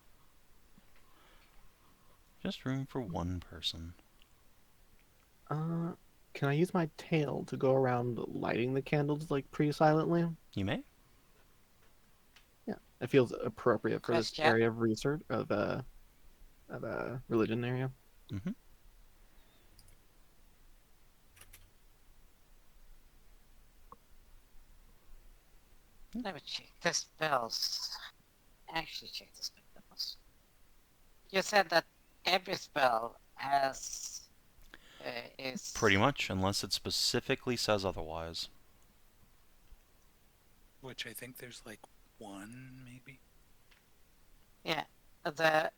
Just room for one person. Can I use my tail to go around lighting the candles like pretty silently? You may? Yeah, it feels appropriate for this Question? area of research of religion area. Mm-hmm. Let me check the spells. Actually, check the spells. You said that every spell has is Pretty much, unless it specifically says otherwise. Which I think there's like one, maybe. Yeah, the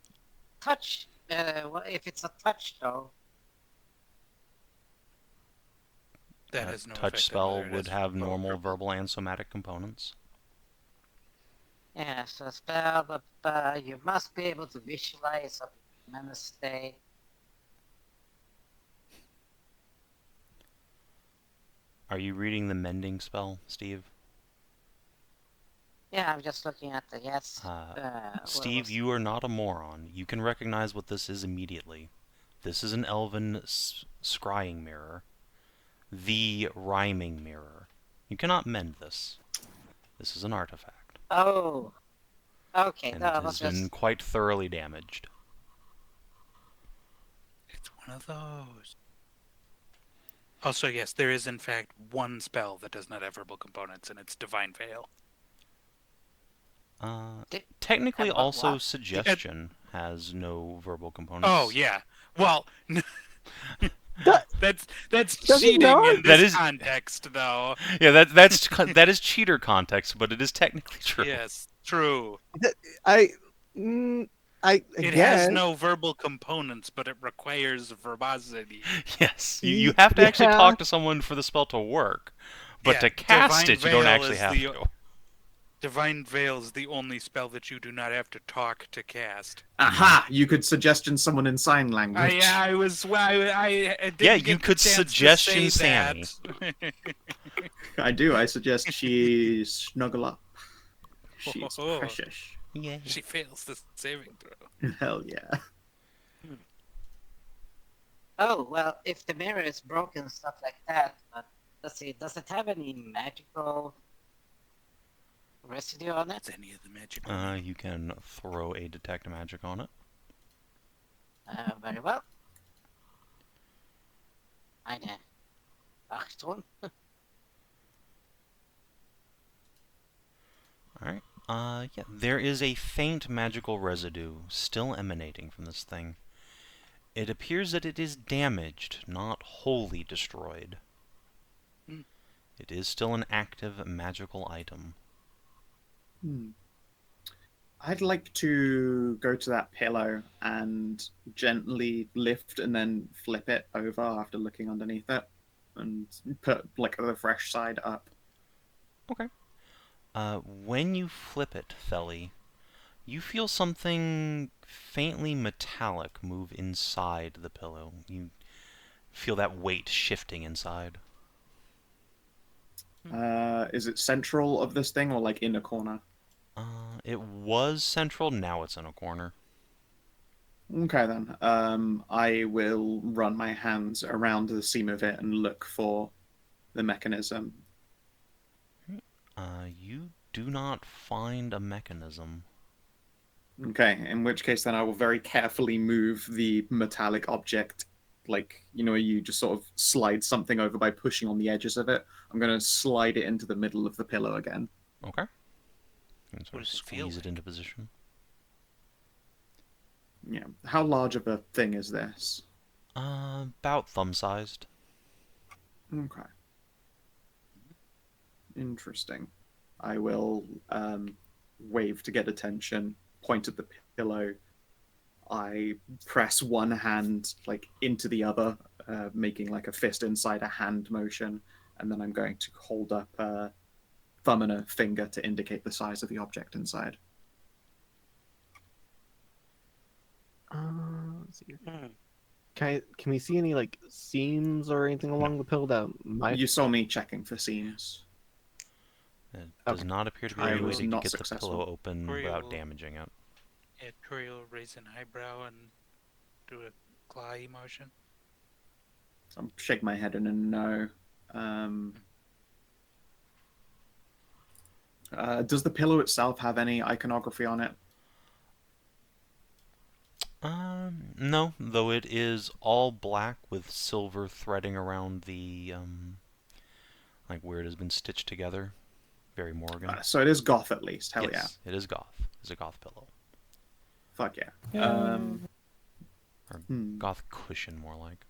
touch. If it's a touch though, That A has no touch effect on spell whether it would has have both normal or- verbal and somatic components. yeah, so a spell, but you must be able to visualize a mental state. Are you reading the mending spell, Steve? Yeah, I'm just looking at the yes. Steve, you are not a moron. You can recognize what this is immediately. This is an elven scrying mirror. The rhyming mirror. You cannot mend this. This is an artifact. Oh. Okay, And no, it I has was been just... quite thoroughly damaged. It's one of those. Also, yes, there is in fact one spell that does not have verbal components, and it's Divine Veil. Technically, also what? Suggestion has no verbal components. Oh yeah. Well, that's Does it cheating not? in That this is- context, though. Yeah, that is cheater context, but it is technically true. Yes, true. I It guess. has no verbal components, but it requires verbosity. Yes, you have to actually Yeah. talk to someone for the spell to work, but Yeah, to cast Divine it, you don't Veil actually is have the- to. Divine Veil is the only spell that you do not have to talk to cast. Aha! You could suggestion someone in sign language. I didn't Yeah, get you the could chance suggestion to say Sammy. that. I do. I suggest she snuggle up. She's precious. Yeah. She fails the saving throw. Hell yeah. Oh, well, if the mirror is broken and stuff like that, but let's see, does it have any magical residue on it? That's any of the magic. You can throw a detect magic on it. Very well. Eine Achtung. Alright. Yeah, there is a faint magical residue still emanating from this thing. It appears that it is damaged, not wholly destroyed. Hmm. It is still an active magical item. I'd like to go to that pillow and gently lift and then flip it over after looking underneath it and put like the fresh side up. Okay. When you flip it, Theli, you feel something faintly metallic move inside the pillow. You feel that weight shifting inside. Is it central of this thing or like in a corner? It was central, now it's in a corner. Okay then. I will run my hands around the seam of it and look for the mechanism. You do not find a mechanism. Okay, in which case then I will very carefully move the metallic object, like, you know, you just sort of slide something over by pushing on the edges of it. I'm going to slide it into the middle of the pillow again. Okay. And sort What of does it feel squeeze it like? into position. Yeah. How large of a thing is this? About thumb-sized. Okay. Interesting. I will wave to get attention, point at the pillow. I press one hand like into the other, making like a fist inside a hand motion, and then I'm going to hold up a thumb and a finger to indicate the size of the object inside. Let's see. Can we see any like seams or anything along the pillow that might? You saw me checking for seams. It does Okay. not appear to be I any way was to not get the successful. pillow open Tori without will- damaging it. Yeah, Tori will raise an eyebrow and do a claw emotion. I'll shake my head in a no. Does the pillow itself have any iconography on it? No, though it is all black with silver threading around the, like where it has been stitched together. Very Morgan. So it is goth at least. Hell yes, it is goth. It's a goth pillow. yeah. Fuck yeah. Or Hmm. goth cushion, more like.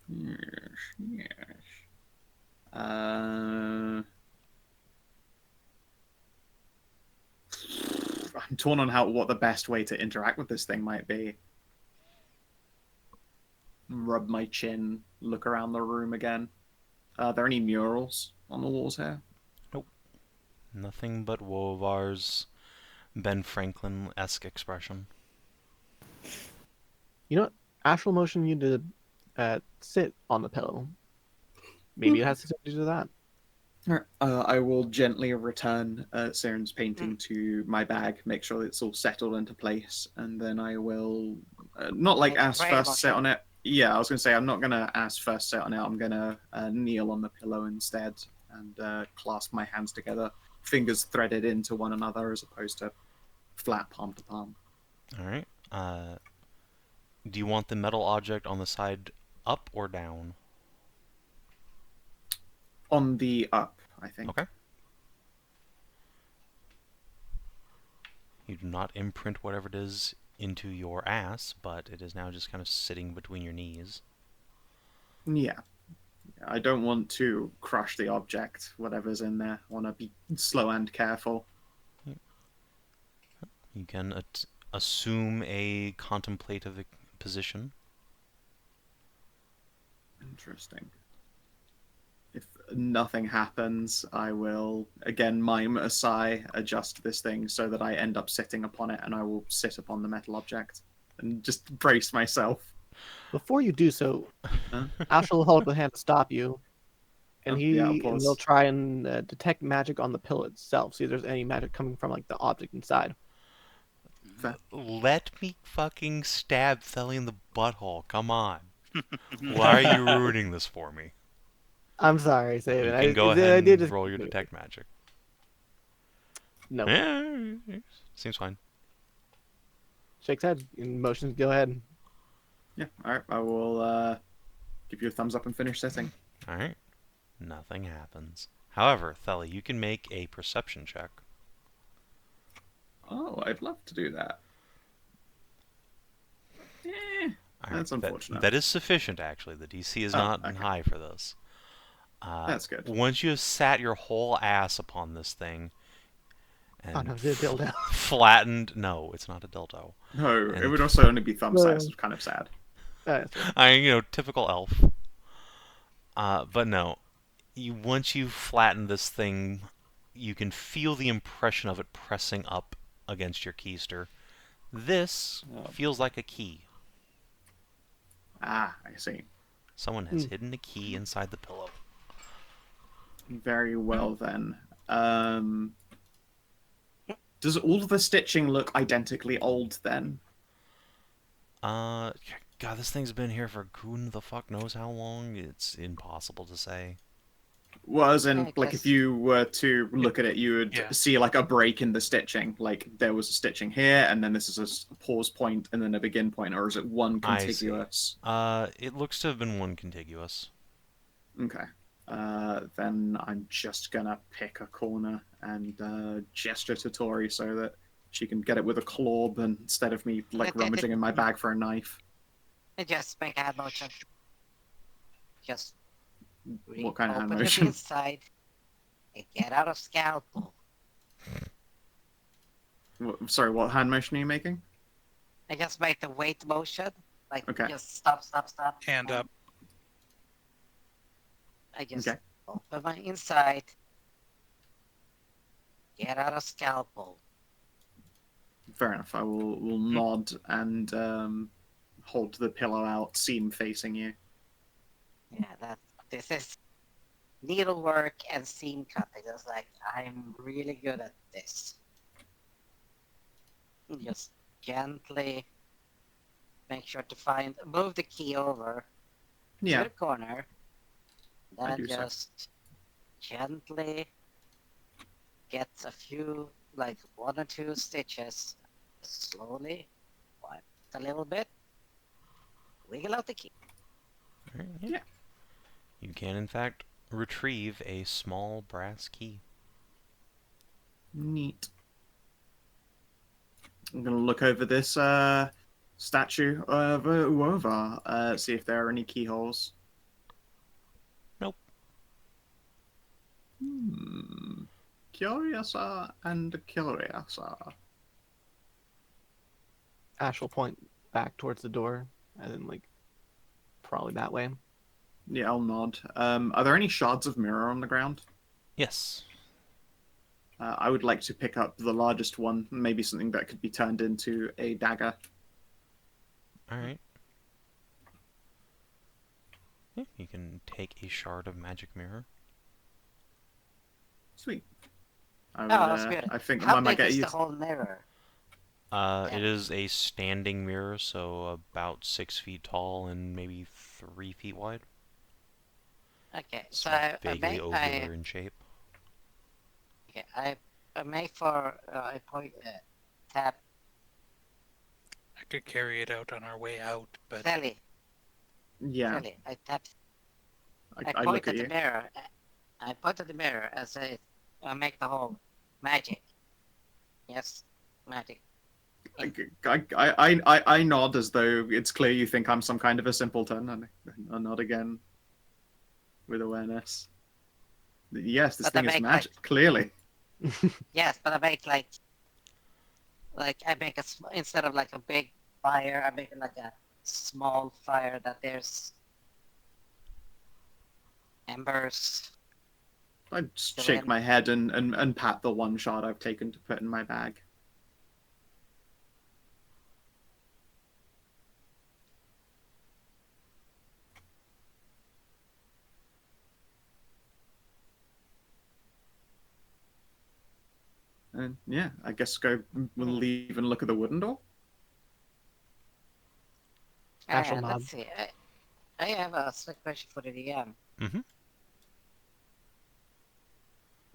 Yes, yes. I'm torn on what the best way to interact with this thing might be. Rub my chin, look around the room again. Are there any murals on the walls here? Nothing but Wovar's Ben Franklin-esque expression. You know what? Astral motion you to sit on the pillow. Maybe it has something to do with that. I will gently return Siren's painting to my bag, make sure it's all settled into place, and then I will not like Maybe ask pray first about sit it. on it. Yeah, I was gonna say I'm not gonna ask first sit on it. I'm gonna kneel on the pillow instead and clasp my hands together, fingers threaded into one another as opposed to flat palm to palm. All right. Do you want the metal object on the side up or down? On the up, I think. Okay. You do not imprint whatever it is into your ass, but it is now just kind of sitting between your knees. Yeah. I don't want to crush the object, whatever's in there. I want to be slow and careful. You can assume a contemplative position. Interesting. If nothing happens, I will again mime a sigh, adjust this thing so that I end up sitting upon it, and I will sit upon the metal object and just brace myself. Before you do so, Huh? Ashe will hold up a hand to stop you, and Oh, yeah, I'll he'll pause. try and detect magic on the pill itself. See if there's any magic coming from like the object inside. Fair. Let me fucking stab Thelly in the butthole. Come on. Why are you ruining this for me? I'm sorry, Savin. You can go I ahead did and just- roll your detect magic. No. Yeah, seems fine. Shakes head. Motions. Go ahead. Yeah, alright, I will give you a thumbs up and finish sitting. Alright. Nothing happens. However, Thelly, you can make a perception check. Oh, I'd love to do that. All right, That's unfortunate. That is sufficient, actually. The DC is Oh, not okay. high for this. That's good. Once you have sat your whole ass upon this thing and Oh no, it's a dildo. flattened... No, it's not a dildo. No, it And- would also only be thumb size. It's kind of sad. Typical elf. But no, once you flatten this thing, you can feel the impression of it pressing up against your keister. This feels like a key. Ah, I see. Someone has hidden a key inside the pillow. Very well then. Does all the stitching look identically old then? God, this thing's been here for who the fuck knows how long. It's impossible to say. Well, as in, I like, guess- if you were to look at it, you would Yeah. see, like, a break in the stitching. Like, there was a stitching here, and then this is a pause point, and then a begin point, or is it one I see. contiguous? It looks to have been one contiguous. Okay. Then I'm just gonna pick a corner and gesture to Tori so that she can get it with a claw instead of me, like, rummaging in my bag for a knife. I just make a hand motion. Just What kind of hand open it motion? inside and get out of scalpel. Sorry, what hand motion are you making? I just make the weight motion. Like, Okay. just stop. Hand and up. I just Okay. open my inside. Get out of scalpel. Fair enough. I will nod and hold the pillow out, seam facing you. Yeah, this is needlework and seam cutting. It's like, I'm really good at this. Just gently make sure to move the key over Yeah. to the corner. I Then do so. just gently get a few, like 1 or 2 stitches. Slowly wipe it a little bit. Wiggle out the key. Alright, Yeah. You can, in fact, retrieve a small brass key. Neat. I'm gonna look over this statue of Uova, see if there are any keyholes. Nope. Curiouser and curiouser. Ashe will point back towards the door, and then like probably that way. Yeah, I'll nod. Are there any shards of mirror on the ground? Yes. I would like to pick up the largest one, maybe something that could be turned into a dagger. Alright. Yeah, you can take a shard of magic mirror. Sweet. Oh, that's good. I think How I might big get is you. the whole mirror? It is a standing mirror, so about 6 feet tall and maybe 3 feet wide. Okay, It's so I vaguely ovular in shape. okay, I make for I point tap I could carry it out on our way out, but Sally. Yeah, Sally, I tap. I I point look at at the you. mirror. I point at the mirror and say, I make the whole magic. Yes, magic. I nod as though it's clear you think I'm some kind of a simpleton, and I nod again with awareness. Yes, this But I thing is make, magic, like- clearly. Yes, but I make like I make instead of like a big fire, I make it like a small fire that there's embers. I just Go shake in. my head and pat the one shard I've taken to put in my bag. And yeah, I guess we'll leave and look at the wooden door. Casual nod. Let's see. I have a slick question for the DM. Mm-hmm.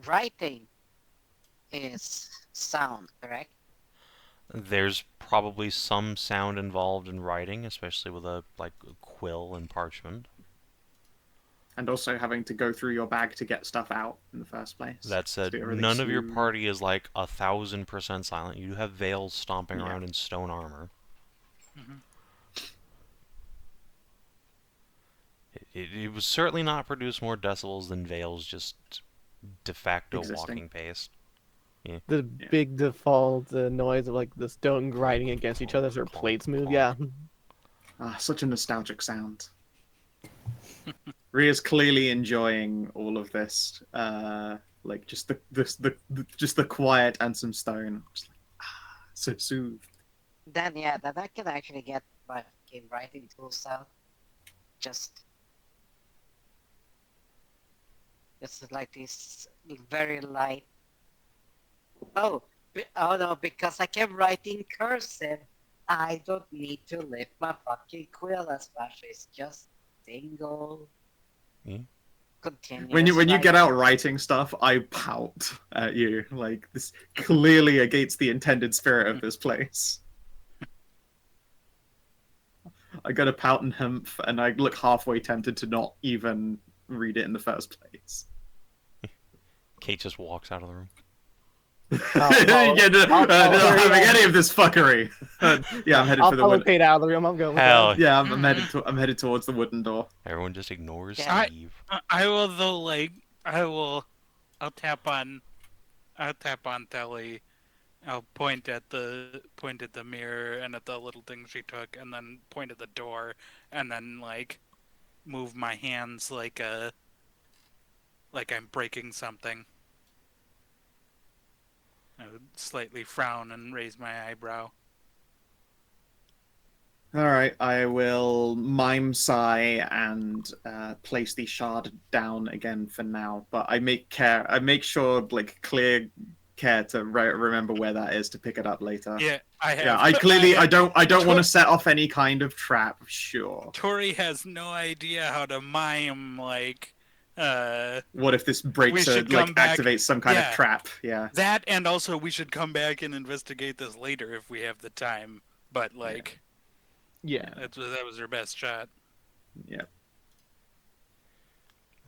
Writing is sound, correct? There's probably some sound involved in writing, especially with a quill and parchment. And also having to go through your bag to get stuff out in the first place. That said, To do everything none of your smooth. party is 1,000% silent. You have Veils stomping Yeah. around in stone armor. Mhm. It was certainly not produce more decibels than Veils just de facto Existing. walking pace. The Yeah. big default noise of like the stone grinding against each other as their Clonk, plates move. clonk. Yeah. Ah, such a nostalgic sound. Ria's clearly enjoying all of this. Just the quiet and some stone. Just so soothed. Then then I can actually get my fucking writing tools out. Just it's like this very light. Oh, no! Because I kept writing cursive, I don't need to lift my fucking quill as much. It's just single. Yeah. Continuous. When you get writing. out writing stuff, I pout at you. Like, this clearly against the intended spirit of this place. I got a pout and humph, and I look halfway tempted to not even read it in the first place. Kate just walks out of the room. Yeah, not having any of this fuckery. Yeah, I'm headed I'll for the follow wooden. Kate out of the room. I'm going with Hell that. Yeah, I'm headed towards the wooden door. Everyone just ignores Yeah. Steve. I will though I'll tap on Telly. I'll point at the mirror and at the little thing she took, and then point at the door, and then move my hands like I'm breaking something. I would slightly frown and raise my eyebrow. All right, I will mime sigh and place the shard down again for now. But I make sure clear care to remember where that is to pick it up later. Yeah, I have. Yeah, I don't want to set off any kind of trap. Sure. Tori has no idea how to mime What if this breaks should come back- activates some kind of yeah. trap? Yeah. that, and also we should come back and investigate this later if we have the time. But Yeah. that was her best shot. Yeah.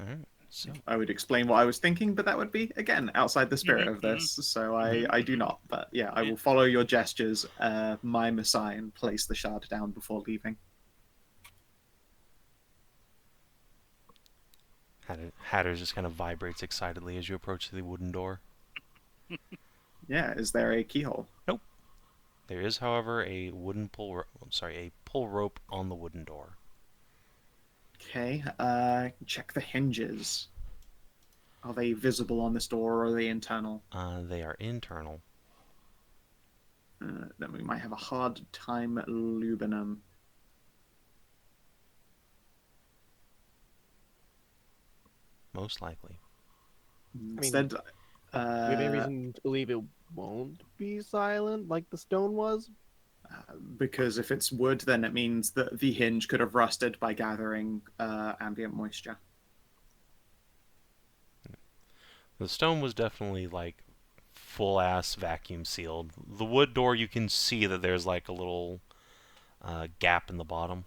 All right. So I would explain what I was thinking, but that would be again outside the spirit Mhm, of this. So mhm. I do not. But yeah, I Yeah. will follow your gestures, mime a sigh, and place the shard down before leaving. Hatter just kind of vibrates excitedly as you approach the wooden door. Yeah. Is there a keyhole? There is, however, a pull rope on the wooden door. Okay. Check the hinges. Are they visible on this door, or are they internal? They are internal. Then we might have a hard time lubing them. most likely. Instead, do you have any reason to believe it won't be silent like the stone was? because if it's wood, then it means that the hinge could have rusted by gathering ambient moisture. The stone was definitely like full-ass vacuum sealed. The wood door, you can see that there's like a little gap in the bottom.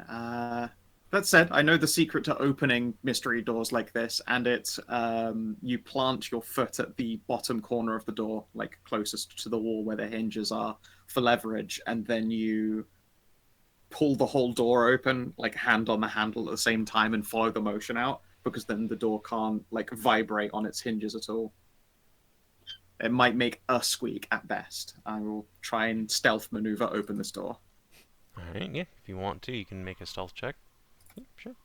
That said, I know the secret to opening mystery doors like this, and it's you plant your foot at the bottom corner of the door, like closest to the wall where the hinges are, for leverage, and then you pull the whole door open, like hand on the handle at the same time, and follow the motion out, because then the door can't like vibrate on its hinges at all. It might make a squeak at best. I will try and stealth maneuver open this door. Alright, yeah, if you want to, you can make a stealth check. Yep, sure.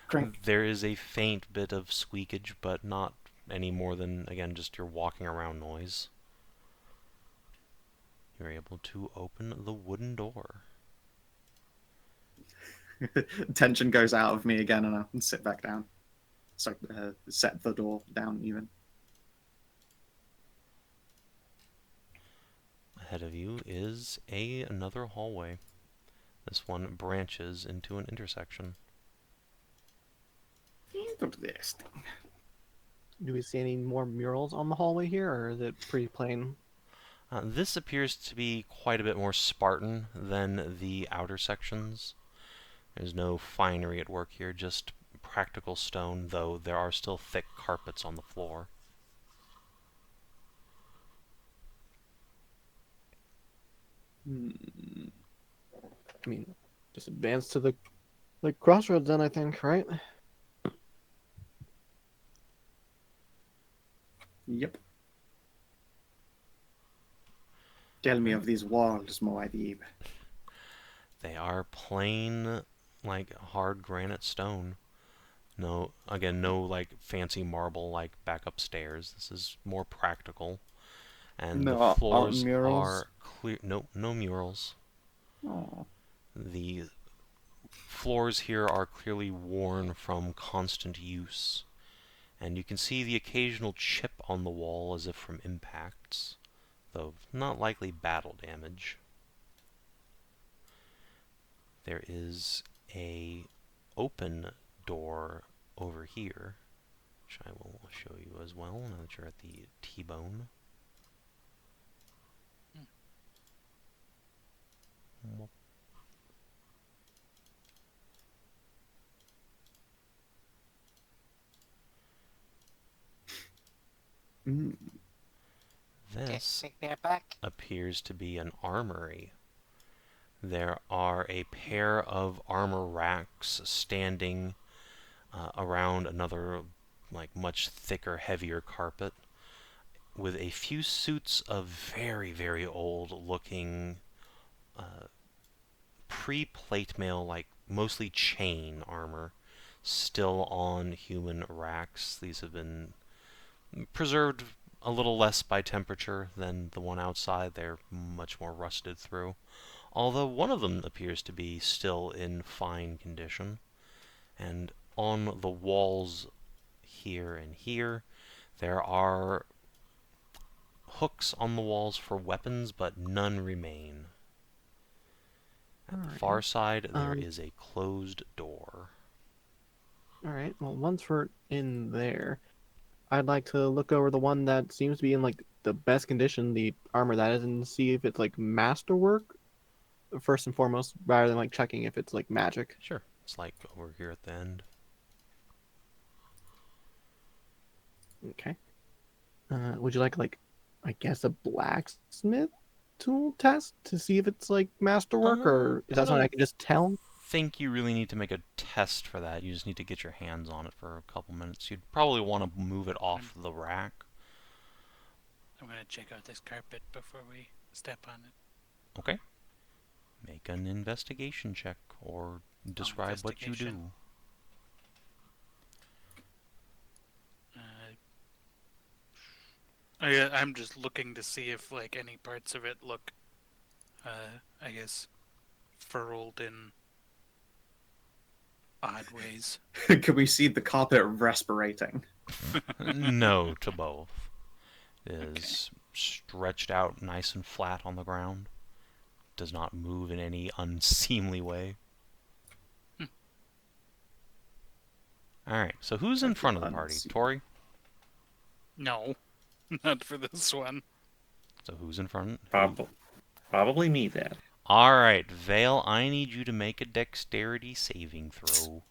Great. There is a faint bit of squeakage, but not any more than, again, just your walking around noise. You're able to open the wooden door. Tension goes out of me again, and I sit back down. So set the door down even. Ahead of you is another hallway. This one branches into an intersection. Interesting. Do we see any more murals on the hallway here, or is it pretty plain? This appears to be quite a bit more Spartan than the outer sections. There's no finery at work here, just practical stone, though there are still thick carpets on the floor. I mean, just advance to the crossroads then, I think, right? Yep. Tell me of these walls, Moadib. They are plain, like, hard granite stone. No, again, no, like, fancy marble, like, back upstairs. This is more practical. And No the art floors murals? are clear. No, no murals. Oh. The floors here are clearly worn from constant use. And you can see the occasional chip on the wall as if from impacts, though not likely battle damage. There is a open door over here, which I will show you as well now that you're at the T-bone. This Take me back. appears to be an armory. There are a pair of armor racks standing around another, like, much thicker, heavier carpet, with a few suits of very, very old-looking pre-plate mail, like, mostly chain armor, still on human racks. These have been preserved a little less by temperature than the one outside. They're much more rusted through. Although one of them appears to be still in fine condition. And on the walls here and here, there are hooks on the walls for weapons, but none remain. At the far side, there is a closed door. Alright, well, once we're in there, I'd like to look over the one that seems to be in, like, the best condition, the armor that is, and see if it's, like, masterwork, first and foremost, rather than, like, checking if it's, like, magic. Sure, it's like over here at the end. Okay. Would you like, I guess, a blacksmith tool test to see if it's, like, masterwork, or is that something I can just tell? Think you really need to make a test for that. You just need to get your hands on it for a couple minutes. You'd probably want to move it off the rack. I'm gonna check out this carpet before we step on it. Okay. Make an investigation check or describe what you do. Investigation. I'm just looking to see if, like, any parts of it look, I guess, furrowed in odd ways. Can we see the carpet respirating? No to both. It is stretched out nice and flat on the ground. Does not move in any unseemly way. Alright, so who's in front of the party? Tori? No, not for this one. So who's in front? Probably me then. Alright, Vale, I need you to make a dexterity saving throw.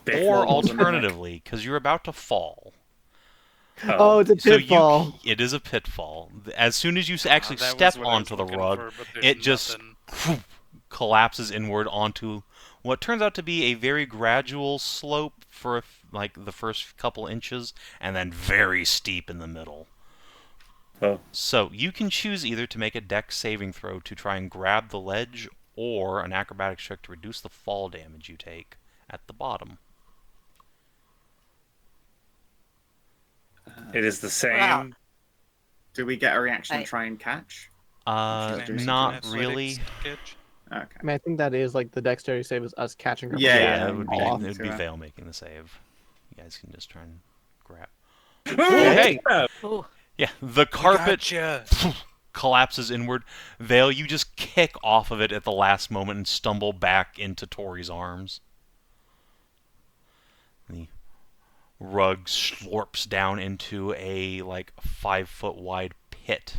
Big Or rolls and alternatively, because you're about to fall. Oh, it's a So pitfall. it is a pitfall. As soon as you actually That step was what I was onto the looking rug, for, but there's it just nothing. collapses inward onto what turns out to be a very gradual slope for like the first couple inches, and then very steep in the middle. Oh. So you can choose either to make a dex saving throw to try and grab the ledge, or an acrobatics check to reduce the fall damage you take at the bottom. It is the same. Wow. Do we get a reaction I- to try and catch? Uh, Should I make not an athletics really. sketch? Okay. I mean, I think that is like the dexterity save is us catching her. Yeah, Yeah, yeah, it would be off. it would be Yeah. Vale making the save. You guys can just try and grab. Hey! Ooh. Yeah, the carpet Gotcha. collapses inward. Vale, you just kick off of it at the last moment and stumble back into Tori's arms. The rug slurps down into a like 5-foot wide pit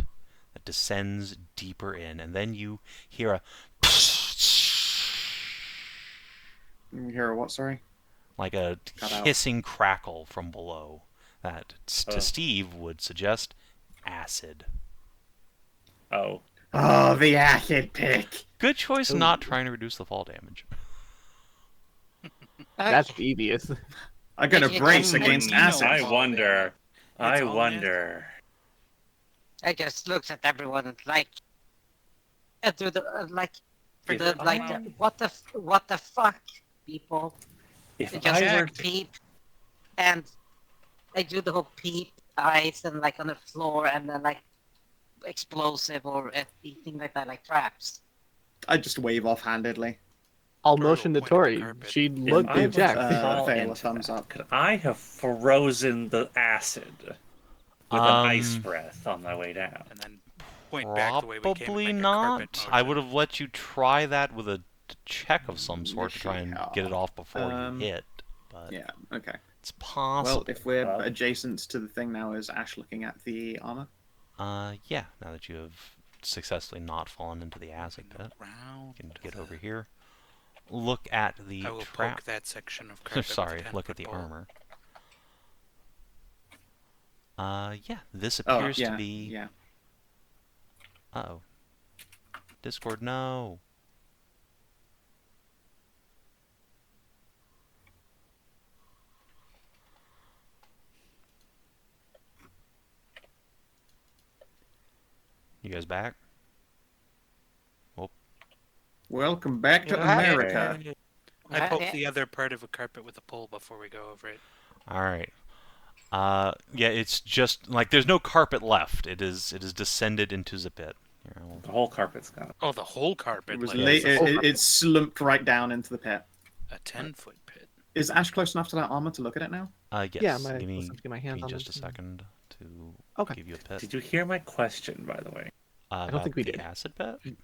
that descends deeper in, and then you hear a You hear what? Sorry. like a Cut out. hissing crackle from below that to Oh. Steve would suggest acid. Oh. Oh, the acid pick. Good choice not trying to reduce the fall damage. That's devious. I'm gonna Like, brace it's against more acid. I wonder. I all wonder. I just looked at everyone and like, and do the If what the fuck, people. If They just I were peep, and I do the whole peep eyes and like on the floor, and then like explosive or anything like that, like traps. I just wave offhandedly. I'll Brutal motion to point of the Tori. carpet. She If looked I the was, jack. fall Fail, a into thumbs that, up. could I have frozen the acid with an ice breath on my way down? And then point back the way we came and Probably make a not. carpet I motion. would have let you try that with a check of some sort to try and get it off before you hit, but Yeah. Okay. it's possible. Well, if we're Well. adjacent to the thing now, is Ash looking at the armor? Yeah, now that you have successfully not fallen into the acid pit, Round you can get over here. Look at the I will trap. poke that section of carpet. Sorry, with a look at 10-foot the pole. armor. Yeah, this Oh, appears yeah. to be. Yeah. Uh-oh. Discord, no. You guys back? Welcome back to Yeah. America. I Yeah, poke yeah. the other part of a carpet with a pole before we go over it. Alright. Yeah, it's just, like, there's no carpet left. It is descended into the pit. Here, I will- The whole carpet's gone. Oh, the whole carpet. It was like late. it's a It slumped right down into the pit. 10-foot pit. Is Ash close enough to that armor to look at it now? Yes. Yeah, my, give me, let's get my give hands me on just a this. second to Okay. give you a pit. Did you hear my question, by the way? About think we the did. acid pit?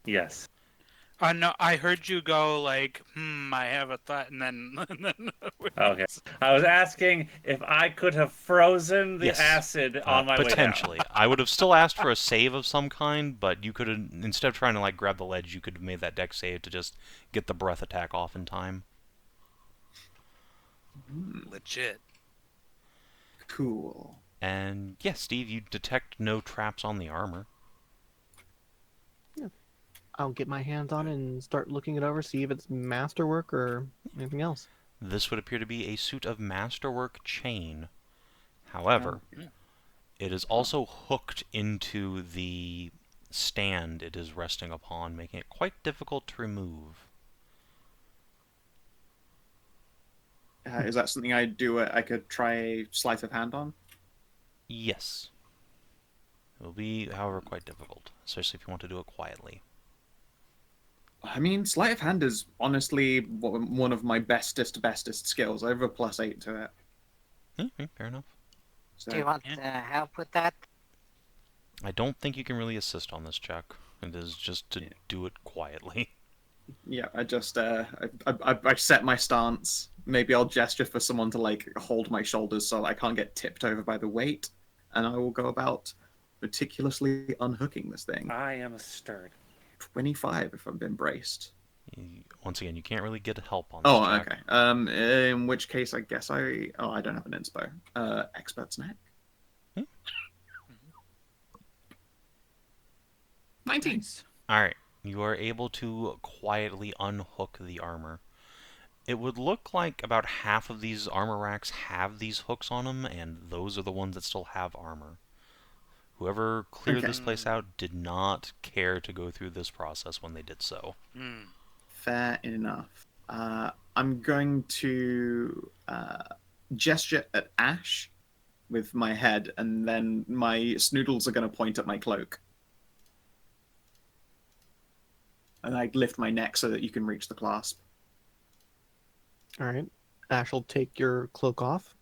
Yes. No, I heard you go like, I have a thought, and then. Okay. I was asking if I could have frozen the Yes. acid on my way down. Potentially. I would have still asked for a save of some kind, but you could have, instead of trying to like grab the ledge, you could have made that dex save to just get the breath attack off in time. Legit. Cool. And yeah, Steve, you detect no traps on the armor. I'll get my hands on it and start looking it over, see if it's masterwork or anything else. This would appear to be a suit of masterwork chain. However, it is also hooked into the stand it is resting upon, making it quite difficult to remove. Is that something I do? I could try a sleight of hand on. Yes. It will be, however, quite difficult, especially if you want to do it quietly. I mean, sleight of hand is honestly one of my bestest skills. I have a +8 to it. Fair enough. So, Do you want help with that? I don't think you can really assist on this check. It is just to do it quietly. yeah, I just I set my stance. Maybe I'll gesture for someone to like hold my shoulders so I can't get tipped over by the weight, and I will go about meticulously unhooking this thing. I am stirred. 25 if I've been braced. Once again, you can't really get help on this check. Okay. In which case, I guess I don't have an inspo. Expert's neck. 19. Nice. Alright, you are able to quietly unhook the armor. It would look like about half of these armor racks have these hooks on them, and those are the ones that still have armor. Whoever cleared this place out did not care to go through this process when they did so. Fair enough. I'm going to gesture at Ashe with my head, and then my snoodles are going to point at my cloak. And I lift my neck so that you can reach the clasp. All right. Ashe will take your cloak off.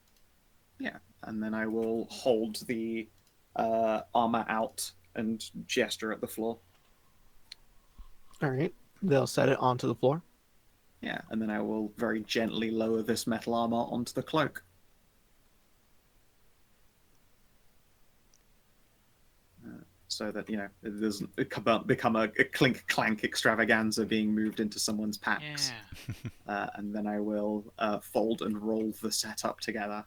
Yeah, and then I will hold the armor out and gesture at the floor. All right. They'll set it onto the floor. Yeah, and then I will very gently lower this metal armor onto the cloak. So that, you know, it doesn't become a clink-clank extravaganza being moved into someone's packs. Yeah. And then I will fold and roll the setup together.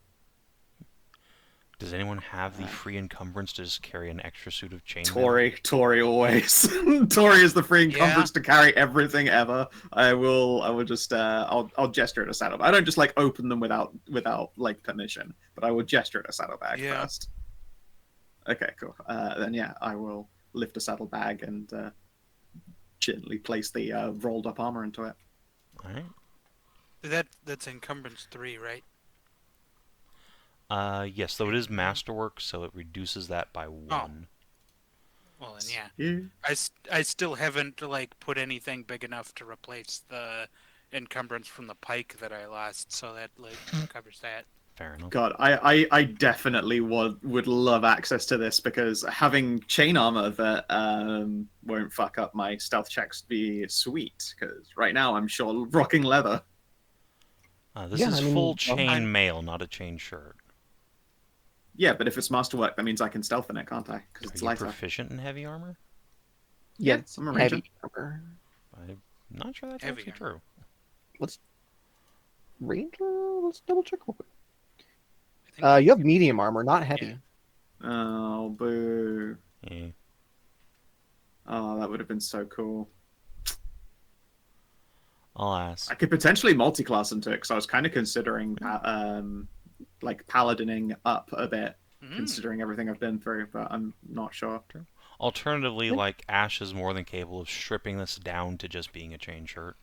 Does anyone have the free encumbrance to just carry an extra suit of chainmail? Tory always. Tory is the free encumbrance to carry everything ever. I will just I'll gesture at a saddlebag. I don't just like open them without like permission, but I will gesture at a saddlebag first. Okay, cool. Then yeah, I will lift a saddlebag and gently place the rolled up armor into it. All right. That's encumbrance 3, right? Yes, though it is masterwork, so it reduces that by 1. Well, then yeah. I still haven't like put anything big enough to replace the encumbrance from the pike that I lost, so that like covers that. Fair enough. God, I definitely would love access to this, because having chain armor that won't fuck up my stealth checks would be sweet, because right now I'm sure rocking leather. This is full chain mail, not a chain shirt. Yeah, but if it's masterwork, that means I can stealth in it, can't I? Because it's lighter. Are you proficient in heavy armor? Yes, I'm a ranger. heavy armor. I'm not sure that's Heavy actually true. Ranger? Let's double check real quick. You have medium armor, not heavy. Oh, boo. Yeah. Oh, that would have been so cool. Alas. I could potentially multi-class into it, because I was kind of considering like paladining up a bit, considering everything I've been through, but I'm not sure. Alternatively, like, Ashe is more than capable of stripping this down to just being a chain shirt.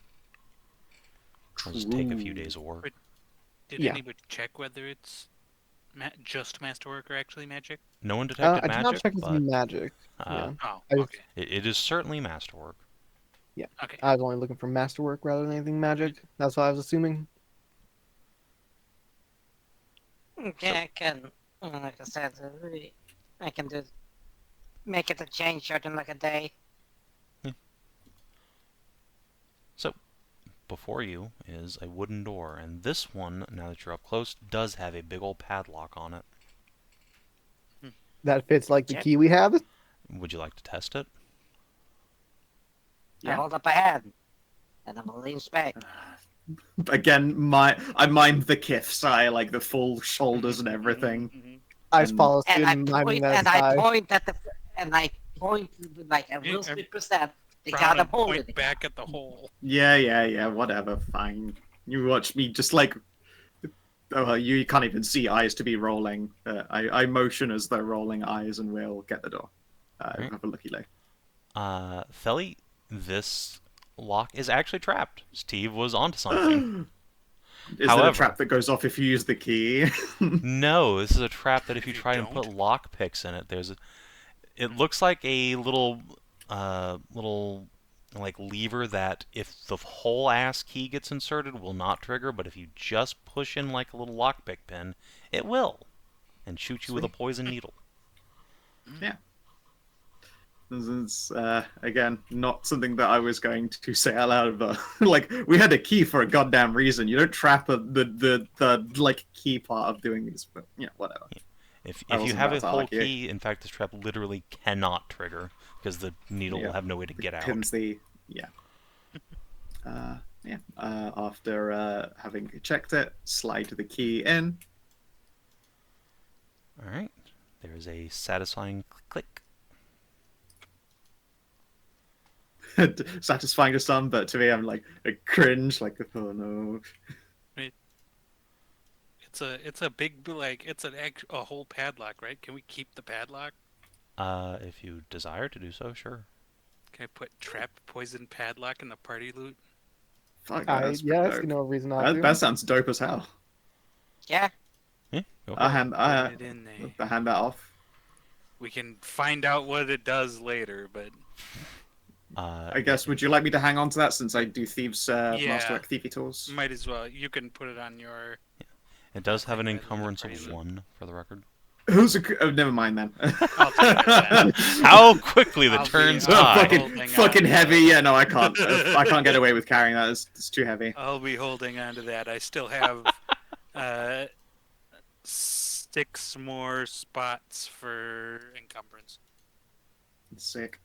It'll just take a few days of work. Did anybody check whether it's just masterwork or actually magic? No one detected I magic, did not check but it's magic. Oh, I okay. it is certainly masterwork. Yeah. Okay. I was only looking for masterwork rather than anything magic. That's what I was assuming. Okay, I can, like I said, I can make it a chain shirt in like a day. So, before you is a wooden door, and this one, now that you're up close, does have a big old padlock on it. That fits like the key we have. Would you like to test it? I hold up a hand, and I'm a lean back. Again, I mind the kifs. I like the full shoulders and everything. I just follow suit And I and point, and I point with like a real 3%. They got a hole in it. Back at the hole. Yeah, whatever, fine. You watch me just like... Oh, you can't even see eyes to be rolling. I motion as though rolling eyes, and we'll get the door. Have a looky look. Theli, this lock is actually trapped. Steve was onto something. Is there a trap that goes off if you use the key? No, this is a trap that if you try and put lock picks in it, it looks like a little like lever that if the whole ass key gets inserted will not trigger, but if you just push in like a little lockpick pin, it will, and shoot you with a Sweet. poison needle. Yeah. This is, again, not something that I was going to say out loud, but like we had a key for a goddamn reason. You don't trap the like key part of doing these, but yeah, whatever. Yeah. If I you wasn't have about a to whole argue. key, in fact, this trap literally cannot trigger because the needle will have no way to get out. Pins the after having checked it, slide the key in. All right. There is a satisfying click. Satisfying to some, but to me, I'm like a cringe, like oh no. It's a big, like, it's a whole padlock, right? Can we keep the padlock? If you desire to do so, sure. Can I put trap poison padlock in the party loot? Fuck, that's pretty I dope. see no reason not to. That sounds dope as hell. Yeah. Yeah, go for I it. hand Put it in there. hand that off. We can find out what it does later, but I guess. Would you like me to hang on to that since I do thieves Yeah. masterwork thiefy tools? might as well. You can put it on your. It does have an Rather than the encumbrance of party loot. 1, for the record. Oh, never mind then. I'll take it then. How quickly the I'll be- turns I'll die. fucking- fucking on. heavy. Yeah, no, I can't. I can't get away with carrying that. It's too heavy. I'll be holding on to that. I still have 6 more spots for encumbrance. It's sick.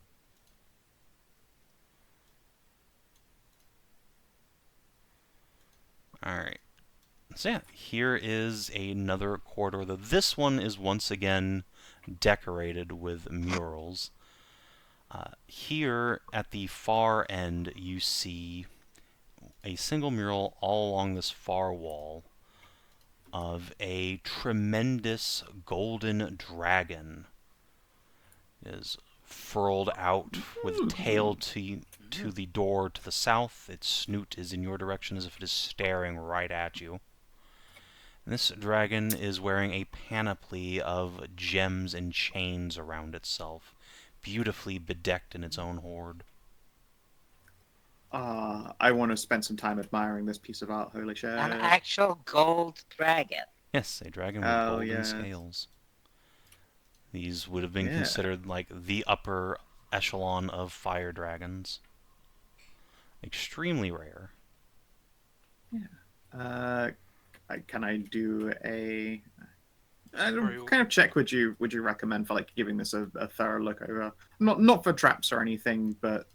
Alright. So yeah, here is another corridor. This one is once again decorated with murals. Here at the far end you see a single mural all along this far wall of a tremendous golden dragon. It is furled out with tail to the door to the south. Its snoot is in your direction as if it is staring right at you. And this dragon is wearing a panoply of gems and chains around itself, beautifully bedecked in its own hoard. I want to spend some time admiring this piece of art. Holy shit! An actual gold dragon. Yes, a dragon with Oh, golden yeah. scales. These would have been Yeah. considered like the upper echelon of fire dragons. Extremely rare. Can I do a Sorry. kind of check? Would you recommend for like giving this a thorough look over? Not for traps or anything, but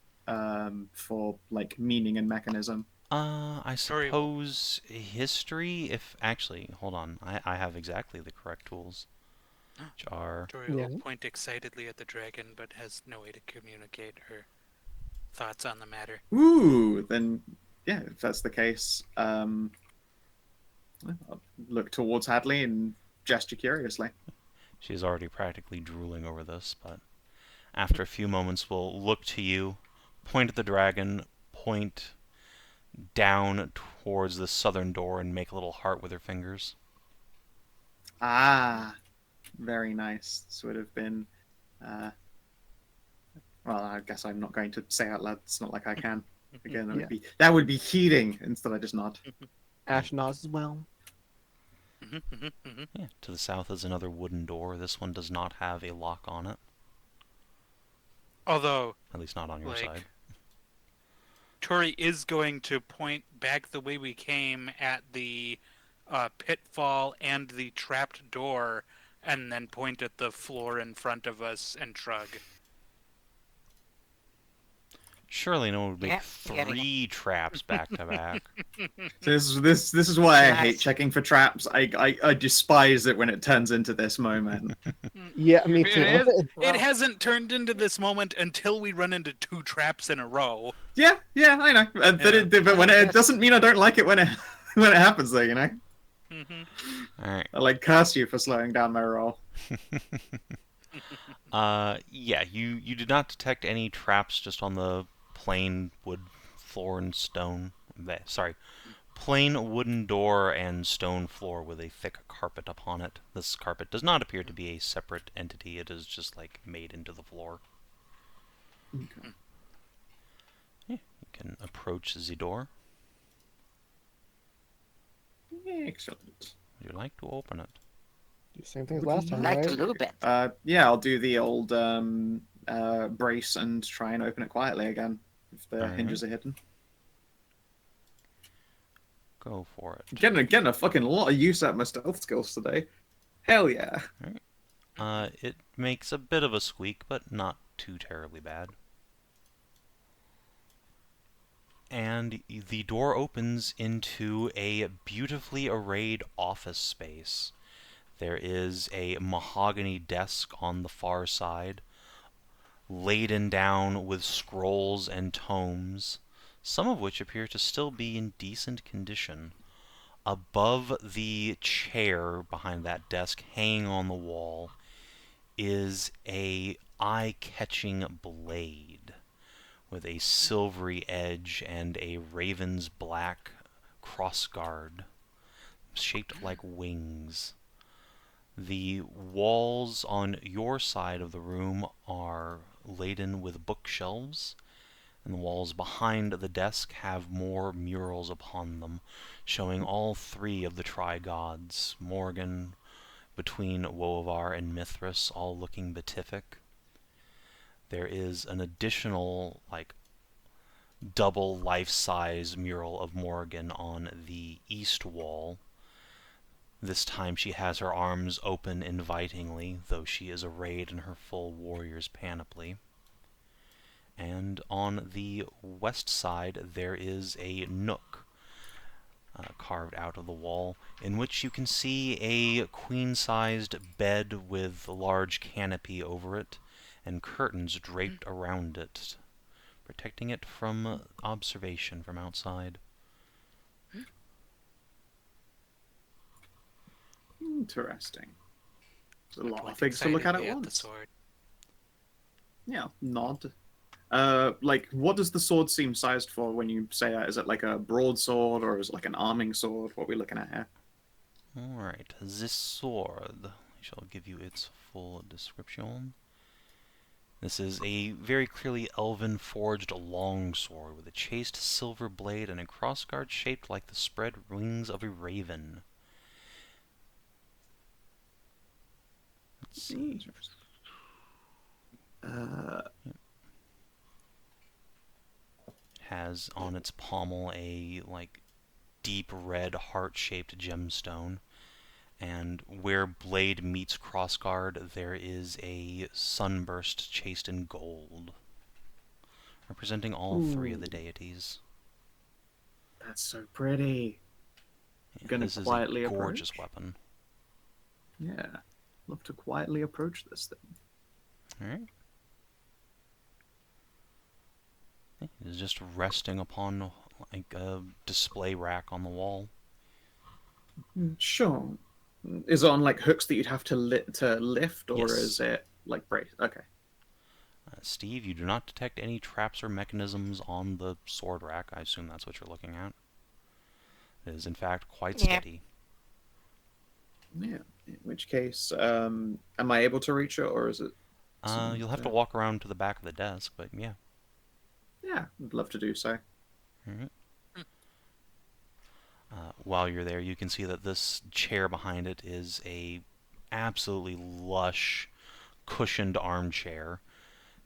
for like meaning and mechanism. I Sorry. suppose history, if actually, hold on, I have exactly the correct tools. Which are Tori Yeah. will point excitedly at the dragon, but has no way to communicate her thoughts on the matter. Ooh, then yeah, if that's the case, I'll look towards Hadley and gesture curiously. she is already practically drooling over this, but after a few moments will look to you, point at the dragon, point down towards the southern door and make a little heart with her fingers. Ah, very nice. This would have been. Well, I guess I'm not going to say out loud. It's not like I can. Again, that would be heating. Instead, I just nod. Ashe nods as well. Yeah, to the south is another wooden door. This one does not have a lock on it, Although at least not on your Like- side. Tori is going to point back the way we came at the pitfall and the trapped door, and then point at the floor in front of us and shrug. Surely no one would make Yeah, getting 3 traps back to back. This is why I hate Nice. checking for traps. I despise it when it turns into this moment. Yeah, me too. It hasn't turned into this moment until we run into 2 traps in a row. Yeah, I know. But when it doesn't mean I don't like it when it when it happens, though. You know, Alright. I like curse you for slowing down my roll. Yeah, you did not detect any traps just on the plain wood floor and stone. Sorry, plain wooden door and stone floor with a thick carpet upon it. This carpet does not appear to be a separate entity. It is just like made into the floor. can approach the door. Excellent. Would you like to open it? Do the same thing as last time, Like right? to lube it. Yeah, I'll do the old brace and try and open it quietly again if the hinges are hidden. Go for it. Getting a fucking lot of use out of my stealth skills today. Hell yeah. It makes a bit of a squeak, but not too terribly bad. And the door opens into a beautifully arrayed office space. There is a mahogany desk on the far side, laden down with scrolls and tomes, some of which appear to still be in decent condition. Above the chair behind that desk, hanging on the wall, is a eye-catching blade with a silvery edge and a raven's black crossguard shaped like wings. The walls on your side of the room are laden with bookshelves, and the walls behind the desk have more murals upon them, showing all three of the tri-gods, Morgan, between Wovar and Mithras, all looking beatific. There is an additional, double life-size mural of Morgan on the east wall. This time she has her arms open invitingly, though she is arrayed in her full warrior's panoply. And on the west side there is a nook carved out of the wall, in which you can see a queen-sized bed with a large canopy over it, and curtains draped around it, protecting it from observation from outside. Interesting. There's a lot Like of things to look at excitedly the once. sword. Yeah, nod. What does the sword seem sized for when you say that? Is it like a broadsword or is it like an arming sword? What are we looking at here? Alright, this sword, I shall give you its full description. This is a very clearly elven-forged longsword with a chased silver blade and a crossguard shaped like the spread wings of a raven. Let's see. Has on its pommel a deep red heart-shaped gemstone, and where blade meets crossguard there is a sunburst chased in gold, representing all three of the deities. That's so pretty. Yeah, Gonna this is quietly a gorgeous approach? weapon. Yeah. Love to quietly approach this thing. Alright. It is just resting upon a display rack on the wall. Sure. Is it on hooks that you'd have to lift, or Yes. is it brace? Okay. Steve, you do not detect any traps or mechanisms on the sword rack. I assume that's what you're looking at. It is, in fact, quite steady. Yeah. In which case, am I able to reach it, or is it? You'll have to walk around to the back of the desk, but yeah. Yeah, I'd love to do so. Alright. While you're there, you can see that this chair behind it is a absolutely lush, cushioned armchair.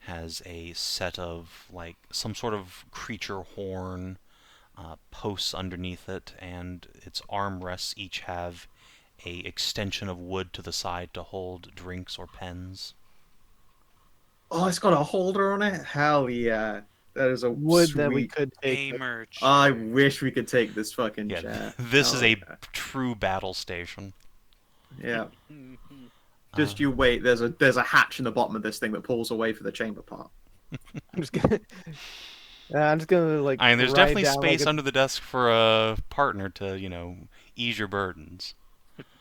Has a set of some sort of creature horn posts underneath it, and its armrests each have a extension of wood to the side to hold drinks or pens. Oh, it's got a holder on it. Hell yeah, that is a Wood sweet... that we could A take. merch. I wish we could take this fucking Yeah, chair. this is Hell a yeah. true battle station. Yeah. Just you wait. There's a hatch in the bottom of this thing that pulls away for the chamber part. I'm just gonna. I'm just gonna I mean, there's write definitely down, space under the desk for a partner to, ease your burdens.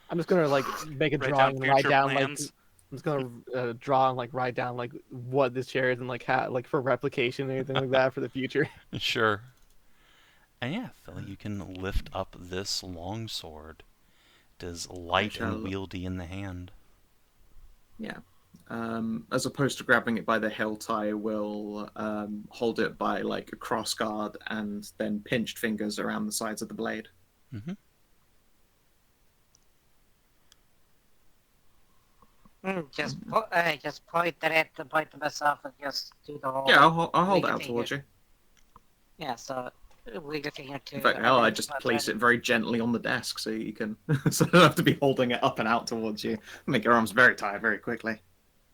I'm just gonna make a Write drawing down and write future down plans. I'm just gonna draw and write down what this chair is and how for replication and anything like that for the future. Sure. And yeah, Philly, you can lift up this longsword. It is light and wieldy in the hand. Yeah. as opposed to grabbing it by the hilt, I will hold it by like a cross guard and then pinched fingers around the sides of the blade. Mm-hmm. Just point at it and point to myself and just do the whole. Yeah, I'll hold it wiggle out towards finger. you. Yeah, so wiggle finger to. In fact, hell, I just place it very gently on the desk so you can, so I don't have to be holding it up and out towards you. Make your arms very tired very quickly.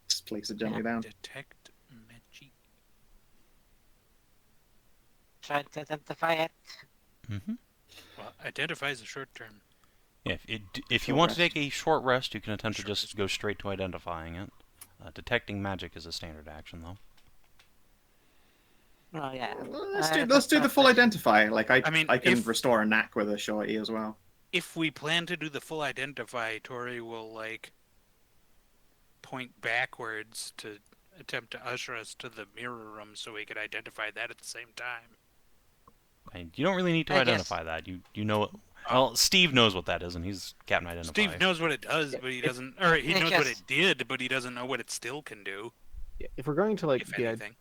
Just place it gently down. Detect magic. Try to identify it. Mm-hmm. Well, identify is a short term. Yeah, if you want to take a short rest, you can attempt to just go straight to identifying it. Detecting magic is a standard action, though. Oh yeah. Let's do the full identify. Like I mean, can restore a knack with a shorty as well. If we plan to do the full identify, Tori will like point backwards to attempt to usher us to the mirror room so we could identify that at the same time. You don't really need to identify that. You know. Well, Steve knows what that is, and he's Captain Identify. Steve knows what it does, but he doesn't. Or he knows what it did, but he doesn't know what it still can do. If we're going to like If anything.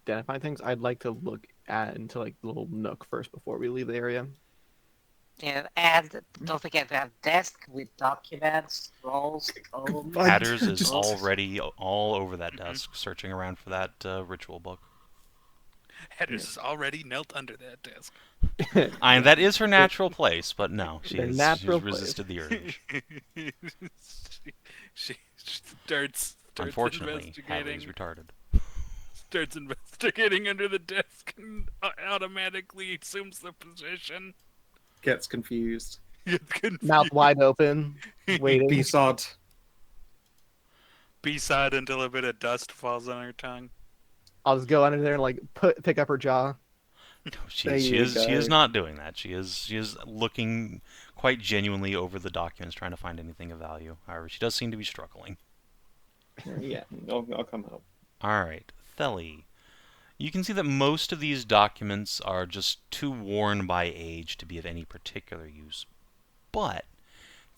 identify things, I'd like to look into like the little nook first before we leave the area. Yeah, and don't forget we have desk with documents, scrolls, tomes. Hatters is already all over that desk, searching around for that ritual book. Hatters is already knelt under that desk. That is her natural place, but no, she's resisted the urge. she starts Unfortunately, Hadley's retarded. Starts investigating under the desk and automatically assumes the position. Gets confused. Mouth wide open, waiting. B-sod. B-side until a bit of dust falls on her tongue. I'll just go under there and like pick up her jaw. No, she is not doing that. She is looking quite genuinely over the documents, trying to find anything of value. However, she does seem to be struggling. Yeah, I'll come help. All right, Theli. You can see that most of these documents are just too worn by age to be of any particular use. But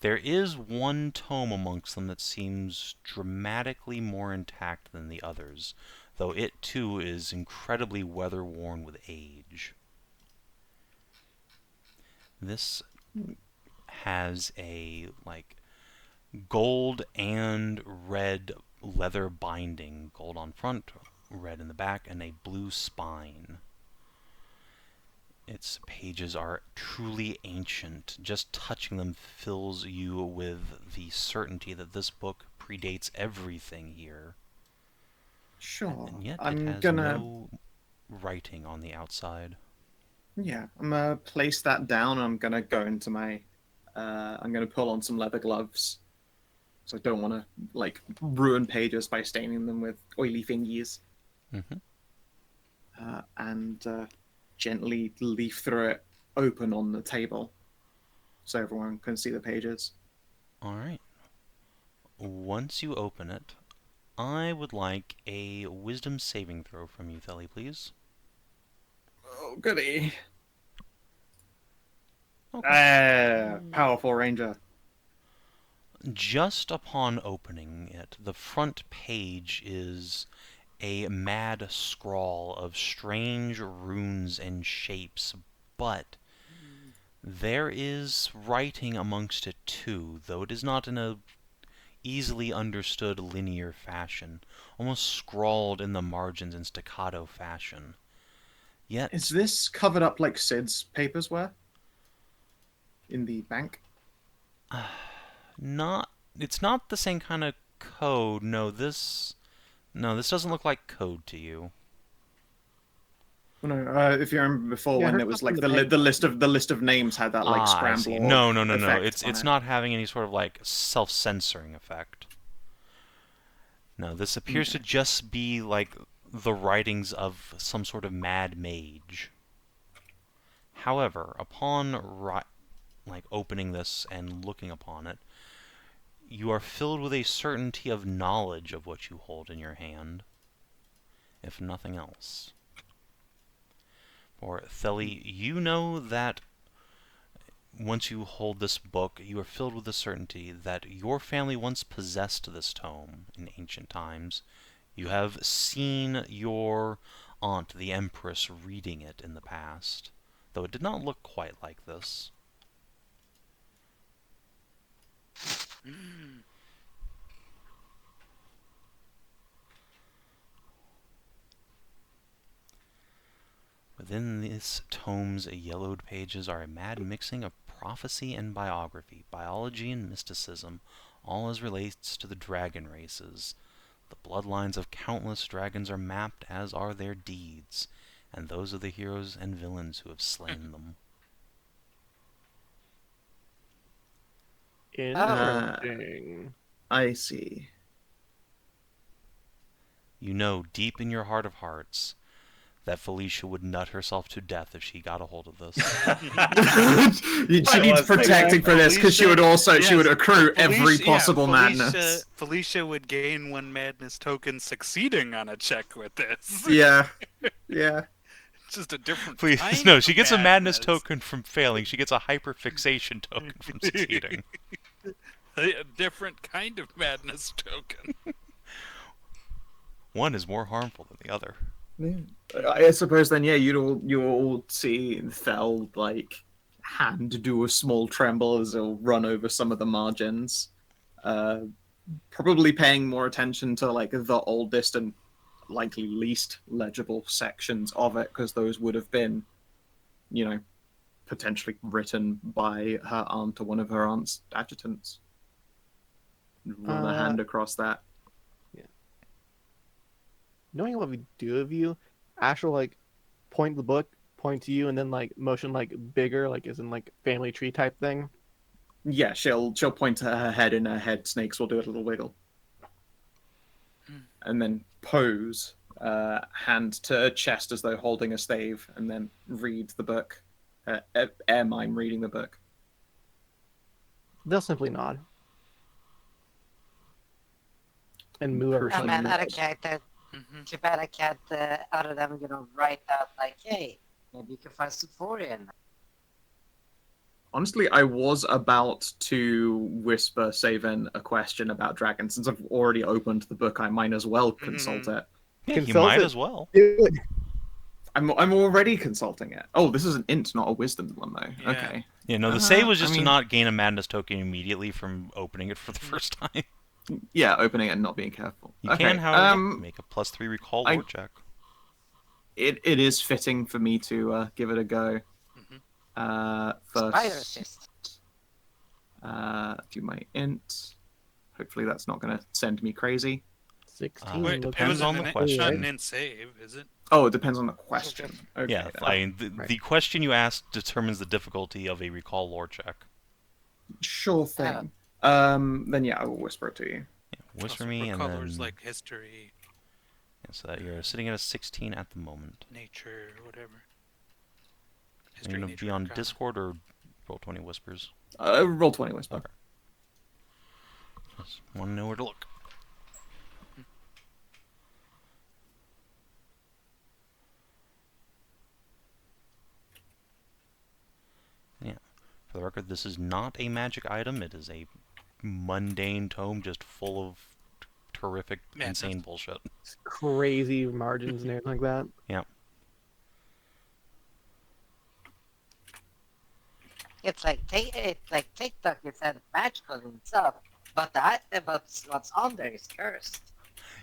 there is one tome amongst them that seems dramatically more intact than the others, though it too is incredibly weather-worn with age. This has a gold and red leather binding, gold on front, red in the back, and a blue spine. Its pages are truly ancient. Just touching them fills you with the certainty that this book predates everything here. Sure. And yet it has no writing on the outside. Yeah, I'm gonna place that down. I'm gonna go into my. I'm gonna pull on some leather gloves, so I don't want to ruin pages by staining them with oily fingies. And gently leaf through it, open on the table, so everyone can see the pages. All right. Once you open it, I would like a wisdom saving throw from you, Theli, please. Oh, goody. Okay. Powerful ranger. Just upon opening it, the front page is a mad scrawl of strange runes and shapes, but there is writing amongst it too, though it is not in a easily understood linear fashion, almost scrawled in the margins in staccato fashion. Yet, is this covered up like Sid's papers were in the bank? It's not the same kind of code. No, this doesn't look like code to you. No, if you remember before when it was like the list of names had that scramble. No. It's not having any sort of self-censoring effect. No, this appears to just be the writings of some sort of mad mage. However, upon opening this and looking upon it, you are filled with a certainty of knowledge of what you hold in your hand, if nothing else. For Theli, you know that once you hold this book, you are filled with the certainty that your family once possessed this tome in ancient times. You have seen your aunt, the Empress, reading it in the past, though it did not look quite like this. Within this tome's yellowed pages are a mad mixing of prophecy and biography, biology and mysticism, all as relates to the dragon races. The bloodlines of countless dragons are mapped, as are their deeds, and those of the heroes and villains who have slain them. Interesting. I see. You know, deep in your heart of hearts, that Felicia would nut herself to death if she got a hold of this. She needs protecting for this because she would accrue every possible madness. Felicia would gain 1 madness token succeeding on a check with this. Yeah. Just a different Please, kind no, of she gets a madness token from failing. She gets a hyperfixation token from succeeding. A different kind of madness token. One is more harmful than the other. I suppose then, yeah, you'll all see Thel hand do a small tremble as he'll run over some of the margins, probably paying more attention to the oldest and likely least legible sections of it, because those would have been, potentially written by her aunt or one of her aunt's adjutants. Run a hand across that. Knowing what we do of you, Ashe will point the book, point to you, and then motion bigger, as in family tree type thing. Yeah, she'll point to her head, and her head snakes will do a little wiggle. And then pose, hand to chest as though holding a stave, and then read the book. Air mime reading the book. They'll simply nod. And move over. I'm an character. Too bad I can't, out of them, write out hey, maybe you can find some Thorian. Honestly, I was about to whisper Savin a question about dragons. Since I've already opened the book, I might as well consult it. Yeah, you might as well. I'm already consulting it. Oh, this is an int, not a wisdom one, though. Yeah. Okay. Yeah, no, the save was just to not gain a madness token immediately from opening it for the first time. Yeah, opening it and not being careful. You can, however, make a +3 recall lore check. It is fitting for me to give it a go. First, do my int. Hopefully that's not going to send me crazy. 16. Wait, depends on the question. Not an int save, is it? Oh, it depends on the question. Okay, yeah, the question you ask determines the difficulty of a recall lore check. Sure thing. Then yeah, I will whisper it to you. Yeah, whisper me, and colors then history. Yeah, so that you're sitting at a 16 at the moment. Nature, whatever. You're gonna be on Discord or Roll20 Whispers? Roll20 Whisper. Okay. Just want to know where to look. Yeah. For the record, this is not a magic item. It is a mundane tome just full of terrific, insane bullshit. Crazy margins and everything like that. Yeah. It's TikTok. It's magical in itself, but what's on there is cursed.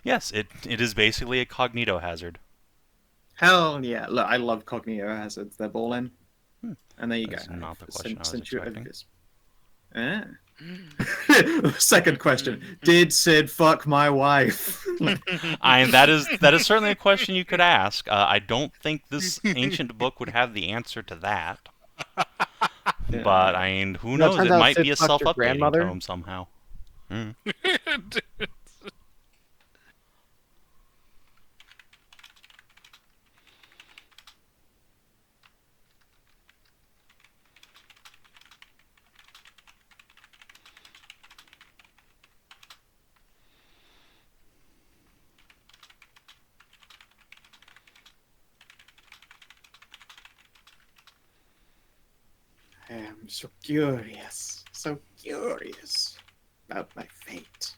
Yes, it is basically a cognito hazard. Hell yeah! Look, I love cognito hazards. They're balling. And there you That's go. not the question I was expecting. Second question: did Sid fuck my wife? That is certainly a question you could ask. I don't think this ancient book would have the answer to that. Yeah. But who knows? It might be a self-updating tome somehow. I am so curious about my fate.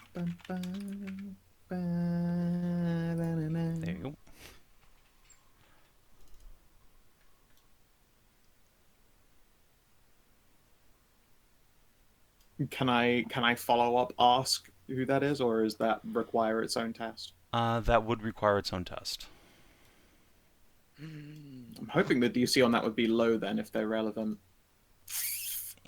There you go. Can I follow up, ask who that is, or does that require its own test? That would require its own test. I'm hoping the DC on that would be low then, if they're relevant.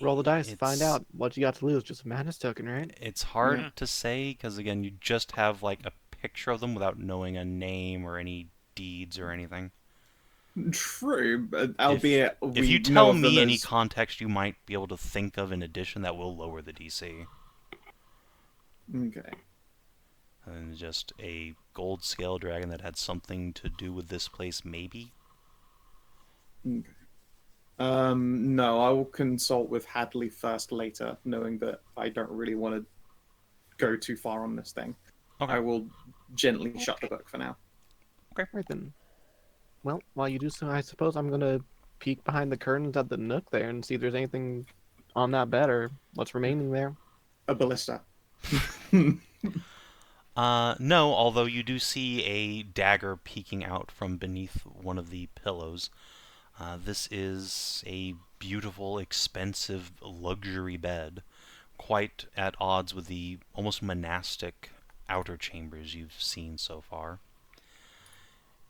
Roll the dice, It's- find out what you got to lose. Just a madness token, right? It's hard Yeah. to say because again, you just have like a picture of them without knowing a name or any deeds or anything. True, but albeit If you we know tell of them me any as... context you might be able to think of in addition, that will lower the DC. Okay. And just a gold scale dragon that had something to do with this place, maybe? Okay. No, I will consult with Hadley first later, knowing that I don't really want to go too far on this thing. Okay. I will gently shut the book for now. Right then. Well, while you do so, I suppose I'm gonna peek behind the curtains at the nook there and see if there's anything on that bed or what's remaining there. A ballista. No, although you do see a dagger peeking out from beneath one of the pillows. This is a beautiful, expensive luxury bed, quite at odds with the almost monastic outer chambers you've seen so far.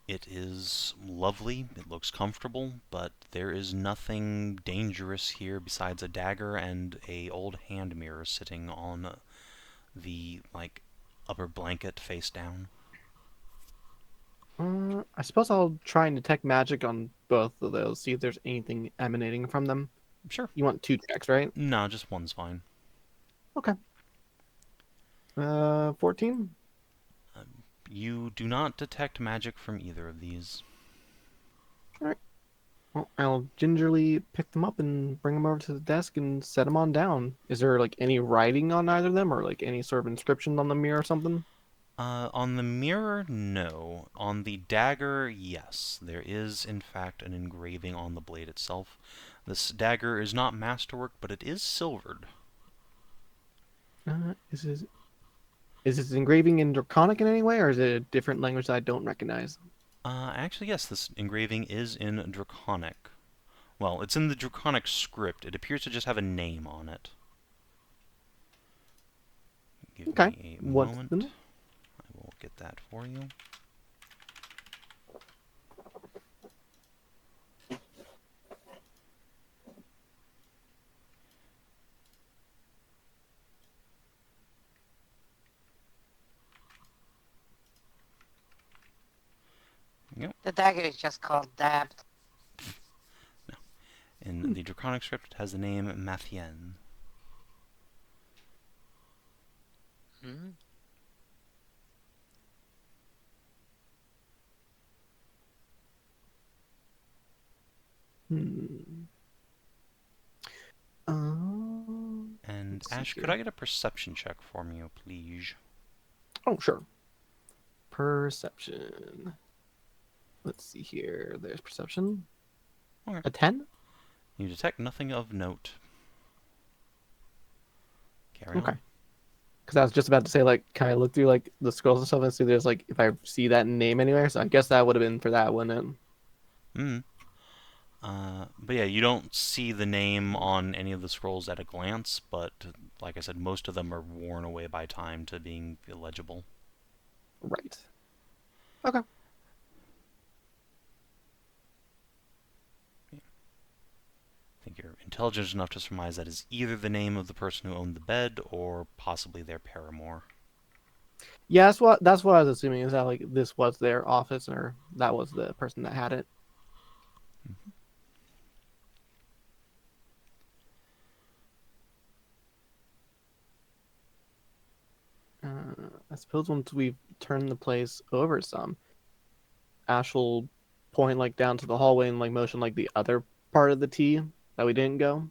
It is lovely, it looks comfortable, but there is nothing dangerous here besides a dagger and a old hand mirror sitting on the, like, upper blanket face down. I suppose I'll try and detect magic on both of those, see if there's anything emanating from them. Sure. You want 2 checks, right? No, just one's fine. Okay. 14? You do not detect magic from either of these. Well, I'll gingerly pick them up and bring them over to the desk and set them on down. Is there, like, any writing on either of them or, like, any sort of inscription on the mirror or something? On the mirror, no. On the dagger, yes. There is, in fact, an engraving on the blade itself. This dagger is not masterwork, but it is silvered. Is this engraving in Draconic in any way, or is it a different language that I don't recognize? Actually, yes, this engraving is in Draconic. Well, it's in the Draconic script. It appears to just have a name on it. Give Okay. me a What's moment. the name? I will get that for you. Yep. The dagger is just called Dabbed. In the Draconic script, it has the name Mathien. Hmm? Hmm. And Let's see Ash, could here. I get a perception check for me, please? Oh, sure. Perception. Let's see here. There's perception. Okay. A 10? You detect nothing of note. Carry Okay. on. Because I was just about to say, like, can I look through, like, the scrolls and stuff and see there's, like, if I see that name anywhere? So I guess that would have been for that, wouldn't it? But yeah, you don't see the name on any of the scrolls at a glance, but like I said, most of them are worn away by time to being illegible. Right. Okay. I think you're intelligent enough to surmise that is either the name of the person who owned the bed or possibly their paramour. Yeah, that's what I was assuming, is that, like, this was their office or that was the person that had it. I suppose once we've turned the place over some, Ash will point, like, down to the hallway and, like, motion, like, the other part of the T that we didn't go.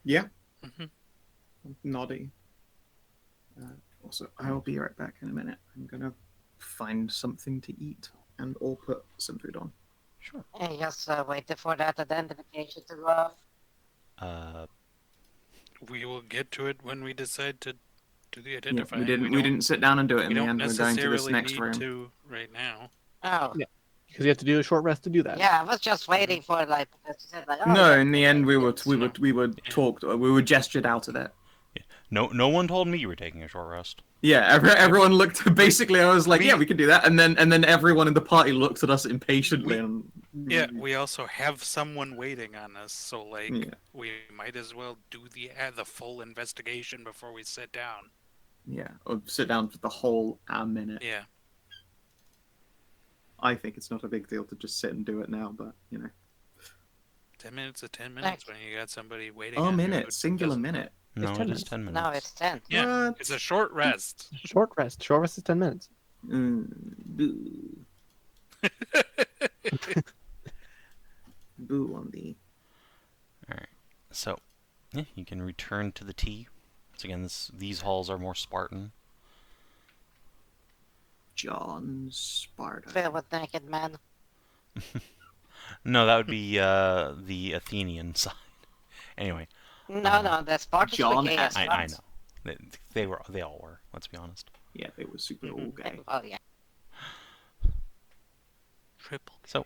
Yeah. Mhm. Noddy. Also, I'll be right back in a minute. I'm gonna find something to eat and or put some food on. Sure. Hey, just waiting for that identification to go off. We will get to it when we decide to do the Yeah, identifying. we didn't sit down and do it in We the don't end. We're going to this necessarily next need room. to right now. Oh. Yeah. Because you have to do a short rest to do that. Yeah, I was just waiting for like because you said like. Oh, No, yeah, in the end we were gestured out of it. No one told me you were taking a short rest. Yeah, everyone looked. Basically, I was like, "Yeah, we can do that," and then everyone in the party looked at us impatiently. Yeah, we also have someone waiting on us, so like we might as well do the full investigation before we sit down. Yeah, or sit down for the whole minute. Yeah. I think it's not a big deal to just sit and do it now, but 10 minutes is 10 minutes when you got somebody waiting. Oh, on minute, you. singular minute. No, it is 10 minutes. No, it's 10. Yeah, What? it's a short rest. Short rest. Short rest is 10 minutes. Boo. Boo on the. Alright, so, yeah, you can return to the tea. Once again, these halls are more Spartan. John Sparta. Filled with naked men. No, that would be the Athenian side. Anyway. No, the Spartans John were gay as I fuck. know. They all were, let's be honest. Yeah, they were super all gay. Oh yeah. Triple. So,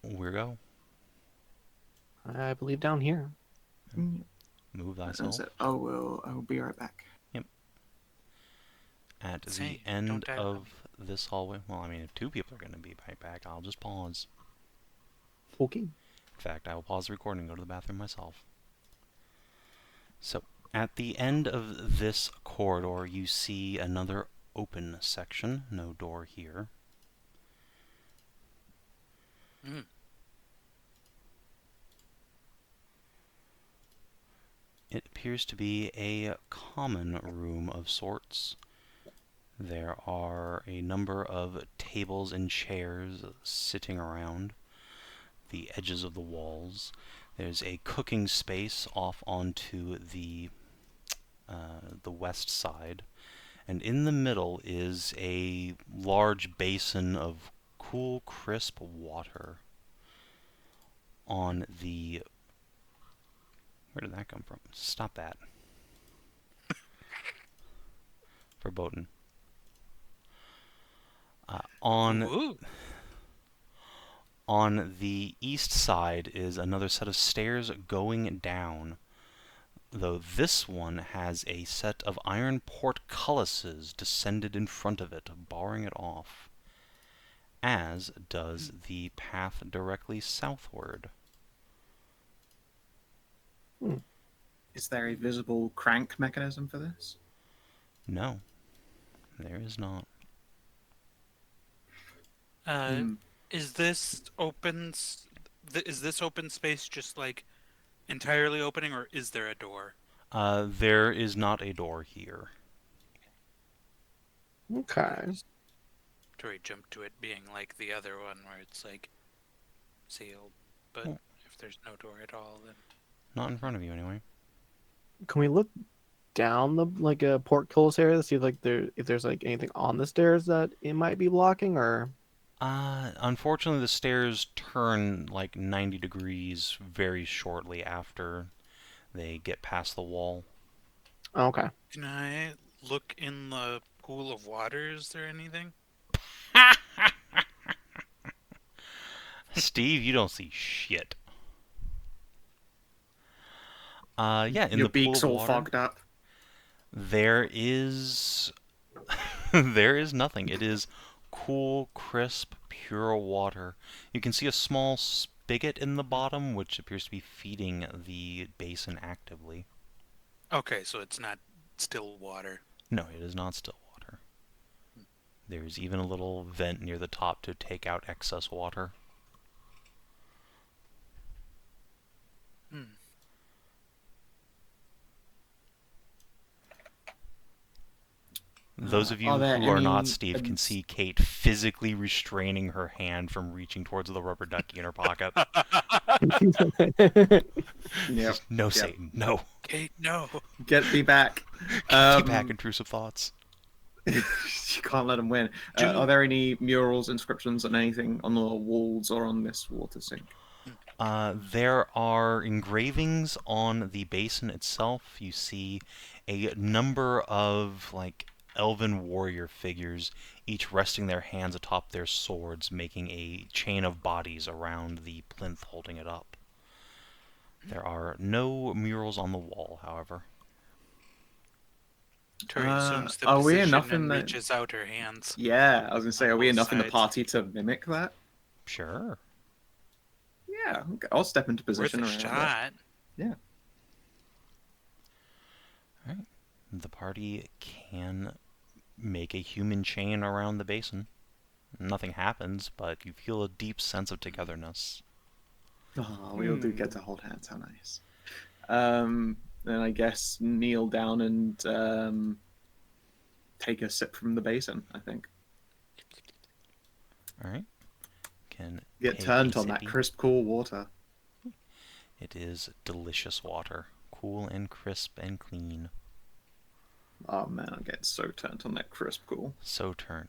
we go. I believe down here. Move thyself. I will be right back. At Say, the end don't die of this hallway. Well, I mean, if two people are going to be right back, I'll just pause. Okay. In fact, I will pause the recording and go to the bathroom myself. So, at the end of this corridor, you see another open section. No door here. Mm. It appears to be a common room of sorts. There are a number of tables and chairs sitting around the edges of the walls. There's a cooking space off onto the west side, and in the middle is a large basin of cool, crisp water. On the... Where did that come from? Stop that. Verboten. On the east side is another set of stairs going down, though this one has a set of iron portcullises descended in front of it, barring it off, as does the path directly southward. Is there a visible crank mechanism for this? No, there is not. Is this open space just like entirely opening, or is there a door? There is not a door here. Okay. Tori jumped to it being like the other one where it's like sealed, but if there's no door at all, then Not in front of you, anyway. Can we look down the portcullis area to see if there's like anything on the stairs that it might be blocking, or? Unfortunately, the stairs turn like 90 degrees very shortly after they get past the wall. Okay. can I look in the pool of water? Is there anything? Steve, you don't see shit. Yeah, in Your the pool beak's of all water, fogged up. there is there is nothing. It is cool, crisp, pure water. You can see a small spigot in the bottom, which appears to be feeding the basin actively. Okay, so it's not still water. No, it is not still water. There's even a little vent near the top to take out excess water. Those of you Are there who are not any Steve can see Kate physically restraining her hand from reaching towards the rubber ducky in her pocket. Yep. No, Yep. Satan, no. Kate, no. Get me back. Keep back intrusive thoughts. You can't let them win. Are there any murals, inscriptions, and anything on the walls or on this water sink? There are engravings on the basin itself. You see a number of like elven warrior figures, each resting their hands atop their swords, making a chain of bodies around the plinth holding it up. There are no murals on the wall, however. Tori assumes the are we position enough in and the- reaches out her hands. Yeah, I was gonna say, On are we both enough in the sides. party to mimic that? Sure. Yeah, okay. I'll step into position Worth a around it. shot. Yeah. Alright. The party can make a human chain around the basin. Nothing happens, but you feel a deep sense of togetherness. Oh, we all do get to hold hands. How nice. Then I guess kneel down and take a sip from the basin. I think Alright. Can get take turned a on that sippy. crisp, cool water. It is delicious water. Cool and crisp and clean. Oh man, I'm getting so turned on that crisp, cool. So turned.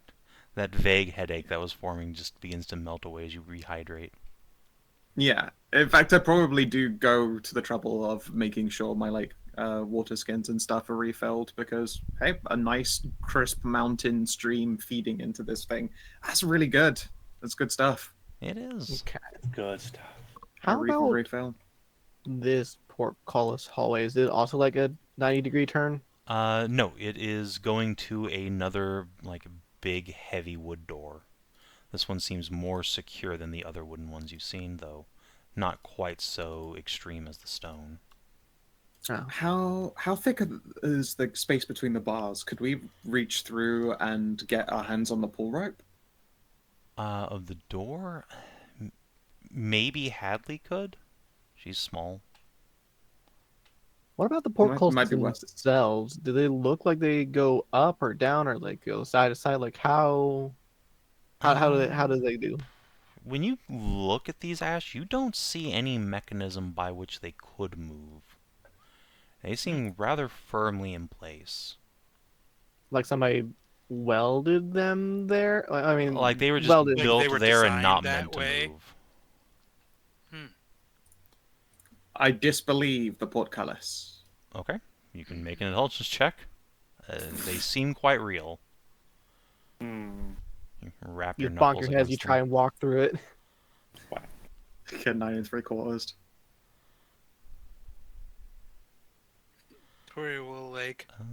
That vague headache that was forming just begins to melt away as you rehydrate. Yeah. In fact, I probably do go to the trouble of making sure my water skins and stuff are refilled because hey, a nice crisp mountain stream feeding into this thing—that's really good. That's good stuff. It is. Okay. Good stuff. How about Refill. this portcullis hallway? Is it also like a 90-degree turn? No, it is going to another, like, big, heavy wood door. This one seems more secure than the other wooden ones you've seen, though not quite so extreme as the stone. How thick is the space between the bars? Could we reach through and get our hands on the pull rope? Of the door? Maybe Hadley could? She's small. What about the Might portcullis be worth it. themselves? Do they look like they go up or down, or like go side to side? Like how do they do? When you look at these, Ashe, you don't see any mechanism by which they could move. They seem rather firmly in place. Like somebody welded them there? I mean, Like they were just welded. built Like they were there and not designed meant that to way? move. I disbelieve the portcullis. Okay, you can make an intelligence check. They seem quite real. You wrap You your bonk knuckles your head as you against try them. and walk through it. Get 9 3/4. Tori will like I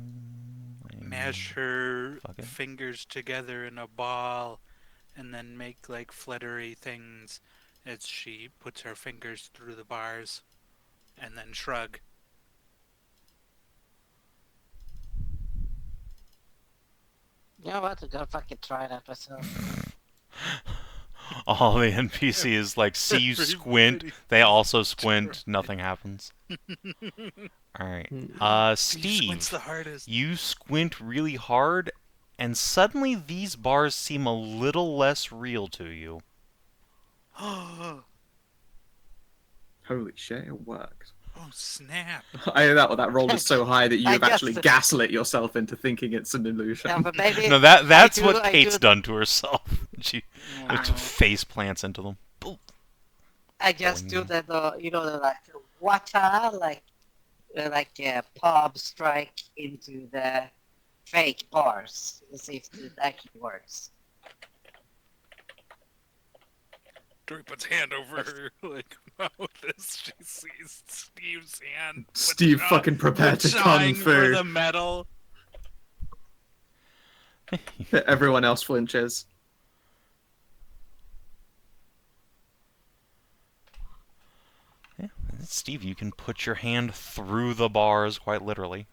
mash her fuck it. fingers together in a ball and then make like fluttery things as she puts her fingers through the bars and then shrug. You know what? We're gonna fucking try that myself. All the NPCs like see you squint. Everybody They also squint. Nothing happens. All right. He Steve, squints the hardest. you squint really hard, and suddenly these bars seem a little less real to you. Oh Holy shit, it worked. snap! That roll is so high that I you've guess actually the- gaslit yourself into thinking it's an illusion. Yeah, but maybe No, that's I what do Kate's done to herself. She Oh, just face plants into them. Boop. I just do the like water like a pub strike into the fake bars to see if it actually works. Tori puts hand over her like mouth as she sees Steve's hand. Steve fucking prepared to kung for fu. the metal. Everyone else flinches. Yeah. Steve, you can put your hand through the bars, quite literally.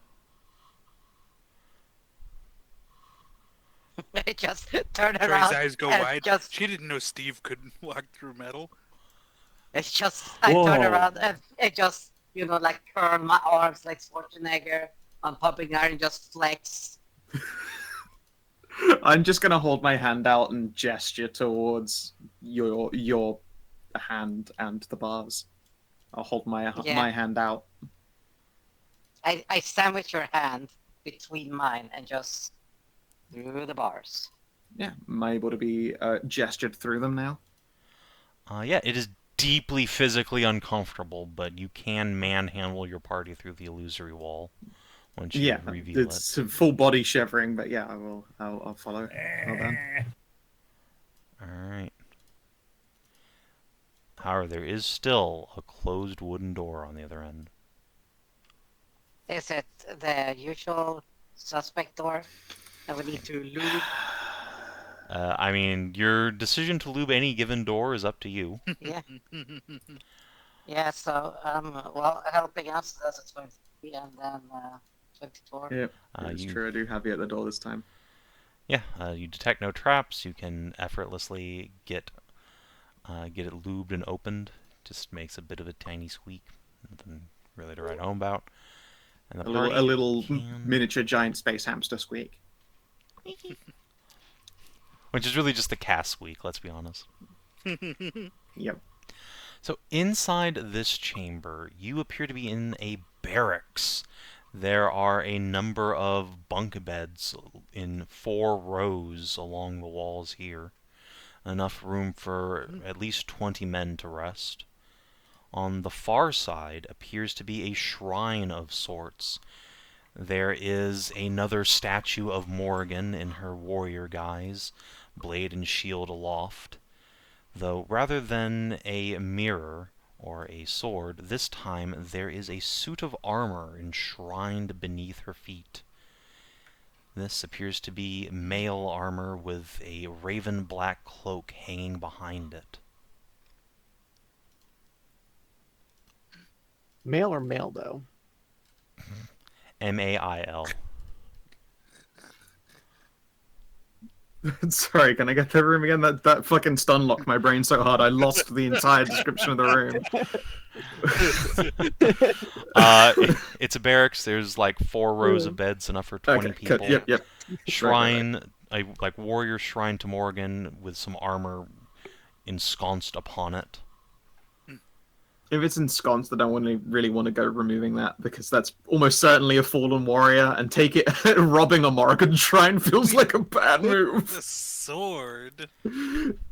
I just turn Tori's around. eyes go and wide. Just, She didn't know Steve could walk through metal. it's just I turn Whoa. around and I just like curl my arms like Schwarzenegger on pumping iron, just flex. I'm just gonna hold my hand out and gesture towards your hand and the bars. I'll hold my Yeah. my hand out. I sandwich your hand between mine and just through the bars. Yeah, am I able to be gestured through them now? Yeah, it is deeply physically uncomfortable, but you can manhandle your party through the illusory wall once you Yeah, reveal it's it. full body shivering, but yeah, I'll follow. Well done. Alright. However, there is still a closed wooden door on the other end. Is it the usual suspect door that we need to lube? I mean, your decision to lube any given door is up to you. Yeah. Yeah, so, well, helping us, that's a 23, and then 24. Yep, it's true. I do have you at the door this time. Yeah, you detect no traps. You can effortlessly get it lubed and opened. Just makes a bit of a tiny squeak. Nothing really to write home about. And the A little miniature giant space hamster squeak. Which is really just the cat squeak, let's be honest. Yep. So inside this chamber, you appear to be in a barracks. There are a number of bunk beds in 4 rows along the walls here. Enough room for at least 20 men to rest. On the far side appears to be a shrine of sorts. There is another statue of Morrigan in her warrior guise, blade and shield aloft. Though rather than a mirror or a sword, this time there is a suit of armor enshrined beneath her feet. This appears to be mail armor with a raven black cloak hanging behind it. Male or male, though? M-A-I-L. Sorry, can I get the room again? That fucking stun locked my brain so hard I lost the entire description of the room. It's a barracks. There's like 4 rows of beds, enough for 20 people. Yep. Shrine, like warrior shrine to Morrigan with some armor ensconced upon it. If it's ensconced, I don't really want to go removing that, because that's almost certainly a fallen warrior, and robbing a Morrigan shrine feels like a bad move. The sword.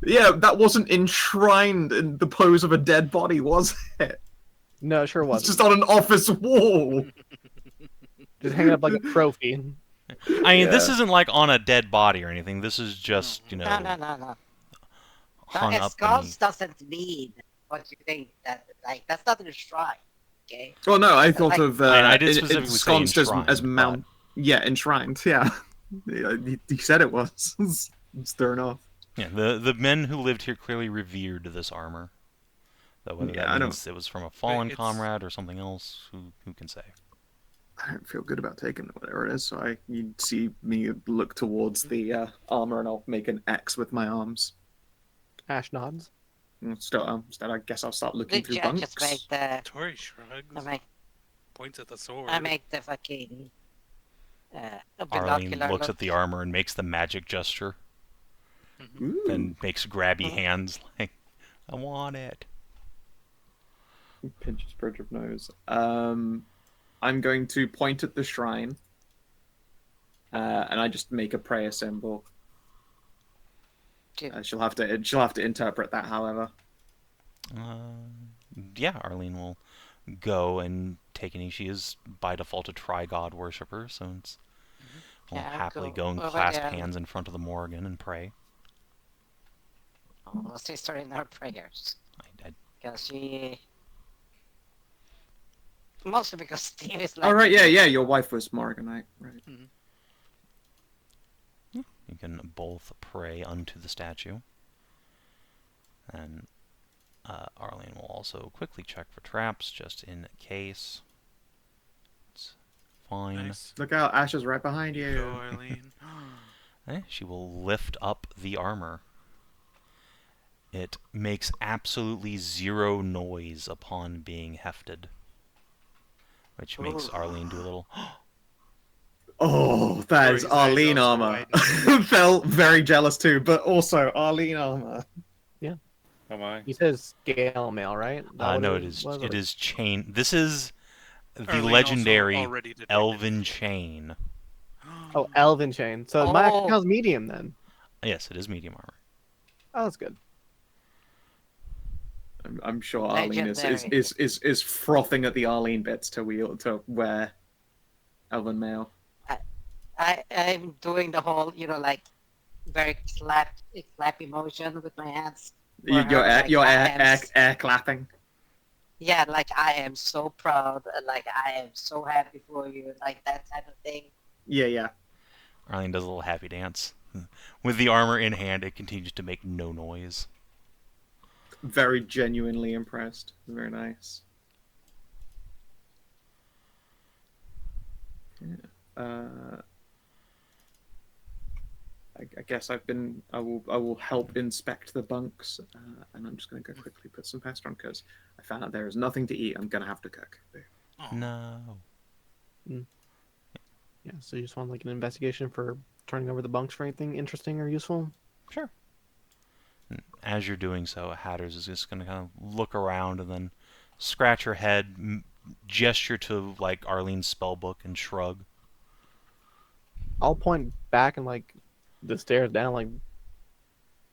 Yeah, that wasn't enshrined in the pose of a dead body, was it? No, it sure It's wasn't. just on an office wall. Just hanging up like a trophy. I mean, this isn't like on a dead body or anything. This is just, No. hung up. Skulls doesn't need what you think that, like, that's not a shrine, okay? Well, no, I thought of I did specifically say ensconced enshrined, as mount. Yeah, enshrined. Yeah, he said it was. It's fair enough. Yeah, the men who lived here clearly revered this armor. Though whether that means it was from a fallen comrade or something else, who can say? I don't feel good about taking it, whatever it is. So you see me look towards the armor, and I'll make an X with my arms. Ashe nods. Instead, I guess I'll start looking through bunks. Just make the... Tori shrugs. Points at the sword. I make the fucking... Arlene binocular looks look. at the armor and makes the magic gesture. Ooh. Then makes grabby hands like, I want it. Pinches bridge of nose. I'm going to point at the shrine, and I just make a prayer symbol. She'll have to interpret that, however. Yeah, Arlene will go and take an. She is by default a tri-god worshipper, so will happily go and clasp hands in front of the Morrigan and pray. Oh, we'll sister in her prayers. Because she... Mostly because Steve is like... Oh, right, yeah, your wife was Morriganite, right. Mm-hmm. You can both pray unto the statue. And Arlene will also quickly check for traps, just in case. It's fine. Nice. Look out, Ashe is right behind you. Go, Arlene. She will lift up the armor. It makes absolutely 0 noise upon being hefted. Which makes Arlene do a little... Oh, that is Arlene armor. Felt very jealous too, but also Arlene armor. Yeah. Am I? He says scale mail, right? No, it is chain. This is the Arlene legendary also already detected elven chain. Oh, elven chain. So it might actually Oh. cause medium then. Yes, it is medium armor. Oh, that's good. I'm sure Arlene Legendary. is frothing at the Arlene bits to wear elven mail. I'm doing the whole, like, very clappy motion with my hands. For You're her, like, you're I am air clapping. Yeah, like, I am so proud, like, I am so happy for you, like, that type of thing. Yeah. Arlene does a little happy dance. With the armor in hand, it continues to make no noise. Very genuinely impressed. Very nice. Yeah. I guess I will help inspect the bunks, and I'm just going to go quickly put some pest on because I found out there is nothing to eat. I'm going to have to cook. No. Yeah, so you just want like an investigation for turning over the bunks for anything interesting or useful? Sure. As you're doing so, Hatters is just going to kind of look around and then scratch her head, gesture to like Arlene's spellbook, and shrug. I'll point back and like the stairs down, like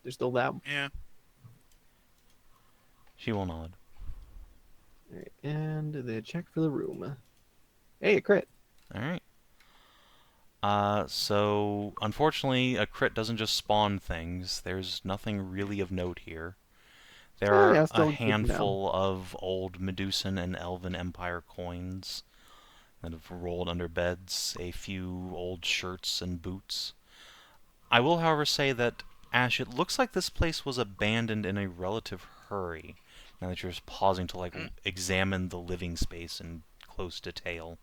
there's still that. Yeah. She will nod. Alright, and the check for the room. Hey, a crit. All right. So unfortunately, a crit doesn't just spawn things. There's nothing really of note here. There Oh, are yeah, a still good to know. handful of old Medusan and Elven Empire coins that have rolled under beds, a few old shirts and boots. I will, however, say that, Ashe, it looks like this place was abandoned in a relative hurry, now that you're just pausing to examine the living space in close detail.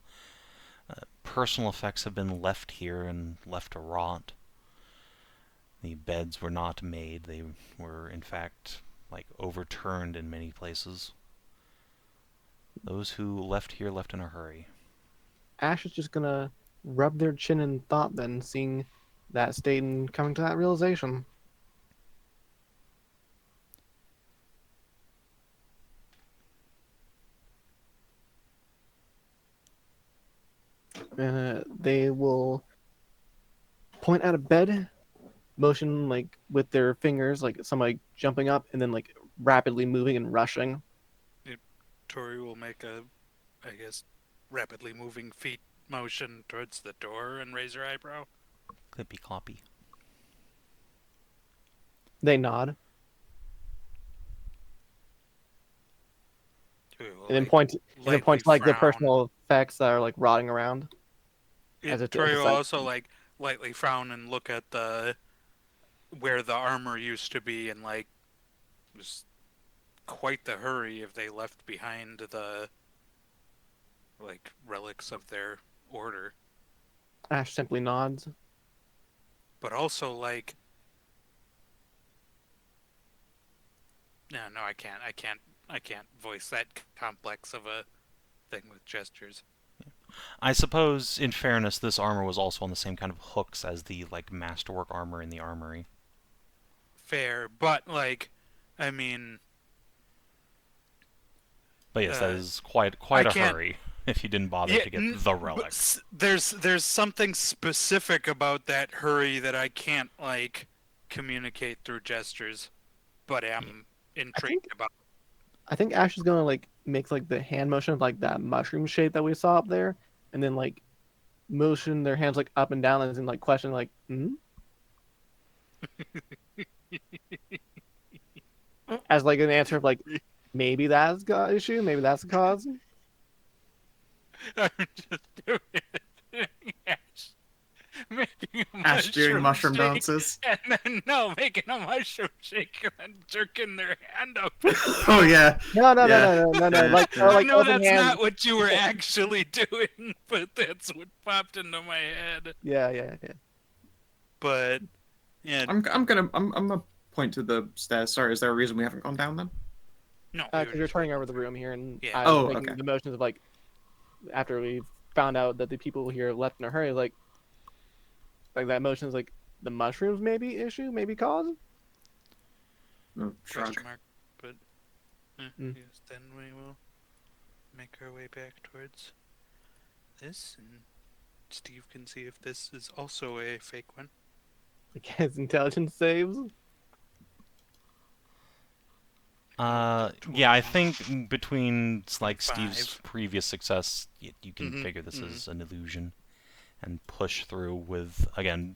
Personal effects have been left here and left to rot. The beds were not made. They were, in fact, overturned in many places. Those who left here left in a hurry. Ashe is just gonna rub their chin in thought then, seeing that state and coming to that realization. They will point at a bed, motion like with their fingers, like somebody jumping up, and then like rapidly moving and rushing. Tori will make a, I guess, rapidly moving feet motion towards the door and raise her eyebrow. Clippy cloppy. They nod Tori will, and then point lightly to like the frown. personal effects that are like rotting around. Tori will also lightly frown and look at where the armor used to be, and it was quite the hurry if they left behind the relics of their order. Ashe simply nods. But also no, I can't voice that complex of a thing with gestures. I suppose, in fairness, this armor was also on the same kind of hooks as the masterwork armor in the armory. Fair, but I mean. But yes, that is quite a hurry. If you didn't bother to get the relic. There's something specific about that hurry that I can't communicate through gestures, but am intrigued about. I think Ashe is gonna make the hand motion of that mushroom shape that we saw up there, and then motion their hands up and down as in question as an answer of maybe that's the issue, maybe that's the cause. I'm just doing it. Making a Ashe doing mushroom shake, dances. And then making a mushroom shake and then jerking their hand up. Oh yeah. No. I know that's not what you were actually doing, but that's what popped into my head. Yeah. But yeah, I'm gonna point to the stairs. Sorry, is there a reason we haven't gone down them? no, Because you're turning over the room here, and Yeah. I was making the motions of after we found out that the people here left in a hurry, that motion is the mushrooms maybe issue, maybe cause. No, question shrug. mark. But yes, then we will make our way back towards this and Steve can see if this is also a fake one. Against intelligence saves. Yeah, I think between like Steve's 5. previous success, you can figure this is an illusion, and push through with, again,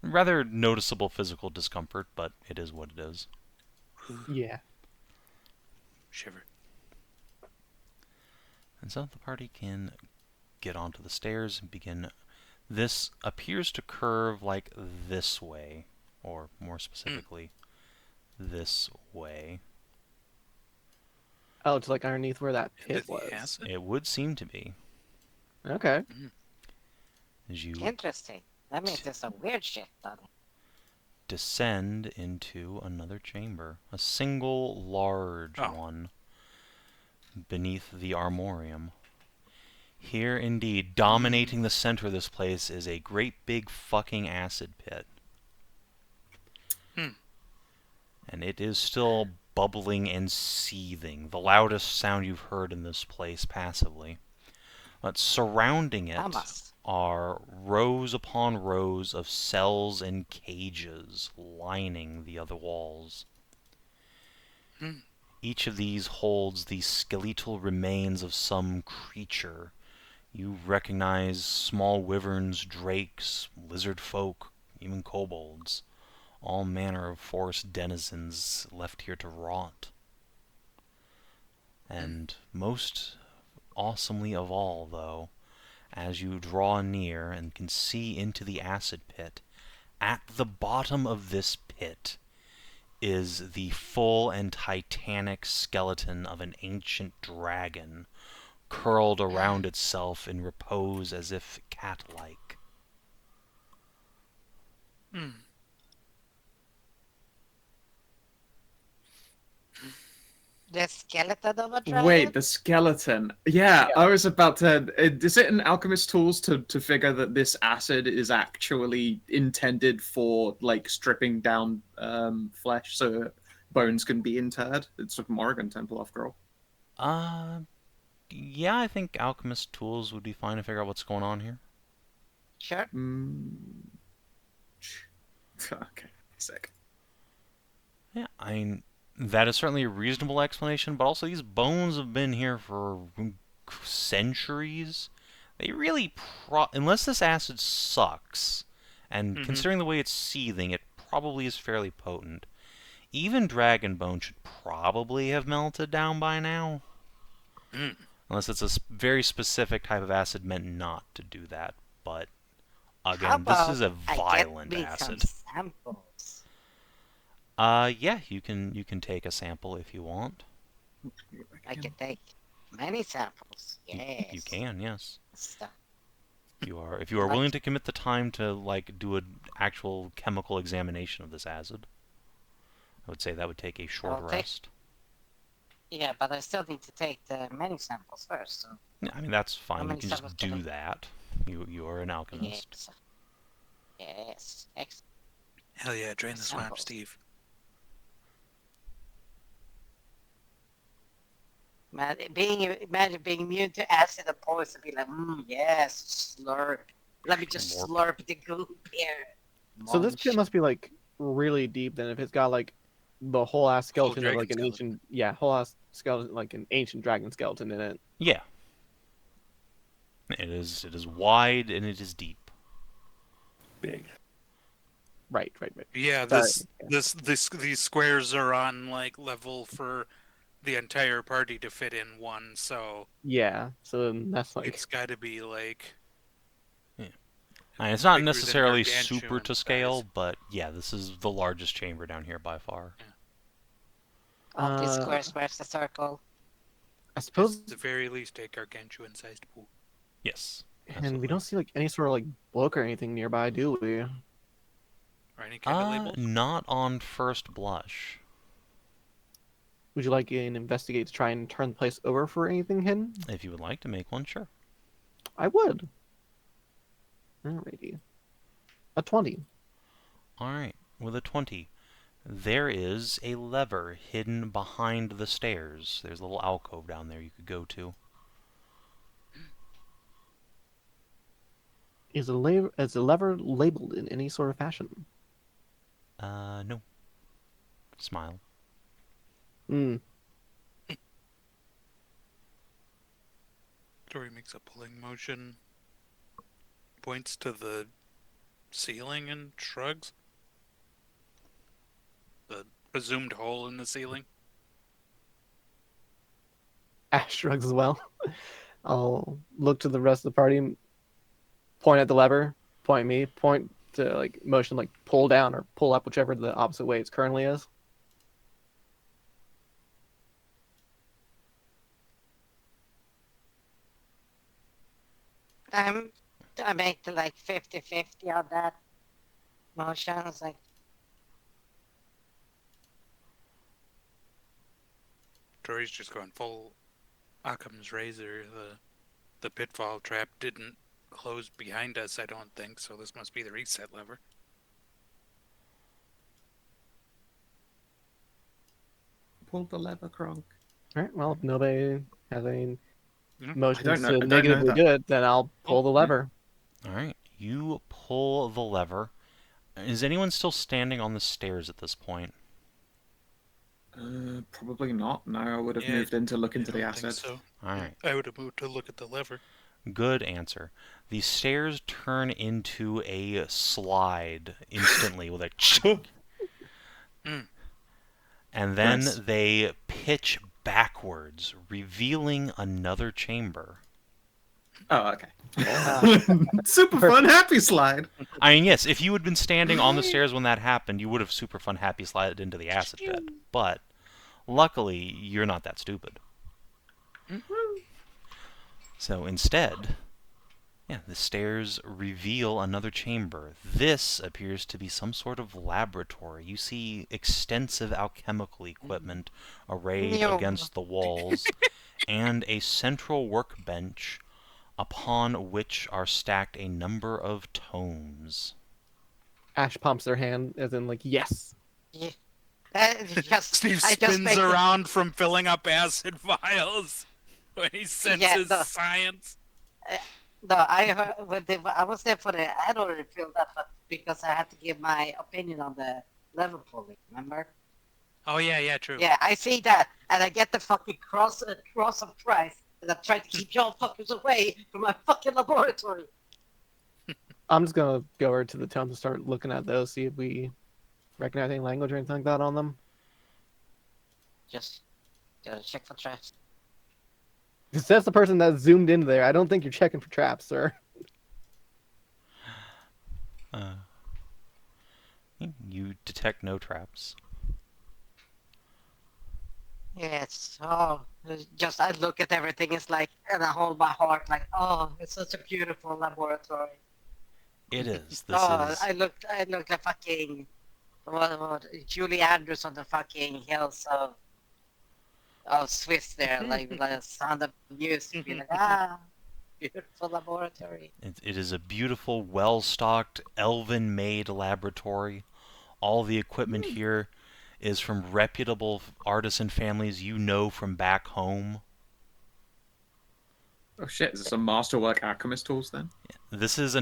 rather noticeable physical discomfort, but it is what it is. Yeah. Shiver. And so the party can get onto the stairs and begin. This appears to curve like this way, or more specifically, this way. Oh, it's like underneath where that Into pit was. the acid? It would seem to be. Okay. As you Interesting. That means there's some weird shit on it. descend into another chamber, a single large one beneath the armorium. Here, indeed, dominating the center of this place is a great big fucking acid pit. And it is still bubbling and seething, the loudest sound you've heard in this place passively. But surrounding it are rows upon rows of cells and cages lining the other walls. Each of these holds the skeletal remains of some creature. You recognize small wyverns, drakes, lizard folk, even kobolds. All manner of forest denizens left here to rot. And most awesomely of all, though, as you draw near and can see into the acid pit, at the bottom of this pit is the full and titanic skeleton of an ancient dragon, curled around itself in repose as if cat-like. The skeleton of a dragon? Wait, the skeleton. Yeah, I was about to. Is it an alchemist tools to figure that this acid is actually intended for like stripping down flesh so bones can be interred? It's a Morrigan Temple after all. Yeah, I think alchemist tools would be fine to figure out what's going on here. Sure. Okay, sick. Yeah, I mean, that is certainly a reasonable explanation, but also these bones have been here for centuries. They really unless this acid sucks, and considering the way it's seething, it probably is fairly potent. Even dragon bone should probably have melted down by now. Unless it's a very specific type of acid meant not to do that. But, again, this is a violent acid. Some samples? Yeah, you can take a sample if you want. I can take many samples. Yes. You can, yes. Stuff. If you are willing to commit the time to like do an actual chemical examination of this acid, I would say that would take a short rest. Yeah, but I still need to take the many samples first. So. Yeah, I mean that's fine. You can just do that. You are an alchemist. Yes. Excellent. Hell yeah, drain the swamp, Steve. Imagine being immune to acid and poison, be like, yes, slurp. Let me just slurp the goop here. So this pit must be like really deep then, if it's got like the whole ass skeleton of like an ancient, whole ass skeleton, like an ancient dragon skeleton in it. Yeah. It is wide and it is deep. Big. Right. Yeah, these squares are on like level for the entire party to fit in one, so yeah, so that's like it's got to be like. Yeah, I mean, it's not necessarily super to scale, but yeah, this is the largest chamber down here by far. Yeah. These squares where's the circle? I suppose at the very least a gargantuan-sized pool. Yes, and we don't see like any sort of like book or anything nearby, do we? Or any kind of label? Not on first blush. Would you like an investigate to try and turn the place over for anything hidden? If you would like to make one, sure. I would. Alrighty. A 20. Alright, with a 20. There is a lever hidden behind the stairs. There's a little alcove down there you could go to. Is the lever labeled in any sort of fashion? No. Smile. Hmm. Tori makes a pulling motion, points to the ceiling and shrugs. The presumed hole in the ceiling. Ash shrugs as well. I'll look to the rest of the party, point at the lever, point me, point to like motion like pull down or pull up, whichever the opposite way it currently is. I make the like 50-50 on that motion. It's like, Tori's just going full Occam's razor. The pitfall trap didn't close behind us, I don't think, so this must be the reset lever. Pull the lever, Kronk. All right. Well, if nobody has any Yeah. motions I to don't know negatively that. do it, then I'll pull the lever. All right. You pull the lever. Is anyone still standing on the stairs at this point? Probably not. No, I would have Yeah, moved in to look I into the don't think assets. so. All right. I would have moved to look at the lever. Good answer. The stairs turn into a slide instantly with a Mm. and then Nice. they pitch backwards, revealing another chamber. Oh, okay. Super fun, happy slide. I mean, yes, if you had been standing on the stairs when that happened, you would have super fun happy slided into the acid pit. But luckily, you're not that stupid. So instead, the stairs reveal another chamber. This appears to be some sort of laboratory. You see extensive alchemical equipment arrayed No. against the walls, and a central workbench upon which are stacked a number of tomes. Ash pumps their hand as in like yes. yeah. Steve I just spins make around from filling up acid vials when he senses the- science. No, I heard I was there for the. I had already filled up, but because I had to give my opinion on the level pulling. Remember? Oh yeah, true. Yeah, I see that, and I get the fucking cross of Christ, and I'm trying to keep y'all fuckers away from my fucking laboratory. I'm just gonna go over to the tomes and start looking at those, see if we recognize any language or anything like that on them. Just gotta check for traps. Because that's the person that zoomed into there. I don't think you're checking for traps, sir. You detect no traps. Yes. Oh, it's just I look at everything. It's like, and I hold my heart, like, oh, it's such a beautiful laboratory. It is. I looked like fucking what Julie Andrews on the fucking hills of Swiss there, like Sound of Music, be like, beautiful laboratory. It is a beautiful, well-stocked, elven-made laboratory. All the equipment here is from reputable artisan families you know from back home. Oh shit, is this some masterwork alchemist tools then? This is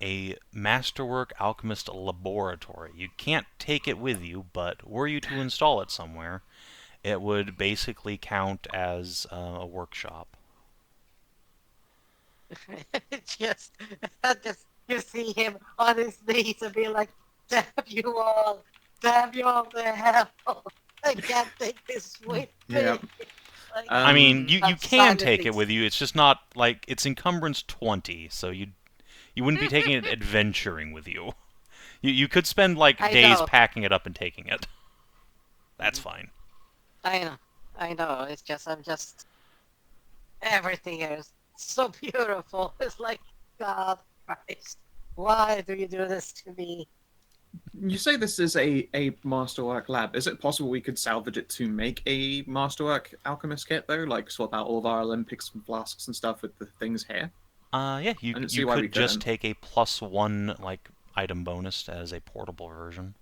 a masterwork alchemist laboratory. You can't take it with you, but were you to install it somewhere, it would basically count as a workshop. just you see him on his knees and be like, damn you all to hell. I can't take this with me. Yeah. Like, I mean, you I'm can take silently- it with you. It's just not like it's encumbrance 20, so you wouldn't be taking it adventuring with you. You could spend like I days know. packing it up and taking it. That's fine. I know. It's just everything here is so beautiful. It's like, God Christ, why do you do this to me? You say this is a masterwork lab. Is it possible we could salvage it to make a masterwork alchemist kit though? Like swap out all of our Olympics and flasks and stuff with the things here? Yeah, I didn't see you why we could just couldn't. take a +1 like item bonus as a portable version.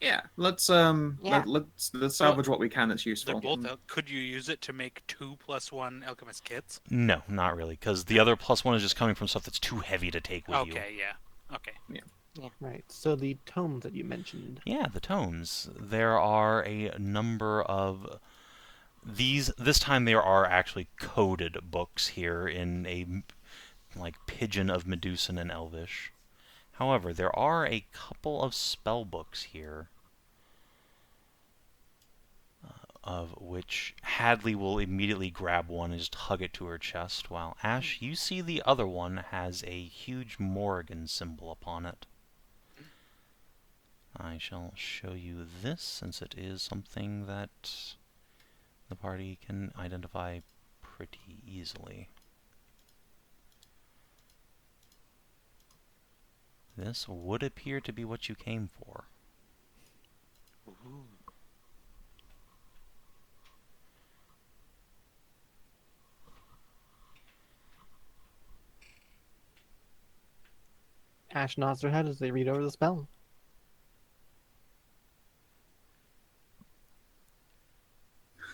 Yeah, let's Yeah. let's salvage what we can that's They're useful. both out. Could you use it to make 2+1 alchemist kits? No, not really, because the other +1 is just coming from stuff that's too heavy to take with you. Okay, yeah. Okay. Right. So the tomes that you mentioned. Yeah, the tomes. There are a number of these. This time there are actually coded books here in a like pidgin of Medusan and Elvish. However, there are a couple of spell books here, of which Hadley will immediately grab one and just hug it to her chest, while Ashe, you see the other one has a huge Morrigan symbol upon it. I shall show you this, since it is something that the party can identify pretty easily. This would appear to be what you came for. Ooh. Ashe nods her head as they read over the spell.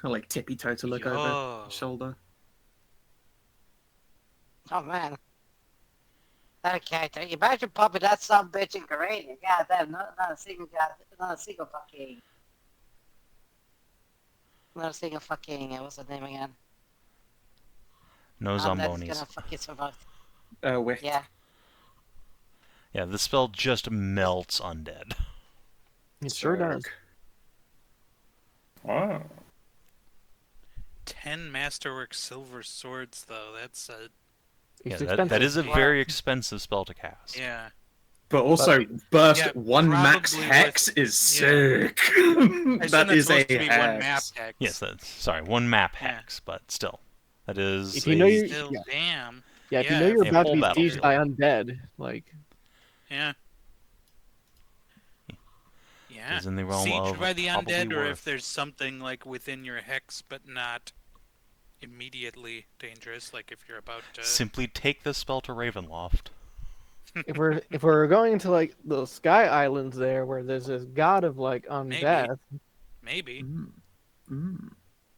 I like tippy toe to look over Yo. his shoulder. Oh man. That character. Imagine popping that some bitch in Garania. God damn, not a single fucking. Not a single fucking. What's the name again? No That's Zombonis. gonna fucking survive. With Yeah. Yeah, the spell just melts undead. It sure does. Wow. 10 Masterwork silver swords, though. That's a... It's Yeah, expensive. that is a Yeah. very expensive spell to cast. Yeah. But also, burst Yeah, one max probably hex worth- is yeah. sick. I That assume is that's a supposed to be one map hex. hex. Yes, that's sorry, one map Yeah. hex, but still, that is. If you know you're- Still, yeah. damn. Yeah, if you Yeah, know you're a about to full be battlefield. sieged by undead, like Yeah. Yeah. Is in the realm Siege of by the probably undead, or worth. if there's something like within your hex, but not immediately dangerous, like if you're about to... Simply take this spell to Ravenloft. if we're going into like those sky islands there where there's this god of like undeath. Maybe.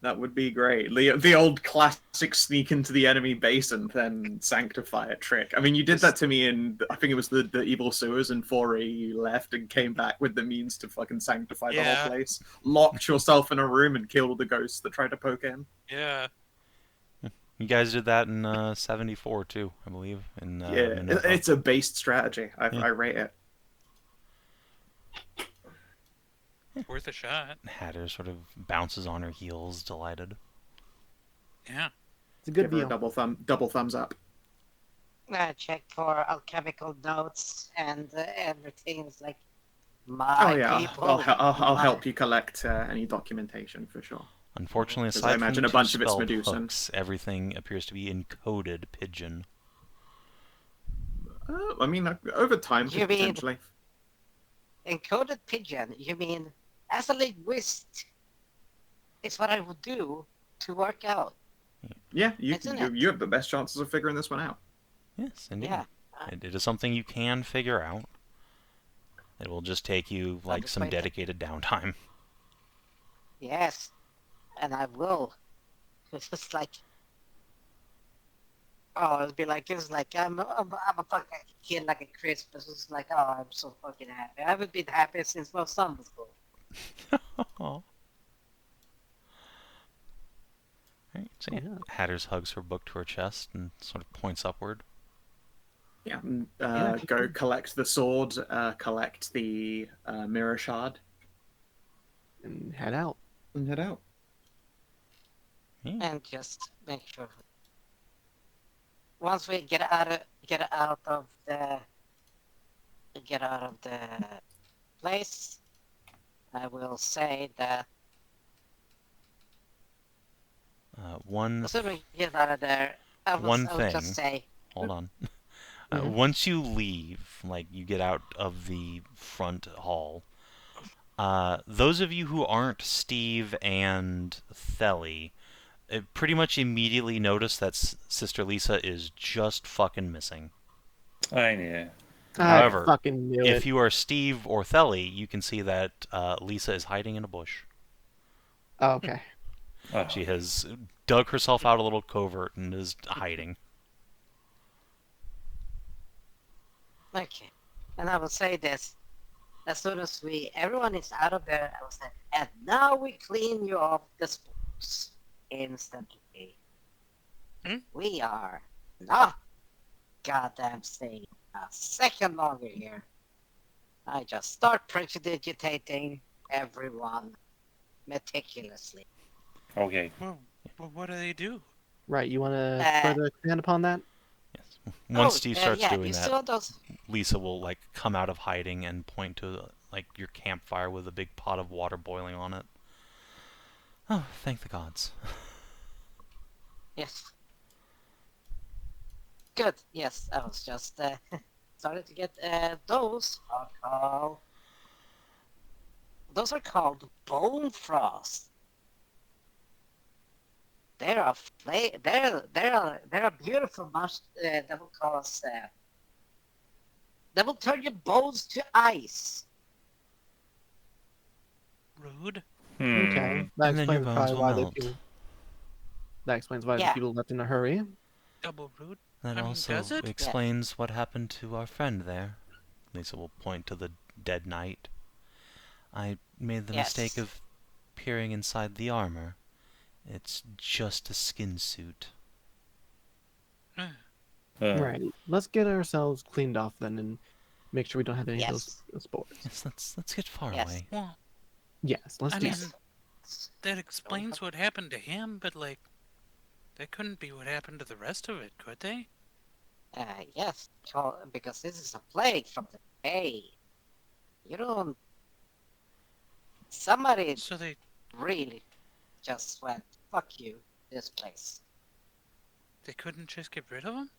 That would be great. The old classic sneak into the enemy base and then sanctify it trick. I mean, you did that to me in, I think it was the evil sewers in 4E. You left and came back with the means to fucking sanctify the Yeah. whole place. Locked yourself in a room and killed the ghosts that tried to poke in. Yeah. You guys did that in 74 too, I believe. In Yeah, Minerva. it's a based strategy. Yeah. I rate it. Worth a shot. Hatter sort of bounces on her heels, delighted. Yeah. It's a good Give her a deal. double thumbs up. Check for alchemical notes and everything. It's like Oh my yeah, people. I'll my- help you collect any documentation for sure. Unfortunately, 'Cause aside I imagine from a two bunch of it's spell Medusan. books, everything appears to be encoded pidgin. I mean, over time, You mean- potentially. Encoded pigeon. You mean, as a linguist, it's what I would do to work out. Yeah, Isn't it? you have the best chances of figuring this one out. Yes, indeed. Yeah. It is something you can figure out. It will just take you like some Understand. dedicated downtime. Yes, and I will. It's just like, oh, it'll be like it's like I'm a fucking kid like at Christmas. It's like, oh, I'm so fucking happy. I haven't been happy since my son was born. Aw. Right, so yeah. Yeah. Hatters hugs her book to her chest and sort of points upward. Yeah, Yeah. go collect the sword, collect the mirror shard, And head out. and head out. Yeah. And just make sure. Once we get out of the place, I will say that One as soon as we get out of there, I will One just thing. say, Hold on. Mhm. Once you leave, like you get out of the front hall, those of you who aren't Steve and Theli pretty much immediately notice that Sister Lisa is just fucking missing. I knew. However, fucking knew if it. you are Steve or Theli, you can see that Lisa is hiding in a bush. Oh, okay. Oh, She has dug herself out a little covert and is hiding. Okay. And I will say this. As soon as everyone is out of there, I will say, and now we clean you off the spores instantly. We are not goddamn staying a second longer here. I just start prestidigitating everyone meticulously. okay. Well, what do they do? Right, you want to Uh, further expand upon that? Yes. Once Steve starts yeah, doing you that, saw those. Lisa will like come out of hiding and point to like your campfire with a big pot of water boiling on it. Oh, thank the gods. Yes. Good. Yes, I was just started to get those are called bone frost. They're a beautiful mush that will cause that will turn your bones to ice. Rude. Okay, that And then your explains bones probably will why the melt. people. That explains why the Yeah. people left in a hurry. Double rude. That I mean, also does it? explains what happened to our friend there. Lisa will point to the dead knight. I made the mistake Yes. of peering inside the armor. It's just a skin suit. Right. Let's get ourselves cleaned off then, and make sure we don't have any of Yes. those spores. Yes, let's get far Yes. away. Well, Yes, let's I do mean, that. that explains what happened to him, but like, that couldn't be what happened to the rest of it, could they? Yes, because this is a plague from the Bay. You don't. Somebody So they really just went, fuck you, this place. couldn't just get rid of him?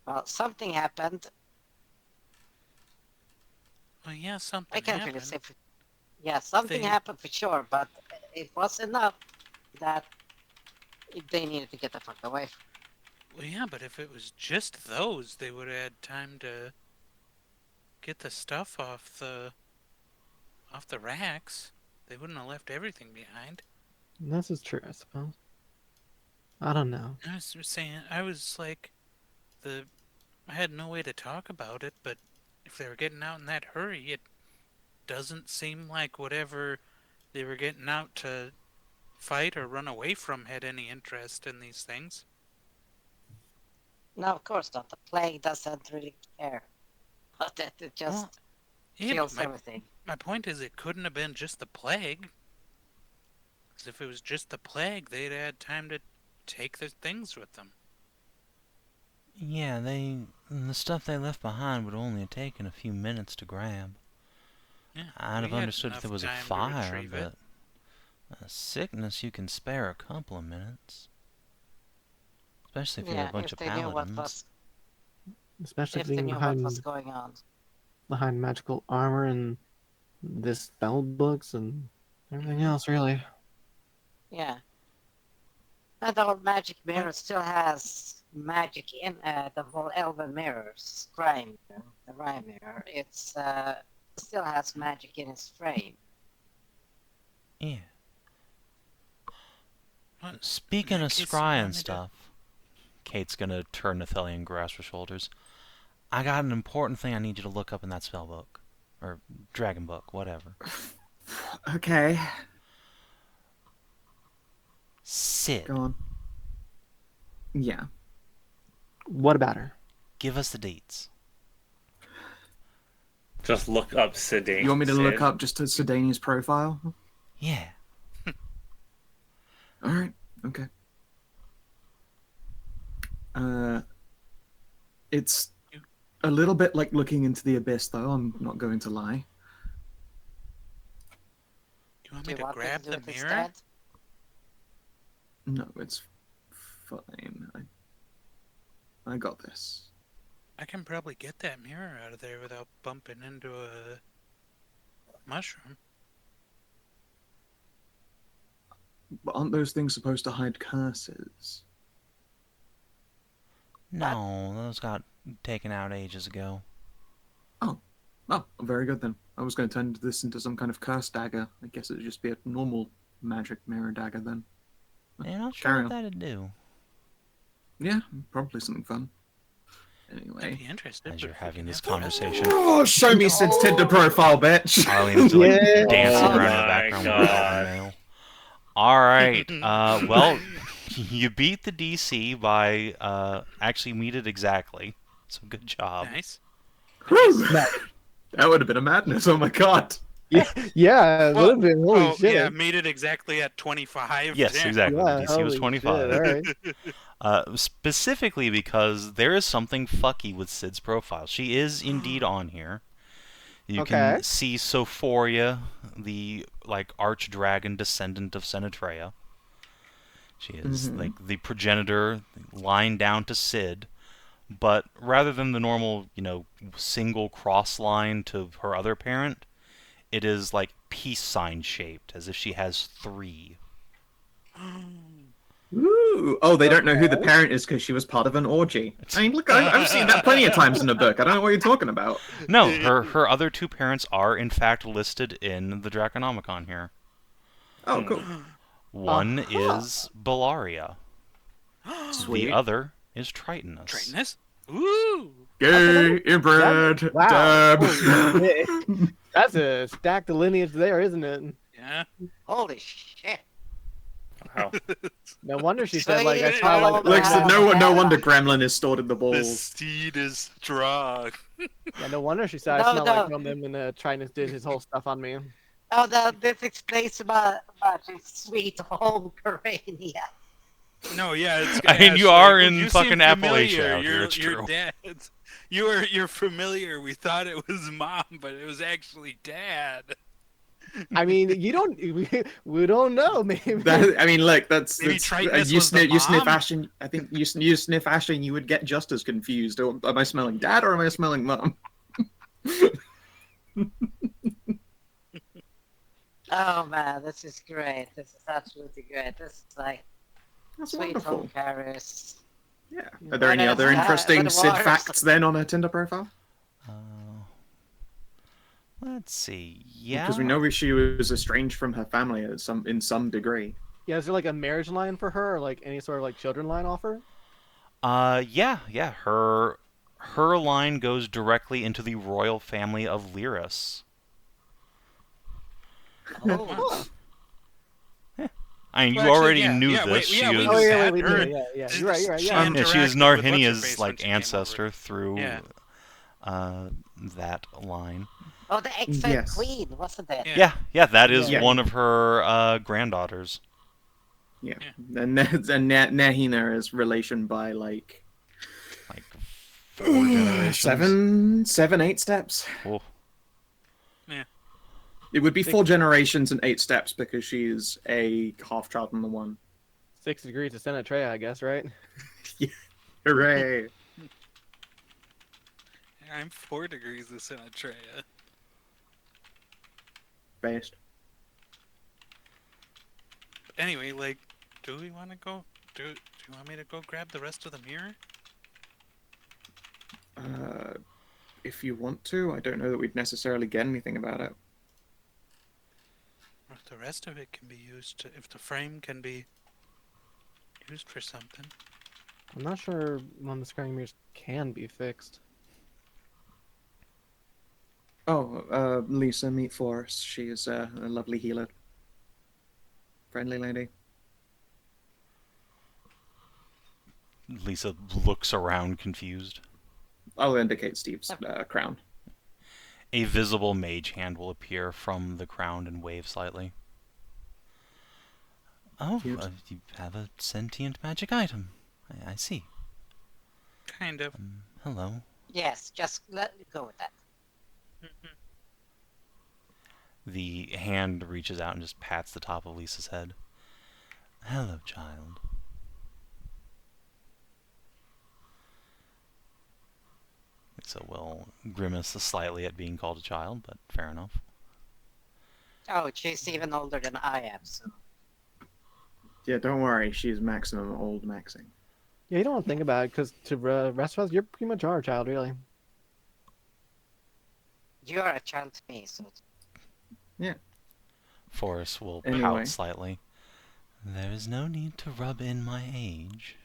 Well, something happened. Well, yeah, something I can't happened. really say. Yeah, something happened for sure, but it was enough that they needed to get the fuck away. Well, yeah, but if it was just those, they would have had time to get the stuff off the racks. They wouldn't have left everything behind. This is true, I suppose. I don't know. I was saying, I was like, I had no way to talk about it, but if they were getting out in that hurry, it doesn't seem like whatever they were getting out to fight or run away from had any interest in these things. No, of course not. The plague doesn't really care. But that it just kills everything. My point is, it couldn't have been just the plague. Because if it was just the plague, they'd had time to take their things with them. Yeah, the stuff they left behind would only have taken a few minutes to grab. Yeah, I'd have we had understood if enough there was a time to fire, retrieve it. but a sickness you can spare a couple of minutes. Especially if you're Yeah, a bunch if of they knew what paladins. was, Especially if they being knew what was going on. behind magical armor and this spell books and everything else, really. Yeah. And the old magic mirror still has magic in the whole elven mirrors. The rhyme mirror. It's still has magic in its frame. Yeah. Well, Speaking in of that case, you scry want and me to- stuff, Kate's gonna turn to Theli and grasp her shoulders. I got an important thing I need you to look up in that spell book. Or dragon book, whatever. Okay, Sid, go on. Yeah. What about her? give us the deets. Just look up Sedane. You want me to look up just Sedane's profile? Yeah. Alright, okay. It's a little bit like looking into the abyss, though, I'm not going to lie. You want Do me you to want me grab to do the it mirror? instead? No, it's fine. I got this. I can probably get that mirror out of there without bumping into a mushroom. But aren't those things supposed to hide curses? No, those got taken out ages ago. Oh, very good then. I was going to turn this into some kind of curse dagger. I guess it'd just be a normal magic mirror dagger then. I'm not sure Carry what on. that'd do. Yeah, probably something fun. I'd Anyway. be interested. As but you're if we having can this have the rest- conversation, Oh, show me Sid's Tinder profile, bitch! Arlene's like Yeah. dancing Oh around in the my background with God. another male. Alright, well, you beat the DC by, actually meet it exactly. So good job. Nice. Whew. That would have been a madness, oh my god. Yeah, it would have been. Holy shit. yeah, made it exactly at 25. Yes, Damn. exactly. Yeah, the DC was holy 25. shit, alright. Specifically because there is something fucky with Sid's profile. She is indeed on here. You Okay. can see Sophoria, the archdragon descendant of Senatrea. She is like the progenitor, line down to Sid, but rather than the normal, single cross line to her other parent, it is like peace sign shaped, as if she has 3. Ooh. Oh, they don't know who the parent is because she was part of an orgy. I mean, look, I've seen that plenty of times in the book. I don't know what you're talking about. No, her other 2 parents are in fact listed in the Draconomicon here. Oh, cool. One is Bellaria. Sweet. The other is Tritonus. Tritonus? Ooh! Gay, inbred, Wow. dab. Holy shit. That's a stacked lineage there, isn't it? Yeah. Holy shit. Wow. No wonder she So said, like, I you saw, know like, that- Like, so no Yeah. wonder Gremlin is stored in the The balls. steed is strong. yeah, no wonder she said, No, I smell like no. from him and Trinus did his whole stuff on me. Oh, no, this explains about your sweet home Carania. No, yeah, it's. I mean, Ash, you are like, in you fucking seem Appalachia familiar. out here, it's You're true. Dad. You're familiar. We thought it was Mom, but it was actually Dad. I mean, we don't know, maybe. I mean, look, that's Maybe Tritonus you was the sniff mom? Ashe, and I think you sniff Ashe, and you would get just as confused. Am I smelling dad or am I smelling mum? Oh man, this is great. This is absolutely great. This is like That's sweet wonderful. home Paris. Yeah. Are there any Yeah, other that's- interesting but Sid what- facts then on her Tinder profile? Let's see. Yeah. Because we know she was estranged from her family in some degree. Yeah, is there like a marriage line for her, or like any sort of like children line offer? Yeah. Her line goes directly into the royal family of Lyris. Oh, I mean, you Well, actually, already yeah, knew yeah, this. we she knew was, Oh yeah, that. we Her- did. Yeah. You're right. she yeah, she was interacted with Narhinia's what's-her-face like when she came over. ancestor through Yeah. that line. oh, the excellent Yes. queen, wasn't it? Yeah. Yeah, that is Yeah. one of her granddaughters. Yeah. Yeah. And Nahina is relation by like 4 generations. 7, 8 steps. Oh. It would be 4 generations and 8 steps because she's a half child from the one. 6 degrees to Senatrea, I guess, right? Hooray! I'm 4 degrees of Senatrea. Based. Anyway, like, do we want to go? Do you want me to go grab the rest of the mirror? If you want to, I don't know that we'd necessarily get anything about it. Or if the rest of it can be used to, if the frame can be used for something. I'm not sure when the scrying mirrors can be fixed. Oh, Lisa, meet Forrest. She is a lovely healer. Friendly lady. Lisa looks around confused. I'll indicate Steve's crown. A visible mage hand will appear from the crown and wave slightly. Oh, Cute. you have a sentient magic item. I see. Kind of. Hello. Yes, just let me go with that. The hand reaches out and just pats the top of Lisa's head. Hello, child. Lisa will grimace slightly at being called a child, but fair enough. Oh, she's even older than I am, so. Yeah, don't worry. She's maximum old maxing. Yeah, you don't want to think about it, because to rest of us, you're pretty much our child, really. You are a child to me, so Forrest will Anyway. pout slightly. There is no need to rub in my age.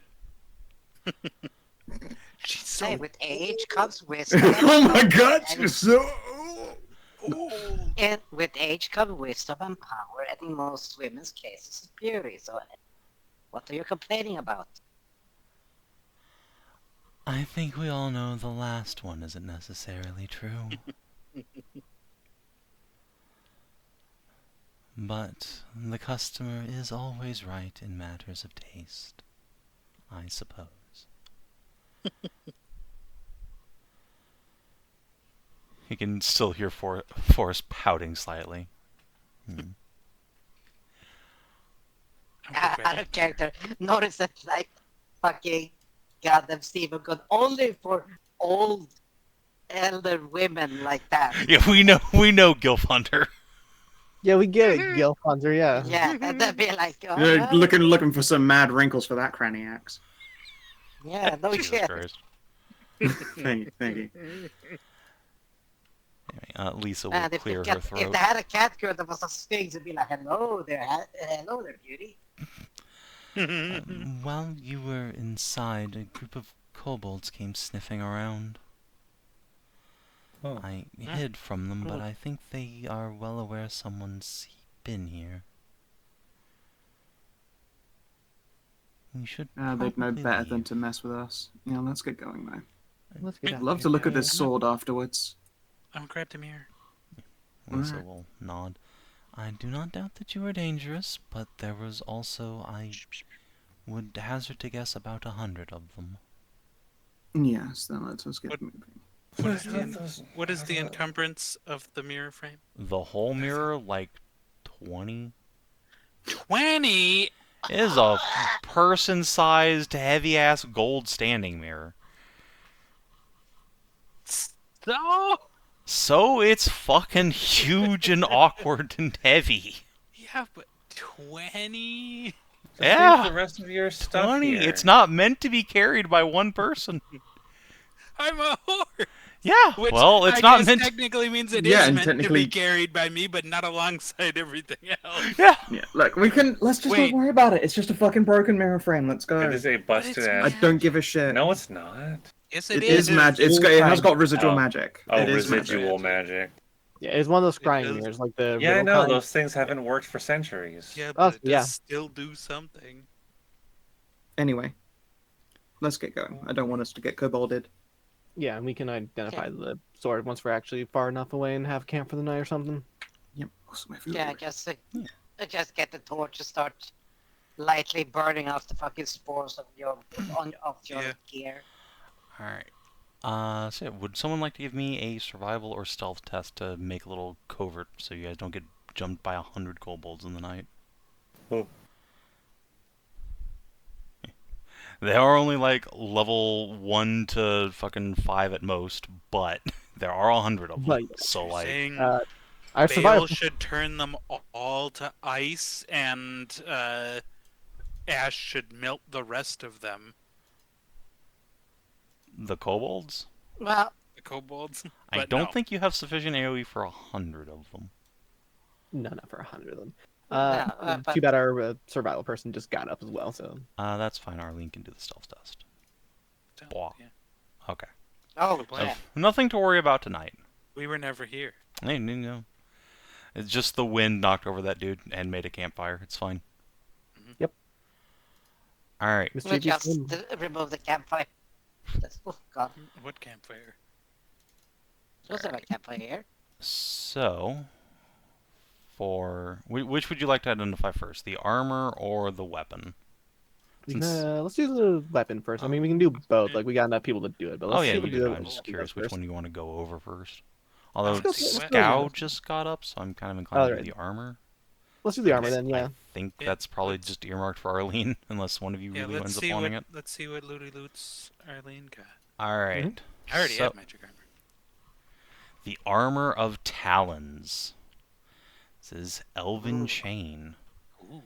She's say so with age comes wisdom. Oh my god, and, she's so old. and with age comes wisdom and power, and in most women's cases, beauty. So, what are you complaining about? I think we all know the last one isn't necessarily true. But the customer is always right in matters of taste, I suppose. You can still hear Forrest pouting slightly. Out of character. Notice that, like, fucking goddamn Steven got only for old, elder women like that. Yeah, we know Gilf Hunter. Yeah, we get it, Gil Hunter, yeah. Yeah, and then be like, oh, yeah, no. looking for some mad wrinkles for that cranny axe. Yeah, no Jesus shit. Christ. Thank you. Anyway, Lisa will And clear her if throat. they had a cat girl that was a sphinx, it'd be like, hello there, beauty. While you were inside, a group of kobolds came sniffing around. Oh. I hid from them, but I think they are well aware someone's been here. We should They'd know probably better leave. than to mess with us. Yeah, let's get going though. Let's get I'd out love of to here. look at this sword afterwards. I'm grabbed a mirror. Lisa Alright. will nod. I do not doubt that you are dangerous, but there was also, I would hazard to guess, about 100 of them. Yes, then let's get What- moving. What is the encumbrance of the mirror frame? The whole mirror, like 20? 20. It is a person-sized, heavy-ass gold standing mirror. So So it's fucking huge and awkward and heavy. yeah, but 20. Just Yeah. leave the rest of your stuff 20. here. It's not meant to be carried by one person. I'm a whore. Yeah. Which Well, it's I not guess meant. technically means it Yeah, is and meant to technically- be carried by me, but not alongside everything else. Yeah. Yeah, look, let's just Wait. not worry about it. It's just a fucking broken mirror frame. Let's go. It is a busted it's ass. I don't give a shit. No, it's not. Yes, it is magic. It has got residual magic. Oh, It is residual magic. magic. Yeah, it's one of those crying does- mirrors, like the Yeah, I riddle know. kind. Those things haven't worked for centuries. Yeah, Oh, but it does yeah. still do something. Anyway, let's get going. I don't want us to get kobolded. Yeah, and we can identify the sword once we're actually far enough away and have camp for the night or something. Yep. Awesome. Yeah, I just get the torch to start lightly burning off the fucking spores of your Yeah. gear. Alright. So yeah, would someone like to give me a survival or stealth test to make a little covert so you guys don't get jumped by 100 kobolds in the night? Oh. They are only like level 1 to fucking 5 at most, but there are 100 of them. Right. So You're like, saying Our Bale survival. should turn them all to ice, and Ashe should melt the rest of them. the kobolds? Well, The kobolds. I But don't no. think you have sufficient AoE for 100 of them. No, not for 100 of them. but- Too bad our survival person just got up as well, so. That's fine. Arlene can do the stealth test. Blah. Yeah. Okay. oh, Well, yeah. Nothing to worry about tonight. We were never here. Hey, no. It's just the wind knocked over that dude and made a campfire. It's fine. Yep. Alright. We Mischievous just wind. remove the campfire. Oh god, What campfire? was there a campfire here? So, which would you like to identify first? The armor or the weapon? Let's do the weapon first. I mean, we can do both. Like, we got enough people to do it, but let's Oh yeah, see you what do. the I'm just weapon curious does which first. one you want to go over first. Although Let's go- Skow let's just got up, so I'm kind of inclined to do Alright. the armor. Let's do the armor then, yeah. I think Yeah, that's probably let's- just earmarked for Arlene, unless one of you Yeah, really let's ends up see wanting what it. let's see what Looty Loots Arlene got. Alright. I already So, have magic armor. the Armor of Talons. This is Elven Chain. Ooh,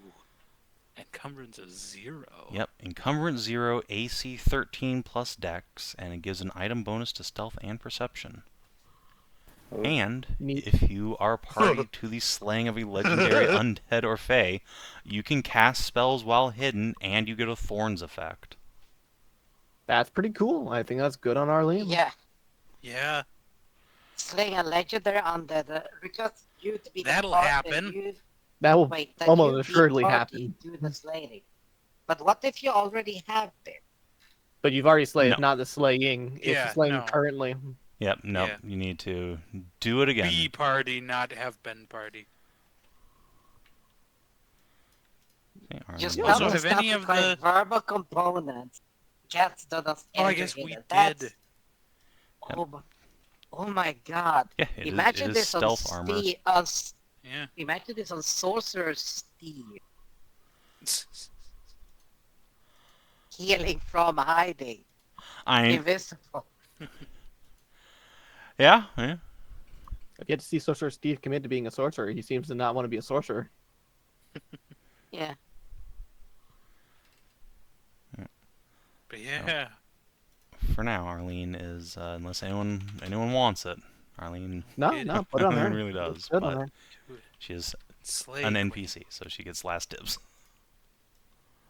Encumbrance is 0. Yep, encumbrance 0, AC 13 plus Dex, and it gives an item bonus to stealth and perception. And Neat. if you are party to the slaying of a legendary undead or fey, you can cast spells while hidden, and you get a Thorns effect. That's pretty cool. I think that's good on Arlene. Yeah. Yeah. Slaying a legendary undead requires you to be That'll the party. happen. That will Wait, that almost you assuredly be party happen. to the slaying. But what if you already have been? But you've already slayed, No. not the slaying. It's Yeah, the slaying no. currently. Yep, nope, Yeah. you need to do it again. Be party, not have been party. Okay, Arlene. Just Yeah, tell so us have any stuff of requires the- verbal components. Cats do not Oh, I enter guess we here. That's... did. Oh my god. Yeah, it Imagine is this stealth on armor. Yeah. Imagine this on Sorcerer's Steve. Healing from hiding. Invisible. Yeah. I've yet to see Sorcerer Steve commit to being a sorcerer. He seems to not want to be a sorcerer. Yeah. But yeah. For now, Arlene is, unless anyone wants it, Arlene No, It- no, put it on there. Arlene really does, Put it on but there. she is Slay an queen. NPC, so she gets last dibs.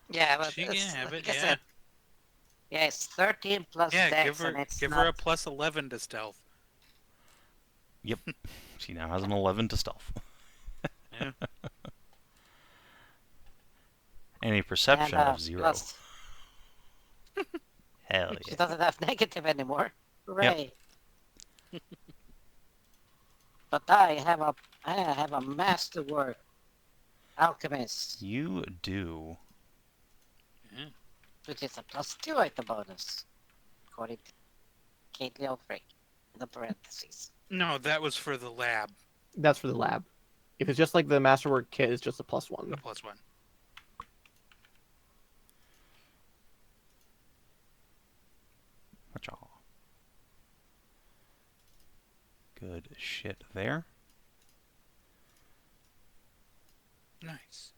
Yeah, but She can have like it, I yeah. said, yeah, it's 13 plus Yeah, dex, give and it's her not... a plus 11 to stealth. Yep, she now has an 11 to stealth. Yeah. And a perception and, of 0. plus- Hell She yeah. doesn't have negative anymore. Hooray. But I have a masterwork alchemist, You do. which is a +2 item bonus, according to Kate Leofric in the parentheses. No, that was for the lab. That's for the lab. If it's just like the Masterwork kit, it's just a +1. The +1. Watch all. Good shit there. Nice.